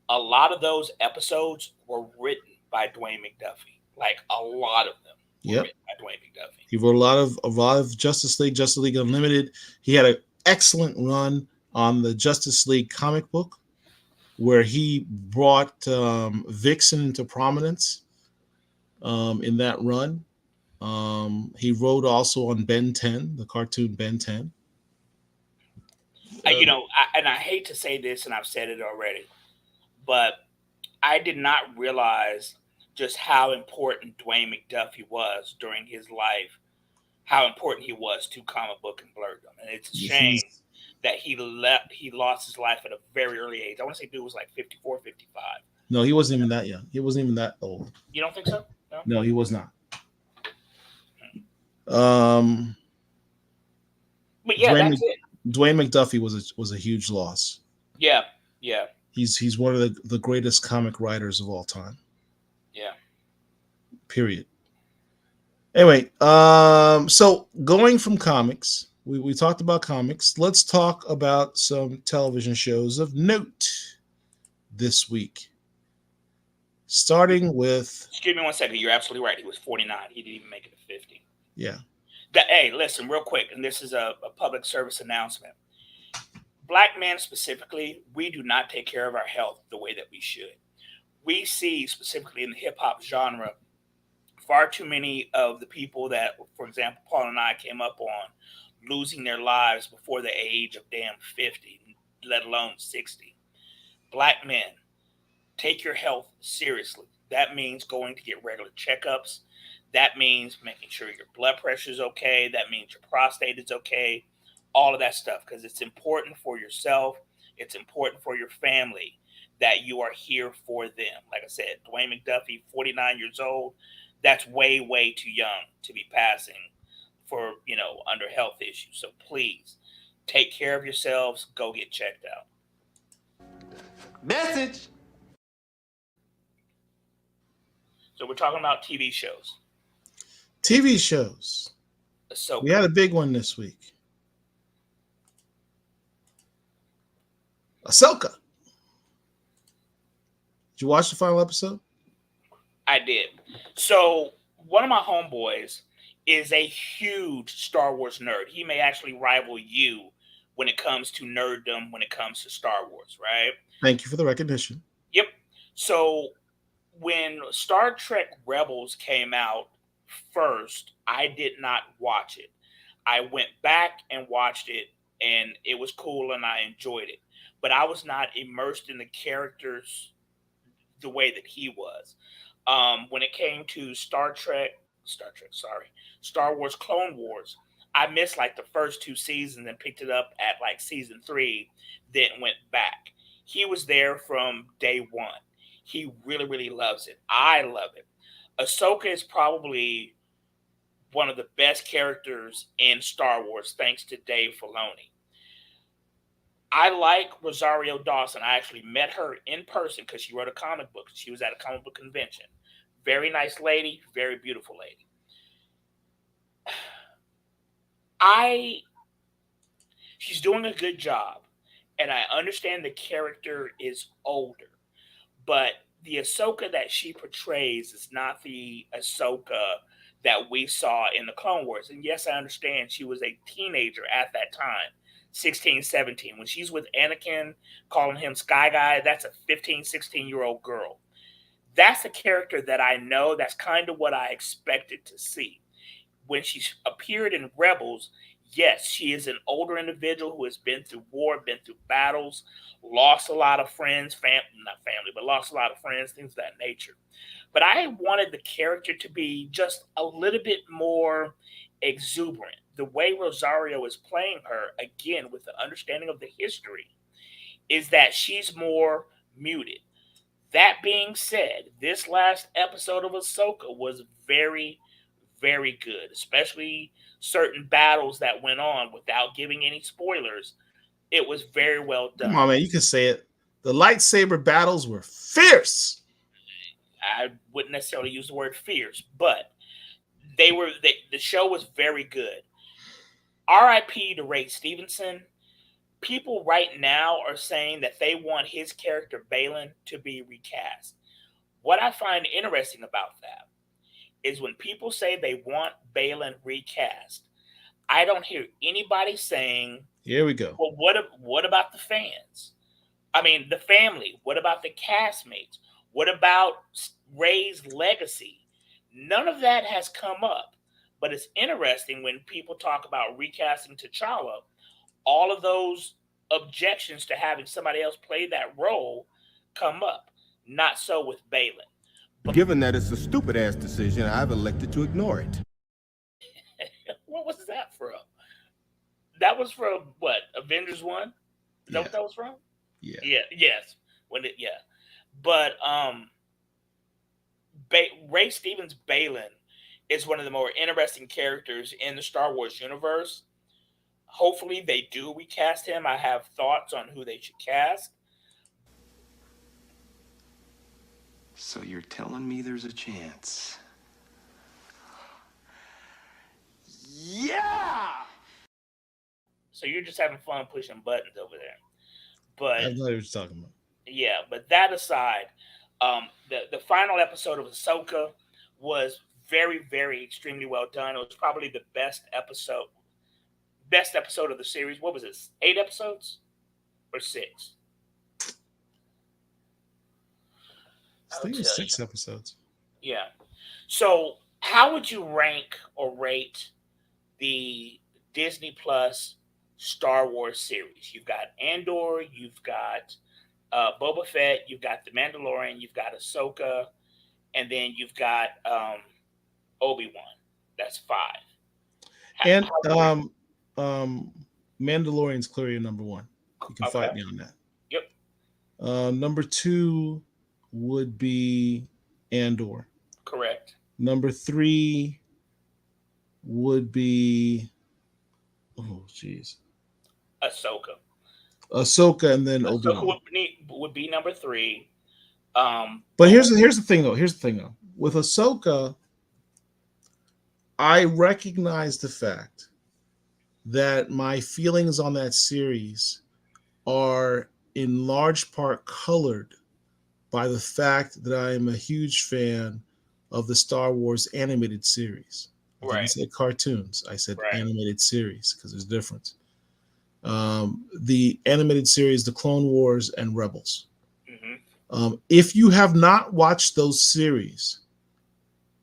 A lot of those episodes were written by Dwayne McDuffie. Like a lot of them were Yep, written by Dwayne McDuffie. he wrote a lot of Justice League Unlimited. He had an excellent run on the Justice League comic book, where he brought Vixen into prominence in that run. He wrote also on Ben 10, the cartoon Ben 10. Uh, And I hate to say this, and I've said it already, but I did not realize just how important Dwayne McDuffie was during his life, how important he was to comic book and blurrdom. And it's a shame he's that he lost his life at a very early age. I want to say dude was like 54, 55. No, he wasn't even that young. He wasn't even that old. You don't think so? No? No, he was not. Um, But yeah, Dwayne that's it. Dwayne McDuffie was a huge loss. Yeah, yeah, He's one of the greatest comic writers of all time. yeah. Period. Anyway, so going from comics, we talked about comics. Let's talk about some television shows of note this week. Starting with Excuse me 1 second. You're absolutely right. He was 49. He didn't even make it to 50. yeah, Hey, listen, real quick, and this is a public service announcement. Black men specifically, we do not take care of our health the way that we should. We see, specifically in the hip hop genre, far too many of the people that, for example, Paul and I came up on losing their lives before the age of damn 50, let alone 60. Black men, take your health seriously. That means going to get regular checkups. That means making sure your blood pressure is okay. That means your prostate is okay. All of that stuff, because it's important for yourself. It's important for your family that you are here for them. Like I said, Dwayne McDuffie, 49 years old. That's way, way too young to be passing for, under health issues. So please take care of yourselves. Go get checked out. Message. So We're talking about TV shows. TV shows. We Ahsoka. had a big one this week. Ahsoka. Did you watch the final episode? I did. So one of my homeboys is a huge Star Wars nerd. He may actually rival you when it comes to nerddom, when it comes to Star Wars, right? Thank you for the recognition. Yep. So when Star Trek Rebels came out first, I did not watch it. I went back and watched it, and it was cool, and I enjoyed it. But I was not immersed in the characters the way that he was. When it came to Star Wars Clone Wars, I missed like the first two seasons and picked it up at like season three, then went back. He was there from day one. He really, really loves it. I love it. Ahsoka is probably one of the best characters in Star Wars, thanks to Dave Filoni. I like Rosario Dawson. I actually met her in person because she wrote a comic book. She was at a comic book convention. Very nice lady, very beautiful lady. She's doing a good job, and I understand the character is older, but the Ahsoka that she portrays is not the Ahsoka that we saw in the Clone Wars. And yes, I understand she was a teenager at that time, 16, 17. When she's with Anakin, calling him Sky Guy, that's a 15, 16-year-old girl. That's a character that I know. That's kind of what I expected to see. When she appeared in Rebels, yes, she is an older individual who has been through war, been through battles, lost a lot of friends, not family, but lost a lot of friends, things of that nature. But I wanted the character to be just a little bit more exuberant. The way Rosario is playing her, again, with the understanding of the history, is that she's more muted. That being said, this last episode of Ahsoka was very, very good, especially certain battles that went on without giving any spoilers. It was very well done. Come on, man, you can say it. The lightsaber battles were fierce. I wouldn't necessarily use the word fierce, but the show was very good. R.I.P. to Ray Stevenson. People right now are saying that they want his character Baylan to be recast. What I find interesting about that is when people say they want Baylan recast, I don't hear anybody saying, here we go. Well, what about the fans? I mean, the family. What about the castmates? What about Ray's legacy? None of that has come up. But it's interesting when people talk about recasting T'Challa, all of those objections to having somebody else play that role come up. Not so with Baylan. Given that it's a stupid-ass decision, I've elected to ignore it. What was that from? That was from what? Avengers 1? Is that what that was from? Yeah. Yes. But Ray Stevens Baylan is one of the more interesting characters in the Star Wars universe. Hopefully they do recast him. I have thoughts on who they should cast. So you're telling me there's a chance? Yeah! So you're just having fun pushing buttons over there. But I know what you're talking about. Yeah, but that aside, the final episode of Ahsoka was very, very extremely well done. It was probably the best episode of the series. What was it? 8 episodes or 6? I think it was 6 episodes. Yeah. So, how would you rank or rate the Disney Plus Star Wars series? You've got Andor, you've got Boba Fett, you've got The Mandalorian, you've got Ahsoka, and then you've got Obi-Wan. That's 5. And Mandalorian's clearly number 1. You can fight me on that. Yep. Number 2 would be Andor. Correct. Number 3 would be Ahsoka, and then Obi-Wan. Would be number 3. But here's the thing though. with Ahsoka, I recognize the fact that my feelings on that series are in large part colored by the fact that I am a huge fan of the Star Wars animated series. I didn't Right. say cartoons, I said Right. animated series because there's a difference. The animated series, The Clone Wars and Rebels. Hmm. If you have not watched those series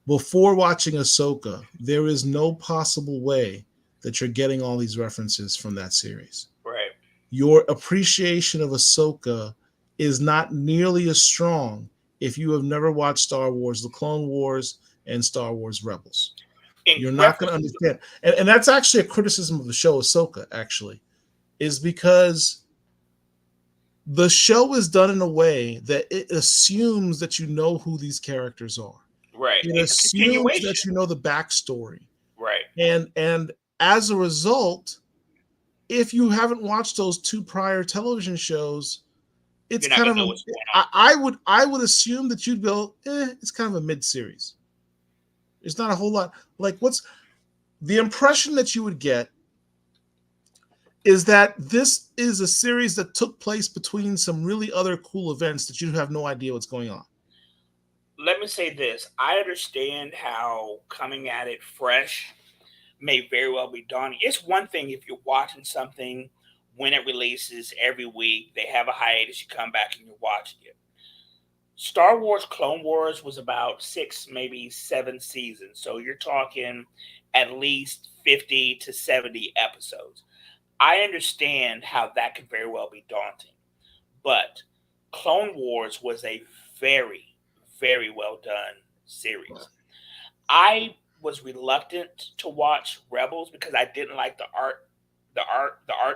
before watching Ahsoka, there is no possible way that you're getting all these references from that series. Right. Your appreciation of Ahsoka is not nearly as strong if you have never watched Star Wars, The Clone Wars, and Star Wars Rebels. In You're not going to reference, understand. And that's actually a criticism of the show Ahsoka, actually, is because the show is done in a way that it assumes that you know who these characters are. right. It It's a assumes that continuation. you know the backstory. Right. And as a result, if you haven't watched those two prior television shows, it's You're not kind gonna of know a what's going on. I would assume that you'd go, it's kind of a mid series. There's not a whole lot. Like, what's the impression that you would get is that this is a series that took place between some really other cool events that you have no idea what's going on. Let me say this: I understand how coming at it fresh may very well be daunting. It's one thing if you're watching something when it releases every week, they have a hiatus, you come back and you're watching it. Star Wars Clone Wars was about 6, maybe 7 seasons. So you're talking at least 50 to 70 episodes. I understand how that could very well be daunting. But Clone Wars was a very, very well done series. I was reluctant to watch Rebels because I didn't like the art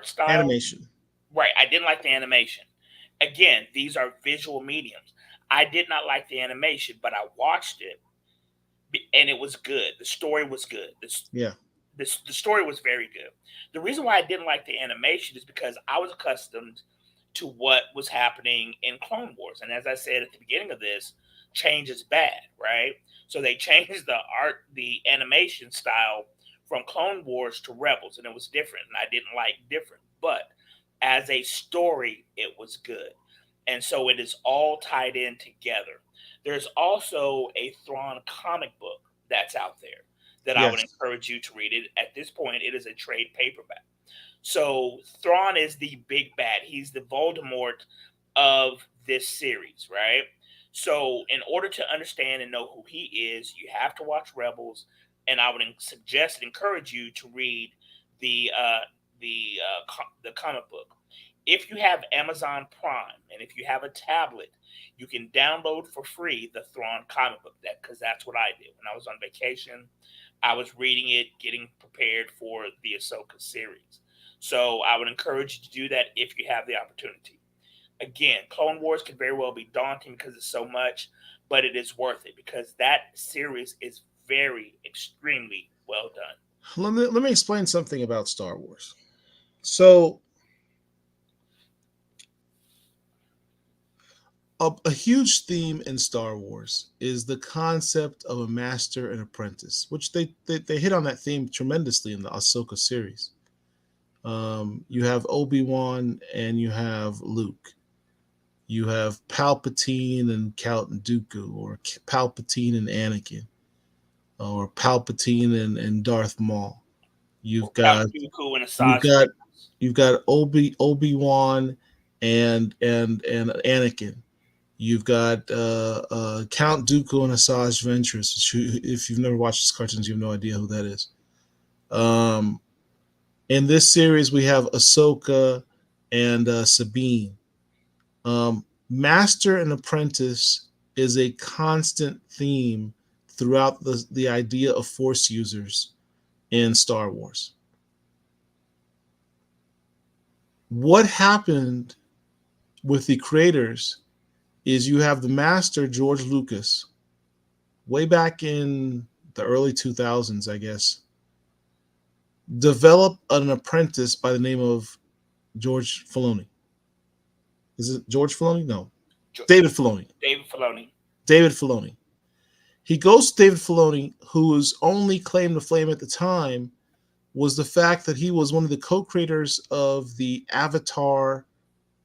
style. Animation. Right, I didn't like the animation. Again, these are visual mediums. I did not like the animation, but I watched it and it was good. The story was good. Yeah. The story was very good. The reason why I didn't like the animation is because I was accustomed to what was happening in Clone Wars. And as I said at the beginning of this, change is bad, right? So they changed the animation style from Clone Wars to Rebels, and it was different, and I didn't like different. But as a story, it was good. And so it is all tied in together. There's also a Thrawn comic book that's out there that I would Yes. encourage you to read it. At this point, it is a trade paperback. So Thrawn is the big bad. He's the Voldemort of this series, right? So in order to understand and know who he is, you have to watch Rebels, and I would suggest and encourage you to read the the comic book. If you have Amazon Prime and if you have a tablet, you can download for free the Thrawn comic book. That because that's what I did when I was on vacation. I was reading it, getting prepared for the Ahsoka series. So I would encourage you to do that if you have the opportunity. Again, Clone Wars can very well be daunting because it's so much, but it is worth it because that series is very, extremely well done. Let me explain something about Star Wars. So a huge theme in Star Wars is the concept of a master and apprentice, which they hit on that theme tremendously in the Ahsoka series. You have Obi-Wan and you have Luke. You have Palpatine and Count Dooku, or Palpatine and Anakin, or Palpatine and Darth Maul. Or You've Count got Dooku and you've Asajj got Ventress. you've got Obi-Wan and Anakin. You've got Count Dooku and Asajj Ventress. Which, if you've never watched these cartoons, you have no idea who that is. Um, in this series, we have Ahsoka and Sabine. Master and apprentice is a constant theme throughout the idea of Force users in Star Wars. What happened with the creators is you have the master, George Lucas, way back in the early 2000s, I guess, develop an apprentice by the name of George Filoni. Is it George Filoni? No, Jo- David Filoni. David Filoni. David Filoni. He goes to David Filoni, whose only claim to fame at the time was the fact that he was one of the co-creators of the Avatar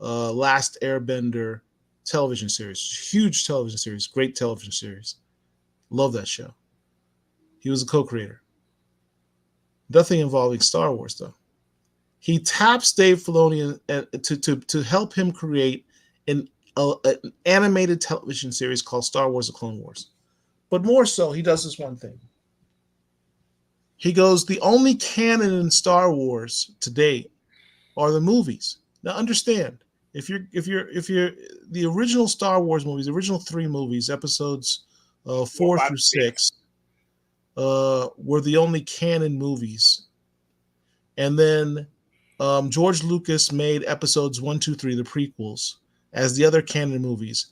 Last Airbender television series. Huge television series, great television series. Love that show. He was a co-creator. Nothing involving Star Wars, though. He taps Dave Filoni to help him create an animated television series called Star Wars: The Clone Wars. But more so, he does this one thing. He goes, the only canon in Star Wars to date are the movies. Now, understand, if you're the original Star Wars movies, the original 3 movies, episodes 4 through 6, were the only canon movies, and then George Lucas made episodes 1, 2, 3, the prequels, as the other canon movies.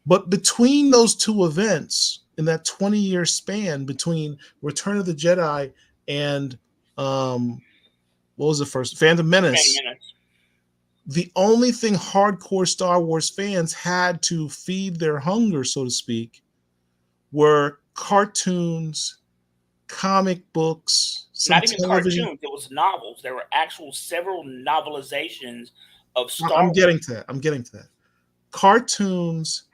But between those 2 events, in that 20-year span between Return of the Jedi and what was the first? Phantom Menace. The only thing hardcore Star Wars fans had to feed their hunger, so to speak, were cartoons, comic books, some not even television. cartoons. It was novels. There were several novelizations of Star Wars. I'm getting to that. Cartoons,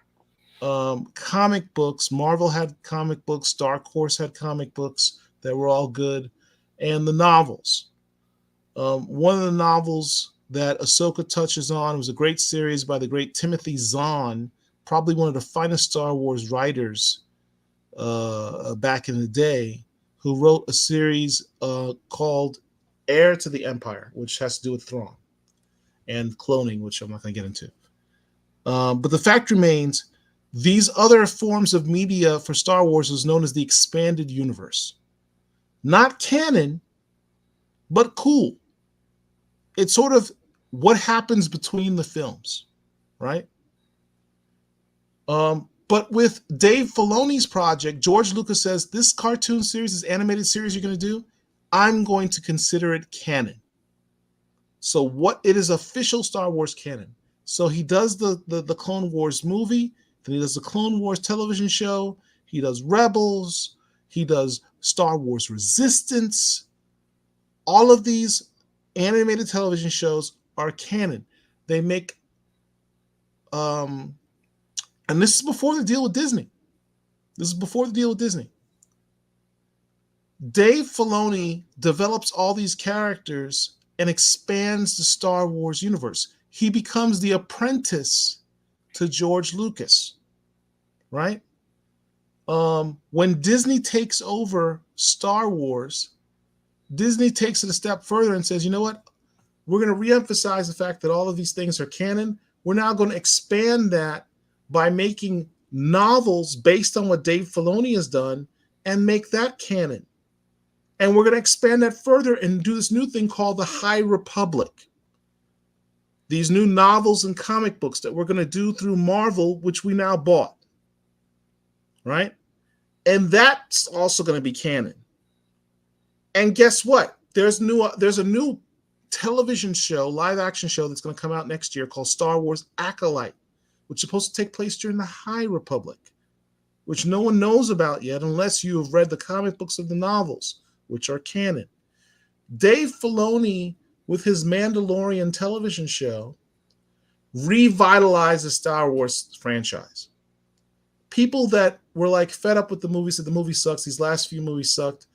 comic books. Marvel had comic books. Dark Horse had comic books that were all good, and the novels. One of the novels that Ahsoka touches on was a great series by the great Timothy Zahn, probably one of the finest Star Wars writers back in the day, who wrote a series called Heir to the Empire, which has to do with Thrawn and cloning, which I'm not going to get into. But the fact remains, these other forms of media for Star Wars is known as the expanded universe. Not canon, but cool. It's sort of what happens between the films, right? But with Dave Filoni's project, George Lucas says, this cartoon series, this animated series you're going to do, I'm going to consider it canon. So what it is official Star Wars canon. So he does the Clone Wars movie, then he does the Clone Wars television show, he does Rebels, he does Star Wars Resistance. All of these animated television shows are canon. They make and this is before the deal with Disney. Dave Filoni develops all these characters and expands the Star Wars universe. He becomes the apprentice to George Lucas, right? When Disney takes over Star Wars, Disney takes it a step further and says, you know what? We're going to reemphasize the fact that all of these things are canon. We're now going to expand that by making novels based on what Dave Filoni has done and make that canon. And we're going to expand that further and do this new thing called the High Republic. These new novels and comic books that we're going to do through Marvel, which we now bought, right? And that's also going to be canon. And guess what? There's a new television show, live action show that's going to come out next year called Star Wars Acolyte, which is supposed to take place during the High Republic, which no one knows about yet unless you have read the comic books of the novels, which are canon. Dave Filoni, with his Mandalorian television show, revitalized the Star Wars franchise. People that were like fed up with the movies, said the movie sucks, these last few movies sucked,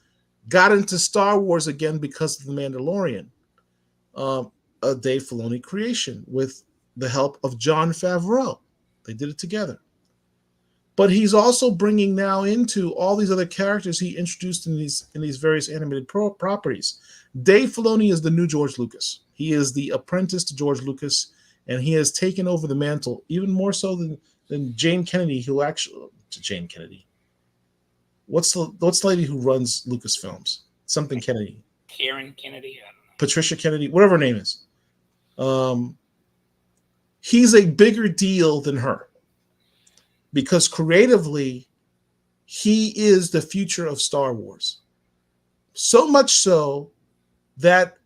got into Star Wars again because of the Mandalorian. A Dave Filoni creation with the help of Jon Favreau. They did it together. But he's also bringing now into all these other characters he introduced in these various animated properties. Dave Filoni is the new George Lucas. He is the apprentice to George Lucas, and he has taken over the mantle even more so than Jane Kennedy, Jane Kennedy. What's the lady who runs Lucasfilms? Something Kennedy. Karen Kennedy. I don't know. Patricia Kennedy, whatever her name is. He's a bigger deal than her because creatively, he is the future of Star Wars. So much so that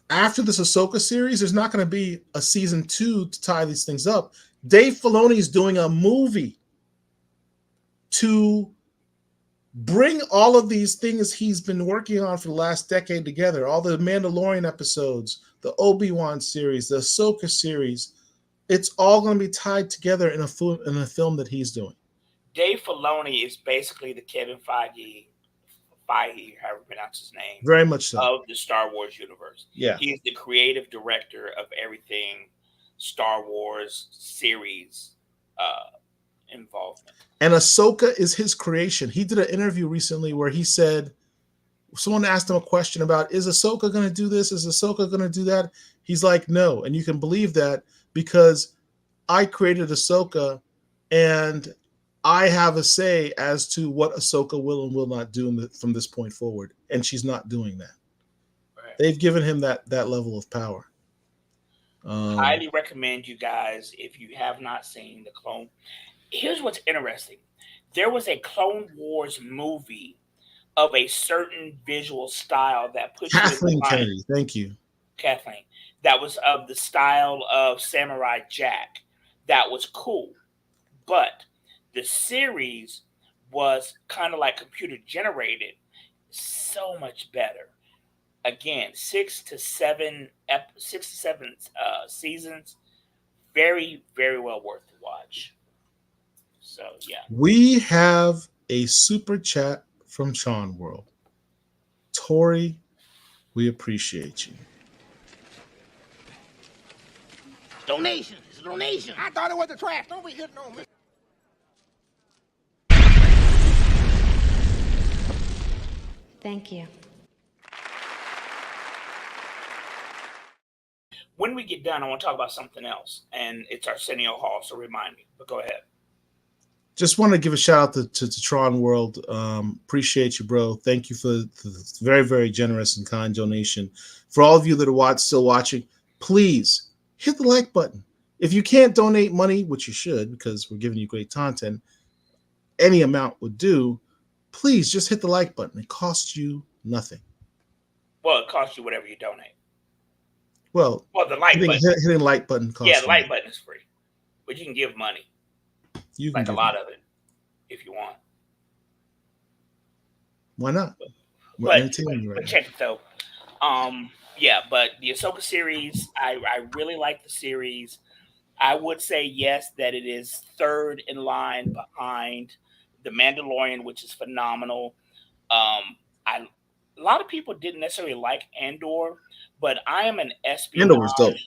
after this Ahsoka series, there's not going to be a season 2 to tie these things up. Dave Filoni is doing a movie to bring all of these things he's been working on for the last decade together, all the Mandalorian episodes, the Obi-Wan series, the Ahsoka series. It's all going to be tied together in a film that he's doing. Dave Filoni is basically the Kevin Feige, however you pronounce his name, Very much so, of the Star Wars universe. Yeah. He's the creative director of everything Star Wars series involvement. And Ahsoka is his creation. He did an interview recently where he said, someone asked him a question about, is Ahsoka going to do this? Is Ahsoka going to do that? He's like, no. And you can believe that because I created Ahsoka and I have a say as to what Ahsoka will and will not do from this point forward. And she's not doing that. Right. They've given him that level of power. Highly recommend you guys, if you have not seen the Clone. Here's what's interesting. There was a Clone Wars movie of a certain visual style that puts Kathleen Kennedy, thank you. Kathleen. That was of the style of Samurai Jack. That was cool. But the series was kind of like computer generated, so much better. Again, 6 to 7 seasons, very, very well worth the watch. So yeah, we have a super chat from Sean World. Tori, we appreciate you. Donation. It's a donation. I thought it was the trash. Don't be hitting on me. Thank you. When we get done, I want to talk about something else, and it's Arsenio Hall, so remind me. But go ahead. Just want to give a shout out to Tron World. Appreciate you, bro. Thank you for the very, very generous and kind donation. For all of you that are still watching, please hit the like button. If you can't donate money, which you should because we're giving you great content, any amount would do. Please just hit the like button. It costs you nothing. Well, it costs you whatever you donate. Well, the like button. Hitting the like button costs Yeah, the like button is free. But you can give money. You can like a lot of it if you want. Why not? But check it though. Yeah, but the Ahsoka series, I really like the series. I would say yes, that it is third in line behind The Mandalorian, which is phenomenal. A lot of people didn't necessarily like Andor, but I am an espionage. Andor was dope.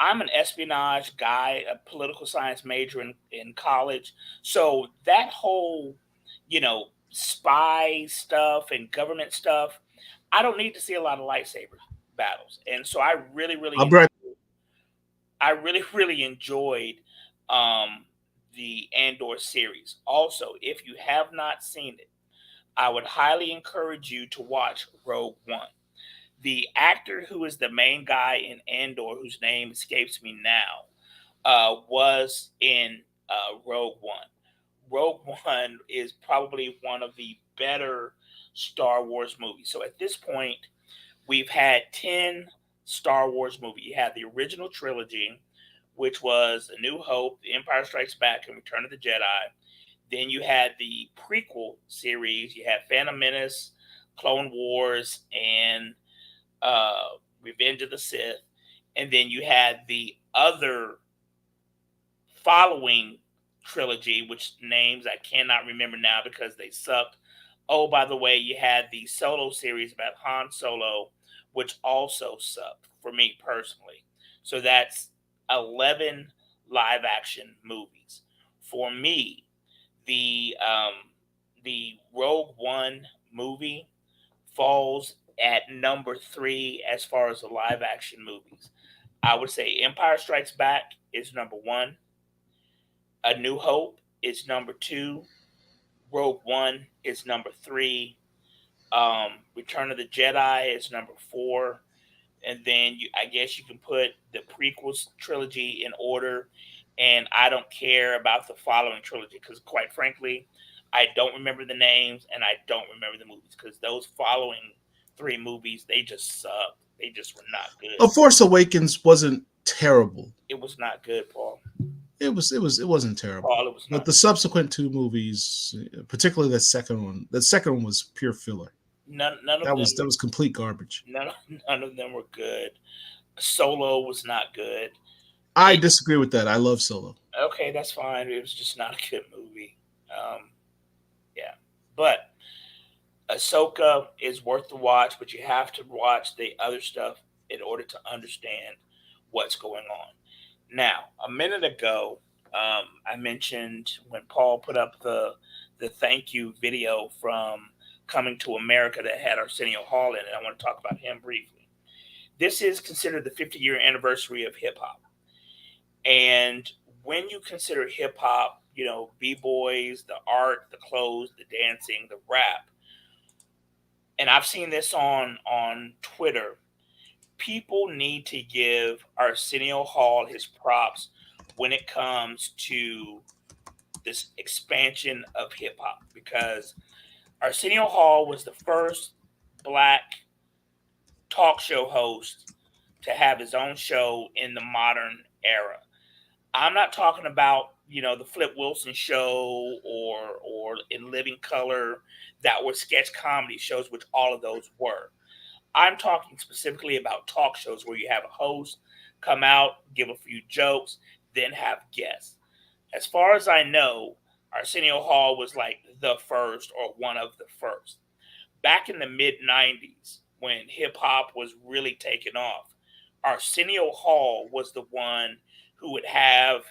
I'm an espionage guy, a political science major in college. So that whole, spy stuff and government stuff, I don't need to see a lot of lightsaber battles. And so I really, really enjoyed the Andor series. Also, if you have not seen it, I would highly encourage you to watch Rogue One. The actor who is the main guy in Andor, whose name escapes me now, was in Rogue One. Rogue One is probably one of the better Star Wars movies. So at this point, we've had 10 Star Wars movies. You had the original trilogy, which was A New Hope, The Empire Strikes Back, and Return of the Jedi. Then you had the prequel series. You had Phantom Menace, Clone Wars, and Revenge of the Sith. And then you had the other following trilogy, which names I cannot remember now because they sucked. Oh, by the way, you had the Solo series about Han Solo, which also sucked for me personally. So that's 11 live action movies. For me, the Rogue One movie falls at number 3 as far as the live action movies. I would say Empire Strikes Back is number 1. A New Hope is number 2. Rogue One is number 3. Return of the Jedi is number 4. And then I guess you can put the prequels trilogy in order. And I don't care about the following trilogy because, quite frankly, I don't remember the names and I don't remember the movies because those following 3 movies, they just sucked. They just were not good. A Force Awakens wasn't terrible. It was not good, Paul. It wasn't terrible. Paul, it was But not. the subsequent two movies, particularly the second one was pure filler. None of That them. was complete garbage. None of them were good. Solo was not good. I disagree with that. I love Solo. Okay, that's fine. It was just not a good movie. Yeah, but Ahsoka is worth the watch, but you have to watch the other stuff in order to understand what's going on. Now, a minute ago, I mentioned when Paul put up the thank you video from Coming to America that had Arsenio Hall in it. I want to talk about him briefly. This is considered the 50-year anniversary of hip hop. And when you consider hip hop, b-boys, the art, the clothes, the dancing, the rap, and I've seen this on Twitter, people need to give Arsenio Hall his props when it comes to this expansion of hip hop, because Arsenio Hall was the first black talk show host to have his own show in the modern era. I'm not talking about the Flip Wilson show or In Living Color, that were sketch comedy shows, which all of those were. I'm talking specifically about talk shows where you have a host come out, give a few jokes, then have guests. As far as I know, Arsenio Hall was like the first or one of the first. Back in the mid 90s, when hip hop was really taking off, Arsenio Hall was the one who would have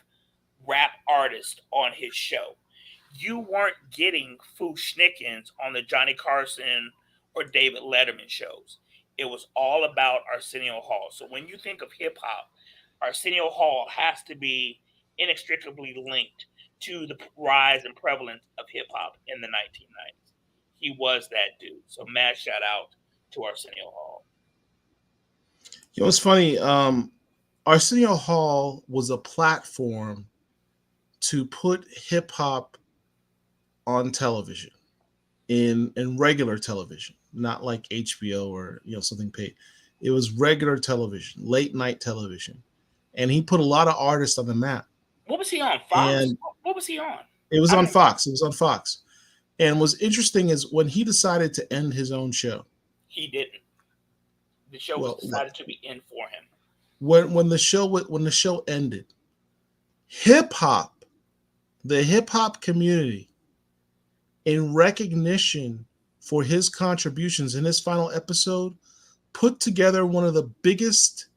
rap artists on his show. You weren't getting Fu Schnickens on the Johnny Carson or David Letterman shows. It was all about Arsenio Hall. So when you think of hip hop, Arsenio Hall has to be inextricably linked to the rise and prevalence of hip hop in the 1990s. He was that dude. So mad shout out to Arsenio Hall. It's funny. Arsenio Hall was a platform to put hip hop on television, in regular television, not like HBO or something paid. It was regular television, late night television, and he put a lot of artists on the map. What was he on? Fox? And what was he on? It was on Fox. It was on Fox. And what's interesting is when he decided to end his own show. He didn't. The show was decided to be in for him. When the show ended, the hip hop community, in recognition for his contributions in his final episode, put together one of the biggest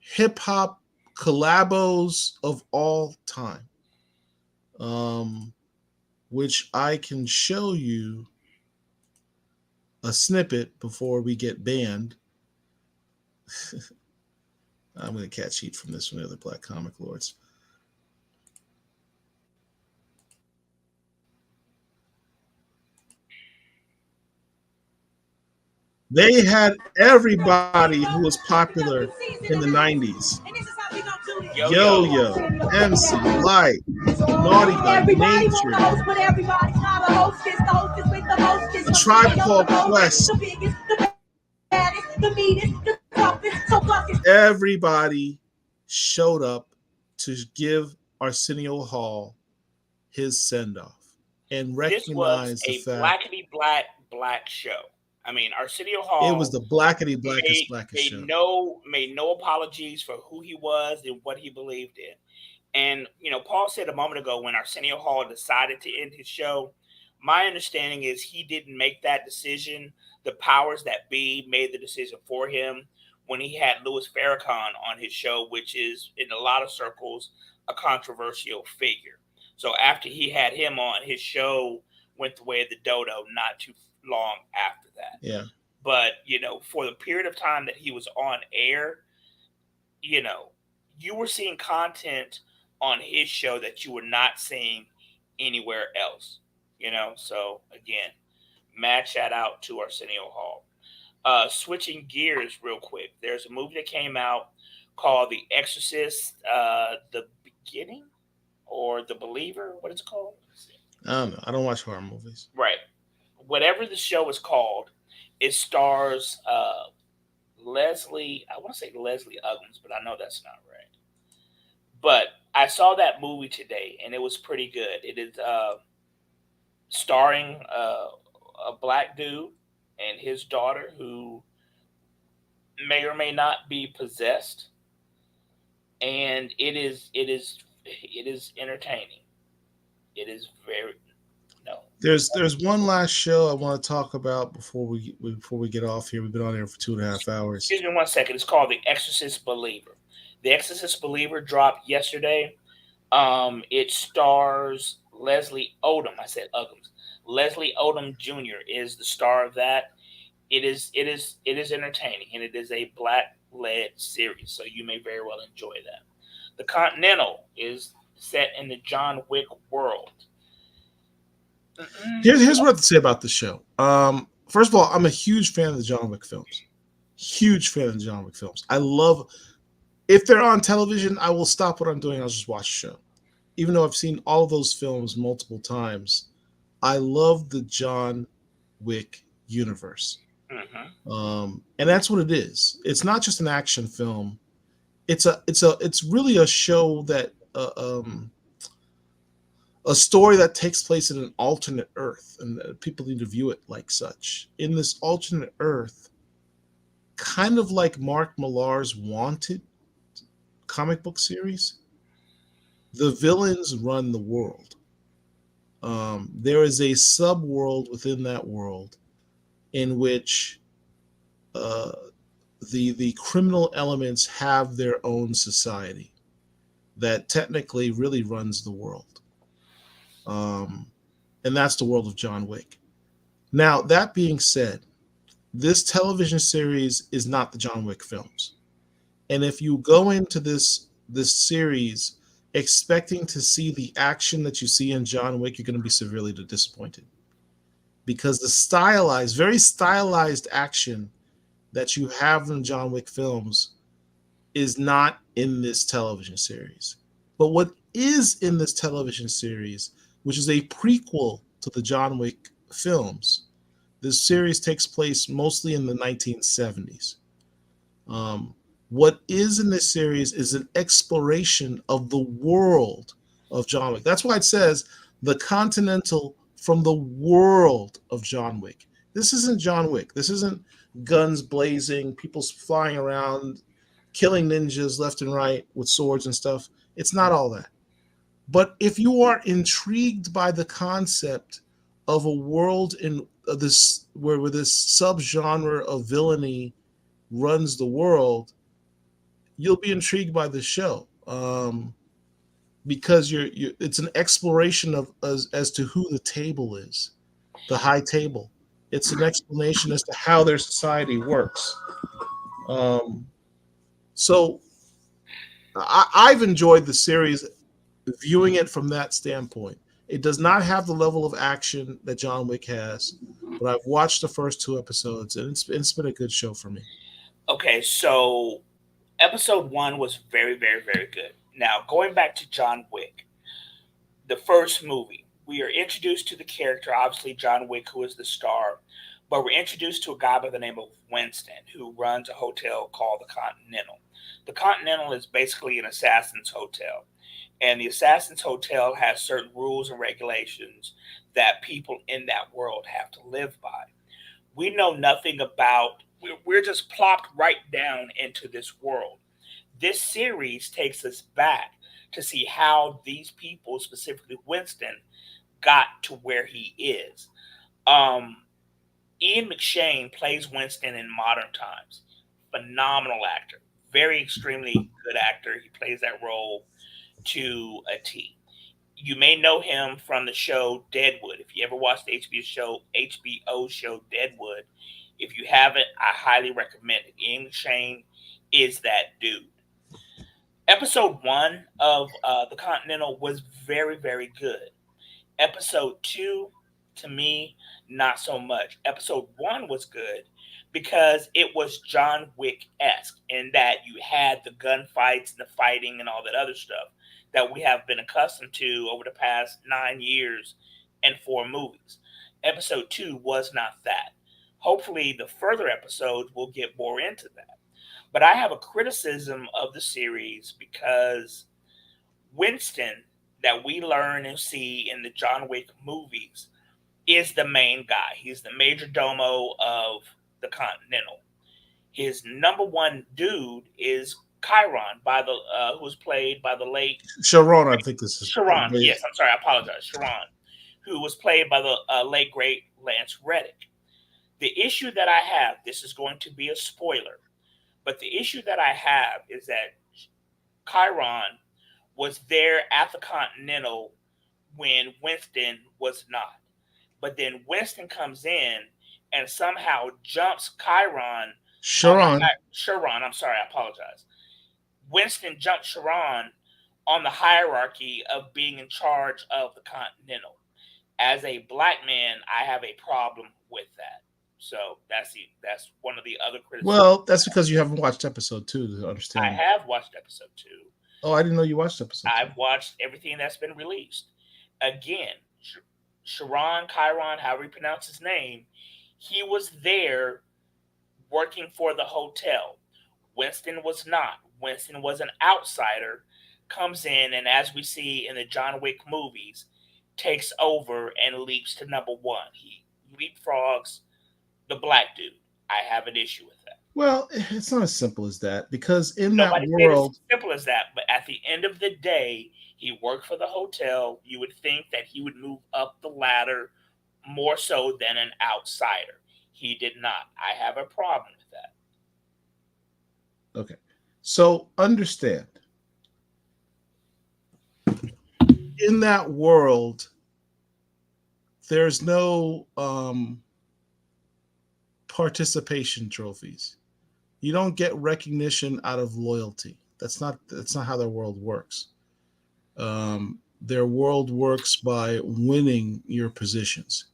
hip hop collabos of all time, which I can show you a snippet before we get banned. I'm going to catch heat from this one of the Black Comic Lords. They had everybody who was popular in the 90s. Yo-Yo, MC Light, Naughty by Nature, A Tribe Called Quest. Everybody showed up to give Arsenio Hall his send-off and recognize the fact this was a black show. I mean, Arsenio Hall. It was the blackest show. Made no apologies for who he was and what he believed in. And Paul said a moment ago, when Arsenio Hall decided to end his show, my understanding is he didn't make that decision. The powers that be made the decision for him when he had Louis Farrakhan on his show, which is in a lot of circles a controversial figure. So after he had him on, his show went the way of the dodo not too long after that. Yeah. But, for the period of time that he was on air, you were seeing content on his show that you were not seeing anywhere else. So again, mad shout out to Arsenio Hall. Switching gears real quick, there's a movie that came out called The Exorcist, The Beginning or The Believer. What is it called? I don't know. I don't watch horror movies. Right. Whatever the show is called, it stars Leslie. I want to say Leslie Uggams, but I know that's not right. But I saw that movie today, and it was pretty good. It is starring a black dude and his daughter who may or may not be possessed, and it is entertaining. It is very no. There's one last show I want to talk about before we get off here. We've been on here for 2.5 hours. Excuse me 1 second. It's called The Exorcist Believer. The Exorcist Believer dropped yesterday. It stars Leslie Odom. I said Uggams. Leslie Odom Jr. is the star of that. It is entertaining, and it is a black led series, so you may very well enjoy that. The Continental is set in the John Wick world. Here's what I have to say about the show. First of all, I'm a huge fan of the John Wick films. Huge fan of the John Wick films. I love if they're on television, I will stop what I'm doing. I'll just watch the show. Even though I've seen all of those films multiple times, I love the John Wick universe. And that's what it is. It's not just an action film. It's really a show that a story that takes place in an alternate Earth, and people need to view it like such. In this alternate Earth, kind of like Marc Millar's Wanted comic book series, the villains run the world. There is a sub-world within that world in which the criminal elements have their own society that technically really runs the world. And that's the world of John Wick. Now, that being said, this television series is not the John Wick films. And if you go into this series expecting to see the action that you see in John Wick, you're going to be severely disappointed. Because the very stylized action that you have in John Wick films is not in this television series. But what is in this television series, which is a prequel to the John Wick films, this series takes place mostly in the 1970s. What is in this series is an exploration of the world of John Wick. That's why it says the Continental from the world of John Wick. This isn't John Wick. This isn't guns blazing, people flying around, killing ninjas left and right with swords and stuff. It's not all that. But if you are intrigued by the concept of a world in this where this subgenre of villainy runs the world, you'll be intrigued by the show, because it's an exploration of as to who the table is, the high table. It's an explanation as to how their society works. So I've enjoyed the series, viewing it from that standpoint. It does not have the level of action that John Wick has, but I've watched the first 2 episodes, and it's been a good show for me. Okay, so episode 1 was very, very, very good. Now, going back to John Wick, the first movie, we are introduced to the character, obviously John Wick, who is the star, but we're introduced to a guy by the name of Winston, who runs a hotel called the Continental. The Continental is basically an assassin's hotel, and the assassin's hotel has certain rules and regulations that people in that world have to live by. We know nothing about, we're just plopped right down into this world. This series takes us back to see how these people, specifically Winston, got to where he is. Ian McShane plays Winston in modern times. Phenomenal actor. Very extremely good actor. He plays that role to a T. You may know him from the show Deadwood. If you ever watched the HBO show Deadwood, if you haven't, I highly recommend it. Ian McShane is that dude. Episode 1 of The Continental was very, very good. Episode 2, to me, not so much. Episode 1 was good because it was John Wick-esque in that you had the gunfights and the fighting and all that other stuff that we have been accustomed to over the past 9 years and 4 movies. Episode 2 was not that. Hopefully, the further episodes will get more into that. But I have a criticism of the series because Winston that we learn and see in the John Wick movies is the main guy. He's the major domo of the Continental. His number one dude is Chiron, who was played by the late Sharon, I think this is Sharon. Yes, I'm sorry, I apologize, Sharon, who was played by the late great Lance Reddick. The issue that I have, this is going to be a spoiler, but the issue that I have is that Chiron was there at the Continental when Winston was not. But then Winston comes in and somehow jumps Chiron. Sharon, I'm sorry, I apologize. Winston jumped Sharon on the hierarchy of being in charge of the Continental. As a black man, I have a problem with that. So that's one of the other criticisms. Well, that's because you haven't watched episode 2 to understand. I have watched episode 2. Oh, I didn't know you watched episode 2. I've watched everything that's been released. Again, Chiron, however you pronounce his name, he was there working for the hotel. Winston was not. Winston was an outsider, comes in, and as we see in the John Wick movies, takes over and leaps to number one. He leapfrogs the black dude. I have an issue with that. Well, it's not as simple as that, because in that world, it's simple as that. But at the end of the day, he worked for the hotel. You would think that he would move up the ladder more so than an outsider. He did not. I have a problem with that. Okay. So understand, in that world, there's no participation trophies. You don't get recognition out of loyalty. That's not how their world works. Their world works by winning your positions.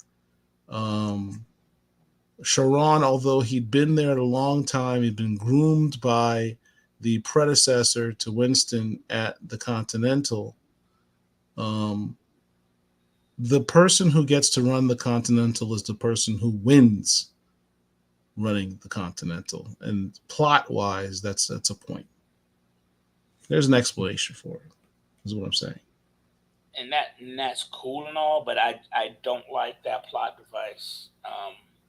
Sharon, although he'd been there a long time, he'd been groomed by the predecessor to Winston at the Continental. The person who gets to run the Continental is the person who wins running the Continental, and plot-wise, that's a point. There's an explanation for it, is what I'm saying. And that's cool and all, but I don't like that plot device,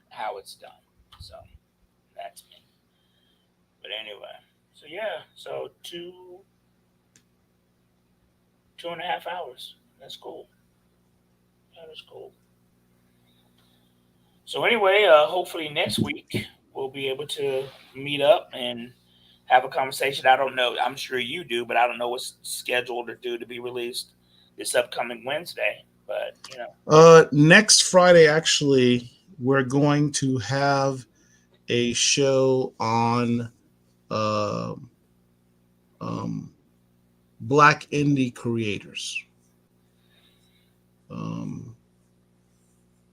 how it's done. So that's me. But anyway, so yeah, so 2.5 hours. That's cool. That is cool. So anyway, hopefully next week we'll be able to meet up and have a conversation. I don't know. I'm sure you do, but I don't know what's scheduled or due to be released this upcoming Wednesday. But next Friday, actually, we're going to have a show on Black indie creators.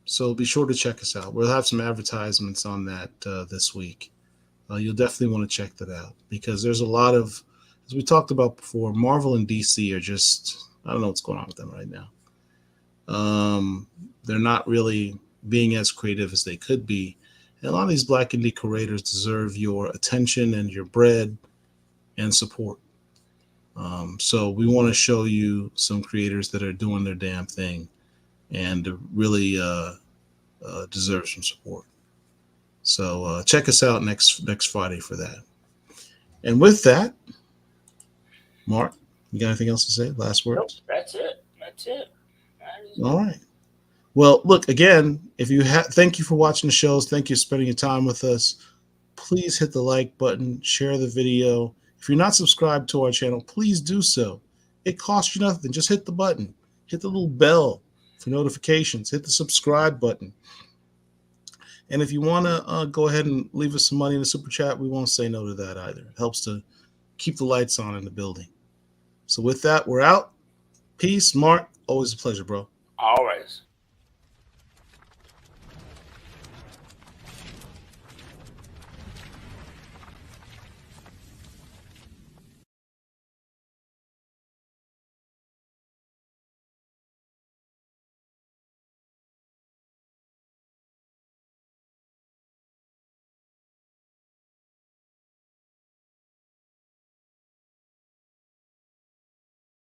So be sure to check us out. We'll have some advertisements on that this week. You'll definitely want to check that out, because there's a lot of, as we talked about before, Marvel and DC are just, I don't know what's going on with them right now. They're not really being as creative as they could be. And a lot of these Black indie creators deserve your attention and your bread and support. So we want to show you some creators that are doing their damn thing and really deserve some support. So check us out next Friday for that. And with that, Mark, you got anything else to say? Last words? Nope, that's it. All right. Well, look, again, if you thank you for watching the shows. Thank you for spending your time with us. Please hit the like button, share the video. If you're not subscribed to our channel, please do so. It costs you nothing. Just hit the button. Hit the little bell for notifications. Hit the subscribe button. And if you want to go ahead and leave us some money in the super chat, we won't say no to that either. It helps to keep the lights on in the building. So with that, we're out. Peace. Mark, always a pleasure, bro. Always.